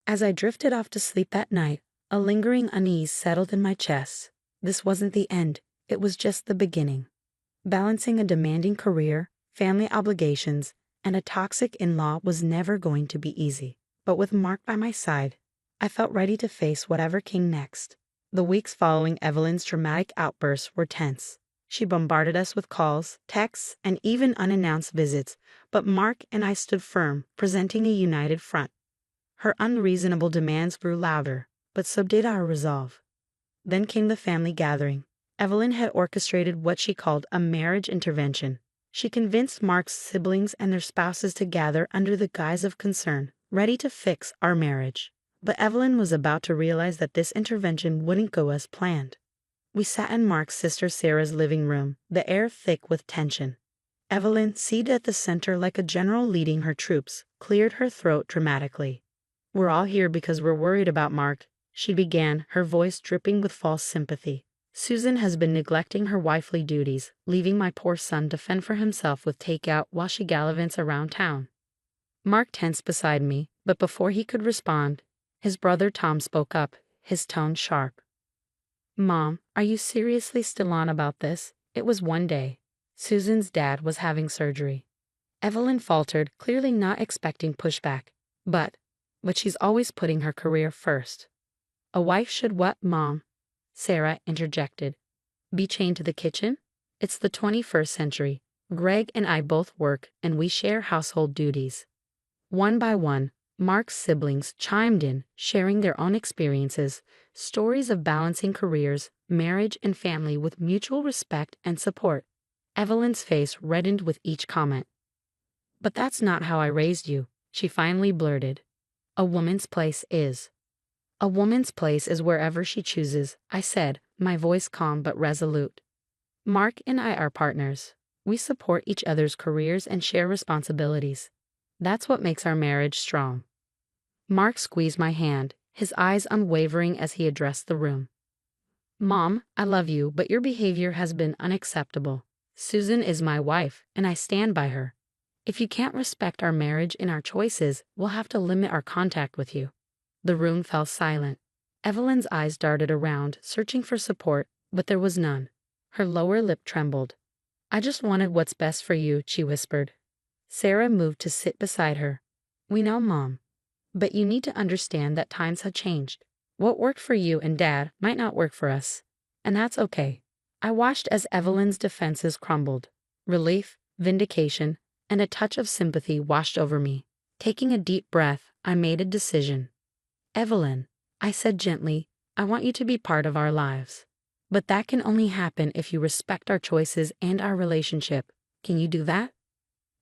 As I drifted off to sleep that night, a lingering unease settled in my chest. This wasn't the end, it was just the beginning. Balancing a demanding career, family obligations, and a toxic in-law was never going to be easy. But with Mark by my side, I felt ready to face whatever came next. The weeks following Evelyn's dramatic outbursts were tense. She bombarded us with calls, texts, and even unannounced visits, but Mark and I stood firm, presenting a united front. Her unreasonable demands grew louder, but so did our resolve. Then came the family gathering. Evelyn had orchestrated what she called a marriage intervention. She convinced Mark's siblings and their spouses to gather under the guise of concern, ready to fix our marriage. But Evelyn was about to realize that this intervention wouldn't go as planned. We sat in Mark's sister Sarah's living room, the air thick with tension. Evelyn, seated at the center like a general leading her troops, cleared her throat dramatically. "We're all here because we're worried about Mark," she began, her voice dripping with false sympathy. "Susan has been neglecting her wifely duties, leaving my poor son to fend for himself with takeout while she gallivants around town." Mark tensed beside me, but before he could respond, his brother Tom spoke up, his tone sharp. "Mom, are you seriously still on about this? It was one day. Susan's dad was having surgery." Evelyn faltered, clearly not expecting pushback. But she's always putting her career first." "A wife should what, Mom?" Sarah interjected. "Be chained to the kitchen? It's the 21st century. Greg and I both work, and we share household duties." One by one, Mark's siblings chimed in, sharing their own experiences, stories of balancing careers, marriage, and family with mutual respect and support. Evelyn's face reddened with each comment. "But that's not how I raised you," she finally blurted. "A woman's place is." "A woman's place is wherever she chooses," I said, my voice calm but resolute. "Mark and I are partners. We support each other's careers and share responsibilities. That's what makes our marriage strong." Mark squeezed my hand, his eyes unwavering as he addressed the room. "Mom, I love you, but your behavior has been unacceptable. Susan is my wife, and I stand by her. If you can't respect our marriage and our choices, we'll have to limit our contact with you." The room fell silent. Evelyn's eyes darted around, searching for support, but there was none. Her lower lip trembled. "I just wanted what's best for you," she whispered. Sarah moved to sit beside her. "We know, Mom. But you need to understand that times have changed. What worked for you and Dad might not work for us. And that's okay." I watched as Evelyn's defenses crumbled. Relief, vindication, and a touch of sympathy washed over me. Taking a deep breath, I made a decision. "Evelyn," I said gently, "I want you to be part of our lives. But that can only happen if you respect our choices and our relationship. Can you do that?"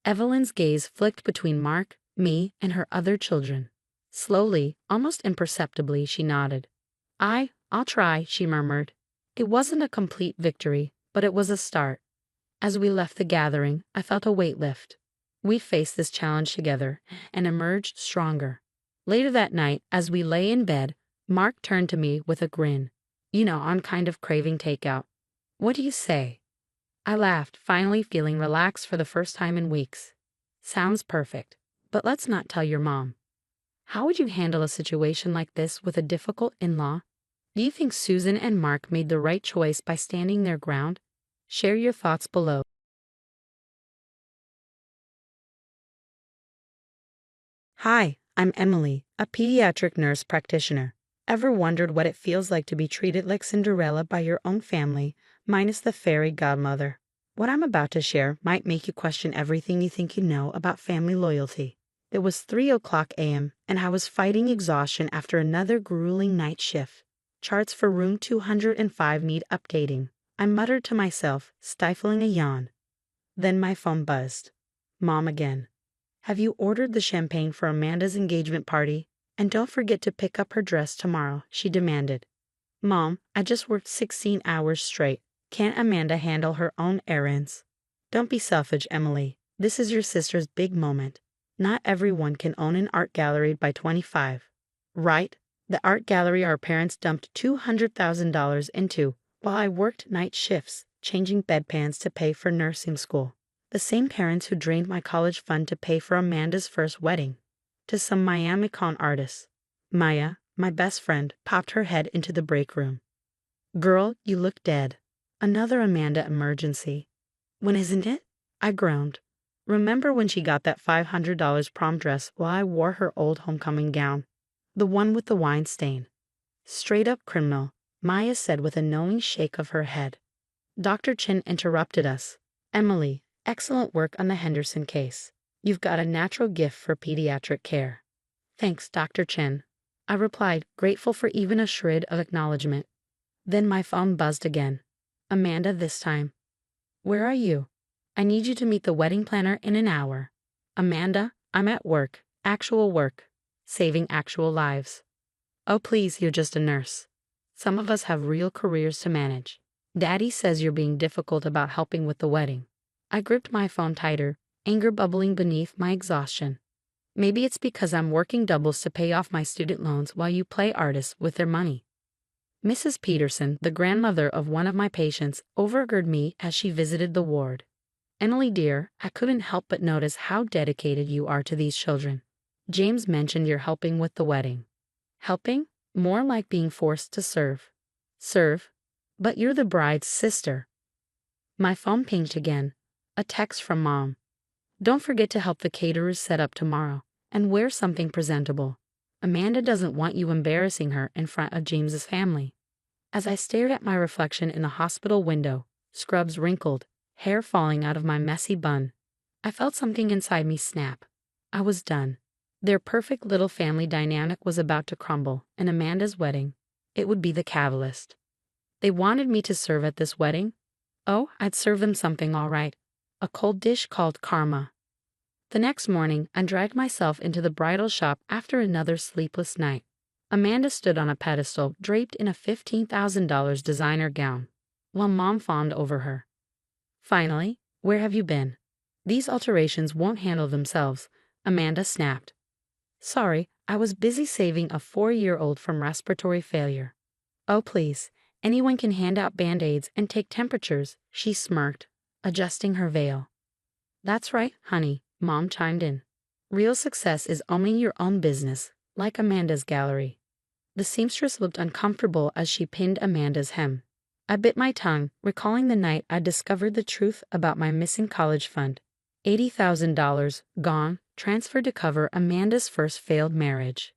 Evelyn's gaze flicked between Mark, me, and her other children. Slowly, almost imperceptibly, she nodded. I'll try," she murmured. It wasn't a complete victory, but it was a start. As we left the gathering, I felt a weight lift. We faced this challenge together and emerged stronger. Later that night, as we lay in bed, Mark turned to me with a grin. "You know, I'm kind of craving takeout. What do you say?" I laughed, finally feeling relaxed for the first time in weeks. "Sounds perfect. But let's not tell your mom." "How would you handle a situation like this with a difficult in-law? Do you think Susan and Mark made the right choice by standing their ground? Share your thoughts below. Hi, I'm Emily, a pediatric nurse practitioner. Ever wondered what it feels like to be treated like Cinderella by your own family, minus the fairy godmother? What I'm about to share might make you question everything you think you know about family loyalty. It was 3:00 a.m., and I was fighting exhaustion after another grueling night shift. Charts for room 205 need updating. I muttered to myself, stifling a yawn. Then my phone buzzed. Mom again. "Have you ordered the champagne for Amanda's engagement party? And don't forget to pick up her dress tomorrow," she demanded. "Mom, I just worked 16 hours straight. Can't Amanda handle her own errands?" "Don't be selfish, Emily. This is your sister's big moment. Not everyone can own an art gallery by 25. Right? The art gallery our parents dumped $200,000 into while I worked night shifts, changing bedpans to pay for nursing school. The same parents who drained my college fund to pay for Amanda's first wedding. To some Miami con artists. Maya, my best friend, popped her head into the break room. "Girl, you look dead." Another Amanda emergency. "When isn't it?" I groaned. Remember when she got that $500 prom dress while I wore her old homecoming gown? The one with the wine stain. "Straight up criminal," Maya said with a knowing shake of her head. Dr. Chin interrupted us. Emily, excellent work on the Henderson case. You've got a natural gift for pediatric care. Thanks, Dr. Chin. I replied, grateful for even a shred of acknowledgement. Then my phone buzzed again. Amanda this time. Where are you? I need you to meet the wedding planner in an hour. Amanda, I'm at work. Actual work. Saving actual lives. Oh please, you're just a nurse. Some of us have real careers to manage. Daddy says you're being difficult about helping with the wedding. I gripped my phone tighter, anger bubbling beneath my exhaustion. Maybe it's because I'm working doubles to pay off my student loans while you play artists with their money. Mrs. Peterson, the grandmother of one of my patients, overheard me as she visited the ward. Emily dear, I couldn't help but notice how dedicated you are to these children. James mentioned you're helping with the wedding. Helping? More like being forced to serve. Serve? But you're the bride's sister. My phone pinged again. A text from Mom. Don't forget to help the caterers set up tomorrow, and wear something presentable. Amanda doesn't want you embarrassing her in front of James's family. As I stared at my reflection in the hospital window, scrubs wrinkled, hair falling out of my messy bun, I felt something inside me snap. I was done. Their perfect little family dynamic was about to crumble, and Amanda's wedding, it would be the catalyst. They wanted me to serve at this wedding? Oh, I'd serve them something all right. A cold dish called karma. The next morning, I dragged myself into the bridal shop after another sleepless night. Amanda stood on a pedestal draped in a $15,000 designer gown, while Mom fawned over her. Finally, where have you been? These alterations won't handle themselves, Amanda snapped. Sorry, I was busy saving a 4-year-old from respiratory failure. Oh please, anyone can hand out band-aids and take temperatures, she smirked, adjusting her veil. That's right, honey, Mom chimed in. Real success is owning your own business, like Amanda's gallery. The seamstress looked uncomfortable as she pinned Amanda's hem. I bit my tongue, recalling the night I discovered the truth about my missing college fund. $80,000, gone, transferred to cover Amanda's first failed marriage.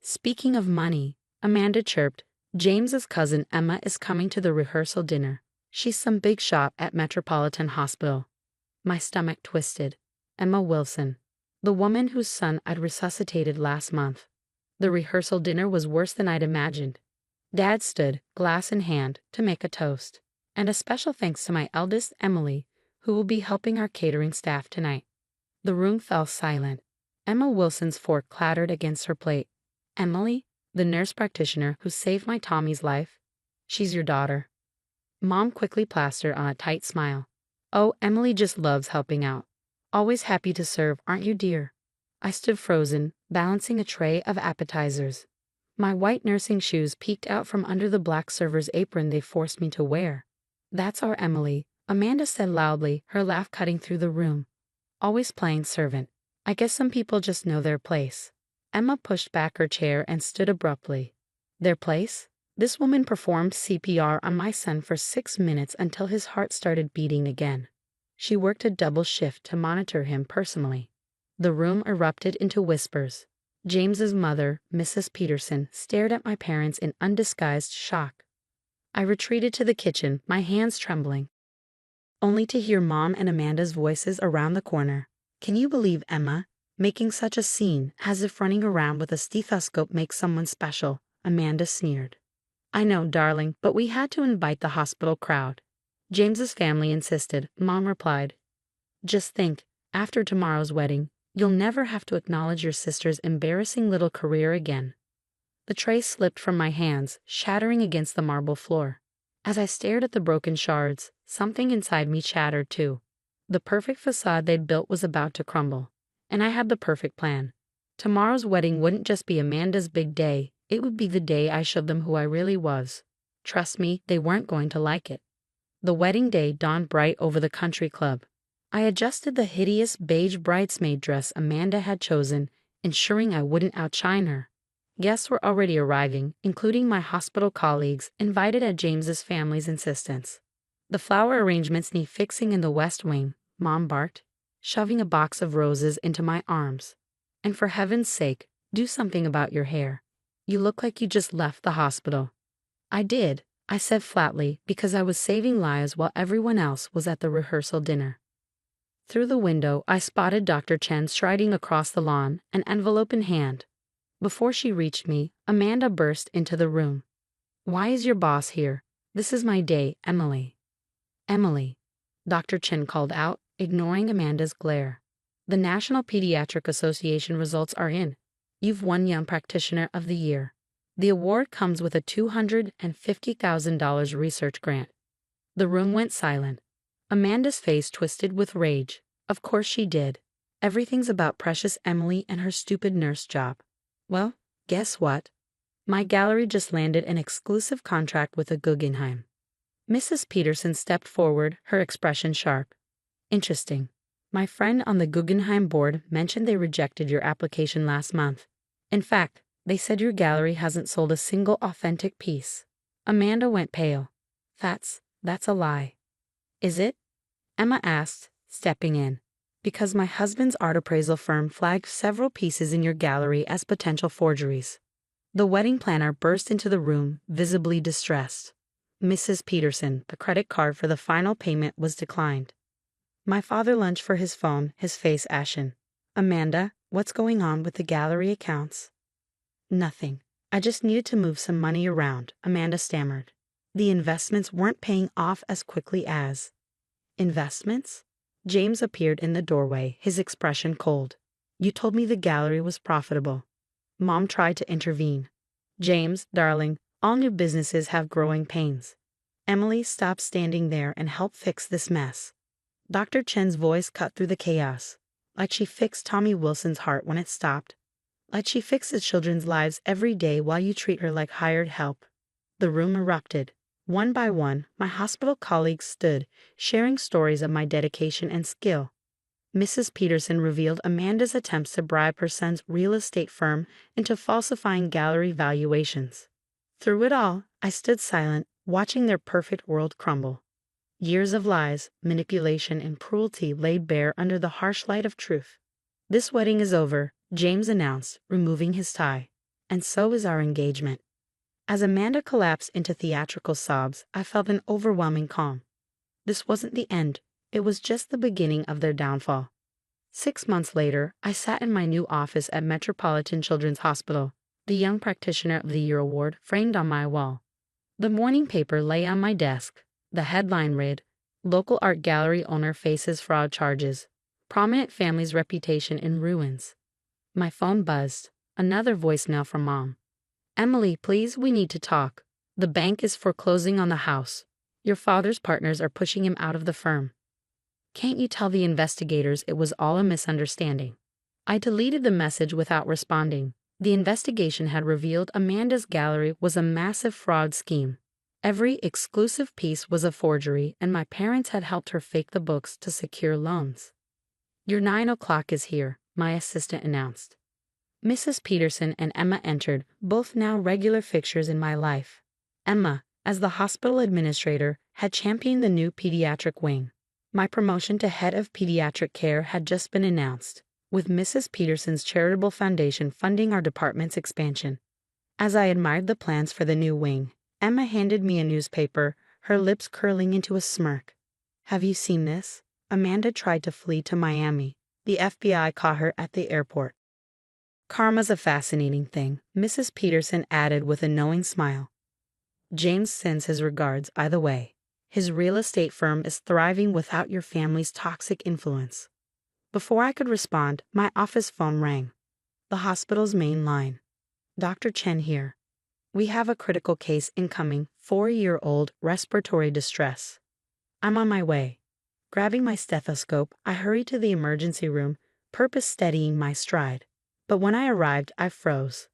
Speaking of money, Amanda chirped, James's cousin Emma is coming to the rehearsal dinner. She's some big shot at Metropolitan Hospital. My stomach twisted. Emma Wilson, the woman whose son I'd resuscitated last month. The rehearsal dinner was worse than I'd imagined. Dad stood, glass in hand, to make a toast. And a special thanks to my eldest, Emily, who will be helping our catering staff tonight. The room fell silent. Emma Wilson's fork clattered against her plate. Emily, the nurse practitioner who saved my Tommy's life? She's your daughter. Mom quickly plastered on a tight smile. Oh, Emily just loves helping out. Always happy to serve, aren't you, dear? I stood frozen, balancing a tray of appetizers. My white nursing shoes peeked out from under the black server's apron they forced me to wear. That's our Emily, Amanda said loudly, her laugh cutting through the room. Always playing servant. I guess some people just know their place. Emma pushed back her chair and stood abruptly. Their place? This woman performed CPR on my son for 6 minutes until his heart started beating again. She worked a double shift to monitor him personally. The room erupted into whispers. James's mother, Mrs. Peterson, stared at my parents in undisguised shock. I retreated to the kitchen, my hands trembling, only to hear Mom and Amanda's voices around the corner. Can you believe Emma? Making such a scene, as if running around with a stethoscope makes someone special, Amanda sneered. I know, darling, but we had to invite the hospital crowd. James's family insisted, Mom replied. Just think, after tomorrow's wedding, you'll never have to acknowledge your sister's embarrassing little career again. The tray slipped from my hands, shattering against the marble floor. As I stared at the broken shards, something inside me chattered too. The perfect facade they'd built was about to crumble. And I had the perfect plan. Tomorrow's wedding wouldn't just be Amanda's big day, it would be the day I showed them who I really was. Trust me, they weren't going to like it. The wedding day dawned bright over the country club. I adjusted the hideous beige bridesmaid dress Amanda had chosen, ensuring I wouldn't outshine her. Guests were already arriving, including my hospital colleagues, invited at James's family's insistence. The flower arrangements need fixing in the West Wing, Mom barked, shoving a box of roses into my arms. And for heaven's sake, do something about your hair. You look like you just left the hospital. I did. I said flatly, because I was saving lives while everyone else was at the rehearsal dinner. Through the window, I spotted Dr. Chen striding across the lawn, an envelope in hand. Before she reached me, Amanda burst into the room. "Why is your boss here? This is my day, Emily." "Emily," Dr. Chen called out, ignoring Amanda's glare. "The National Pediatric Association results are in. You've won Young Practitioner of the Year. The award comes with a $250,000 research grant." The room went silent. Amanda's face twisted with rage. Of course she did. Everything's about precious Emily and her stupid nurse job. Well, guess what? My gallery just landed an exclusive contract with the Guggenheim. Mrs. Peterson stepped forward, her expression sharp. "Interesting. My friend on the Guggenheim board mentioned they rejected your application last month. In fact, they said your gallery hasn't sold a single authentic piece." Amanda went pale. That's a lie." "Is it?" Emma asked, stepping in. "Because my husband's art appraisal firm flagged several pieces in your gallery as potential forgeries." The wedding planner burst into the room, visibly distressed. "Mrs. Peterson, the credit card for the final payment was declined." My father lunged for his phone, his face ashen. "Amanda, what's going on with the gallery accounts?" "Nothing. I just needed to move some money around," Amanda stammered. "The investments weren't paying off as quickly as—" "Investments?" James appeared in the doorway, his expression cold. "You told me the gallery was profitable." Mom tried to intervene. "James, darling, all new businesses have growing pains. Emily, stop standing there and help fix this mess." Dr. Chen's voice cut through the chaos. "Like she fixed Tommy Wilson's heart when it stopped. Like she fixes children's lives every day while you treat her like hired help." The room erupted. One by one, my hospital colleagues stood, sharing stories of my dedication and skill. Mrs. Peterson revealed Amanda's attempts to bribe her son's real estate firm into falsifying gallery valuations. Through it all, I stood silent, watching their perfect world crumble. Years of lies, manipulation, and cruelty laid bare under the harsh light of truth. "This wedding is over," James announced, removing his tie. "And so is our engagement." As Amanda collapsed into theatrical sobs, I felt an overwhelming calm. This wasn't the end. It was just the beginning of their downfall. 6 months later, I sat in my new office at Metropolitan Children's Hospital, the Young Practitioner of the Year award framed on my wall. The morning paper lay on my desk. The headline read, "Local art gallery owner faces fraud charges. Prominent family's reputation in ruins." My phone buzzed. Another voicemail from Mom. "Emily, please, we need to talk. The bank is foreclosing on the house. Your father's partners are pushing him out of the firm. Can't you tell the investigators it was all a misunderstanding?" I deleted the message without responding. The investigation had revealed Amanda's gallery was a massive fraud scheme. Every exclusive piece was a forgery, and my parents had helped her fake the books to secure loans. "Your 9 o'clock is here," my assistant announced. Mrs. Peterson and Emma entered, both now regular fixtures in my life. Emma, as the hospital administrator, had championed the new pediatric wing. My promotion to head of pediatric care had just been announced, with Mrs. Peterson's charitable foundation funding our department's expansion. As I admired the plans for the new wing, Emma handed me a newspaper, her lips curling into a smirk. "Have you seen this? Amanda tried to flee to Miami. The FBI caught her at the airport." "Karma's a fascinating thing," Mrs. Peterson added with a knowing smile. "James sends his regards either way. His real estate firm is thriving without your family's toxic influence." Before I could respond, my office phone rang. The hospital's main line. "Dr. Chen here. We have a critical case incoming, 4-year-old respiratory distress." "I'm on my way." Grabbing my stethoscope, I hurried to the emergency room, purpose steadying my stride. But when I arrived, I froze.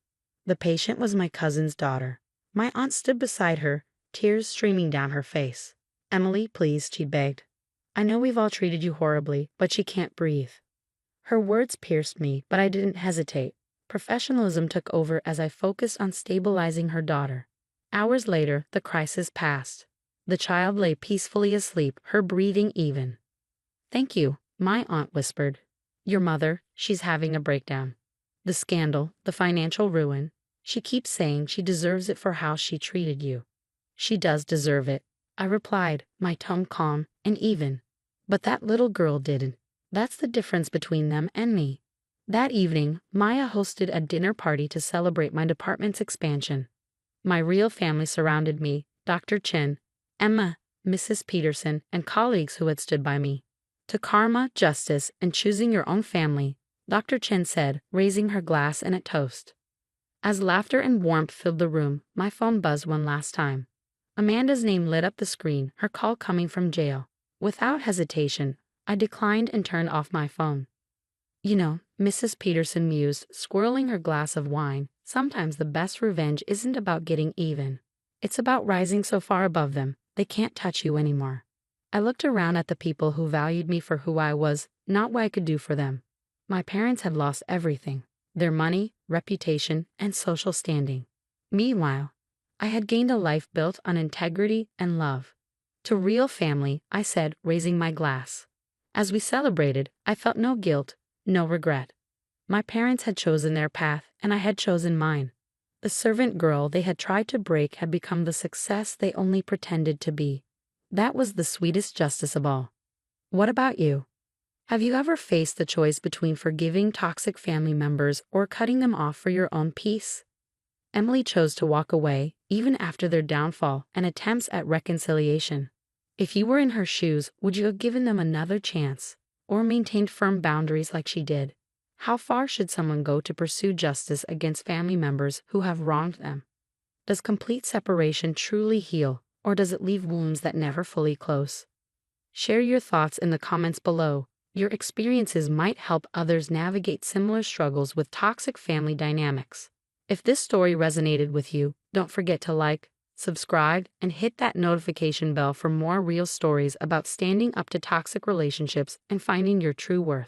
The patient was my cousin's daughter. My aunt stood beside her, tears streaming down her face. "Emily, please," she begged. "I know we've all treated you horribly, but she can't breathe." Her words pierced me, but I didn't hesitate. Professionalism took over as I focused on stabilizing her daughter. Hours later, the crisis passed. The child lay peacefully asleep, her breathing even. "Thank you," my aunt whispered. "Your mother, she's having a breakdown. The scandal, the financial ruin. She keeps saying she deserves it for how she treated you." She does deserve it, I replied, my tone calm and even. But that little girl didn't. That's the difference between them and me. That evening, Maya hosted a dinner party to celebrate my department's expansion. My real family surrounded me, Dr. Chen, Emma, Mrs. Peterson, and colleagues who had stood by me. To karma, justice, and choosing your own family, Dr. Chen said, raising her glass in a toast. As laughter and warmth filled the room, my phone buzzed one last time. Amanda's name lit up the screen, her call coming from jail. Without hesitation, I declined and turned off my phone. You know, Mrs. Peterson mused, swirling her glass of wine, sometimes the best revenge isn't about getting even. It's about rising so far above them, they can't touch you anymore. I looked around at the people who valued me for who I was, not what I could do for them. My parents had lost everything, their money, reputation, and social standing. Meanwhile, I had gained a life built on integrity and love. To real family, I said, raising my glass. As we celebrated, I felt no guilt, no regret. My parents had chosen their path, and I had chosen mine. The servant girl they had tried to break had become the success they only pretended to be. That was the sweetest justice of all. What about you? Have you ever faced the choice between forgiving toxic family members or cutting them off for your own peace? Emily chose to walk away, even after their downfall and attempts at reconciliation. If you were in her shoes, would you have given them another chance, or maintained firm boundaries like she did? How far should someone go to pursue justice against family members who have wronged them? Does complete separation truly heal, or does it leave wounds that never fully close? Share your thoughts in the comments below. Your experiences might help others navigate similar struggles with toxic family dynamics. If this story resonated with you, don't forget to like, subscribe, and hit that notification bell for more real stories about standing up to toxic relationships and finding your true worth.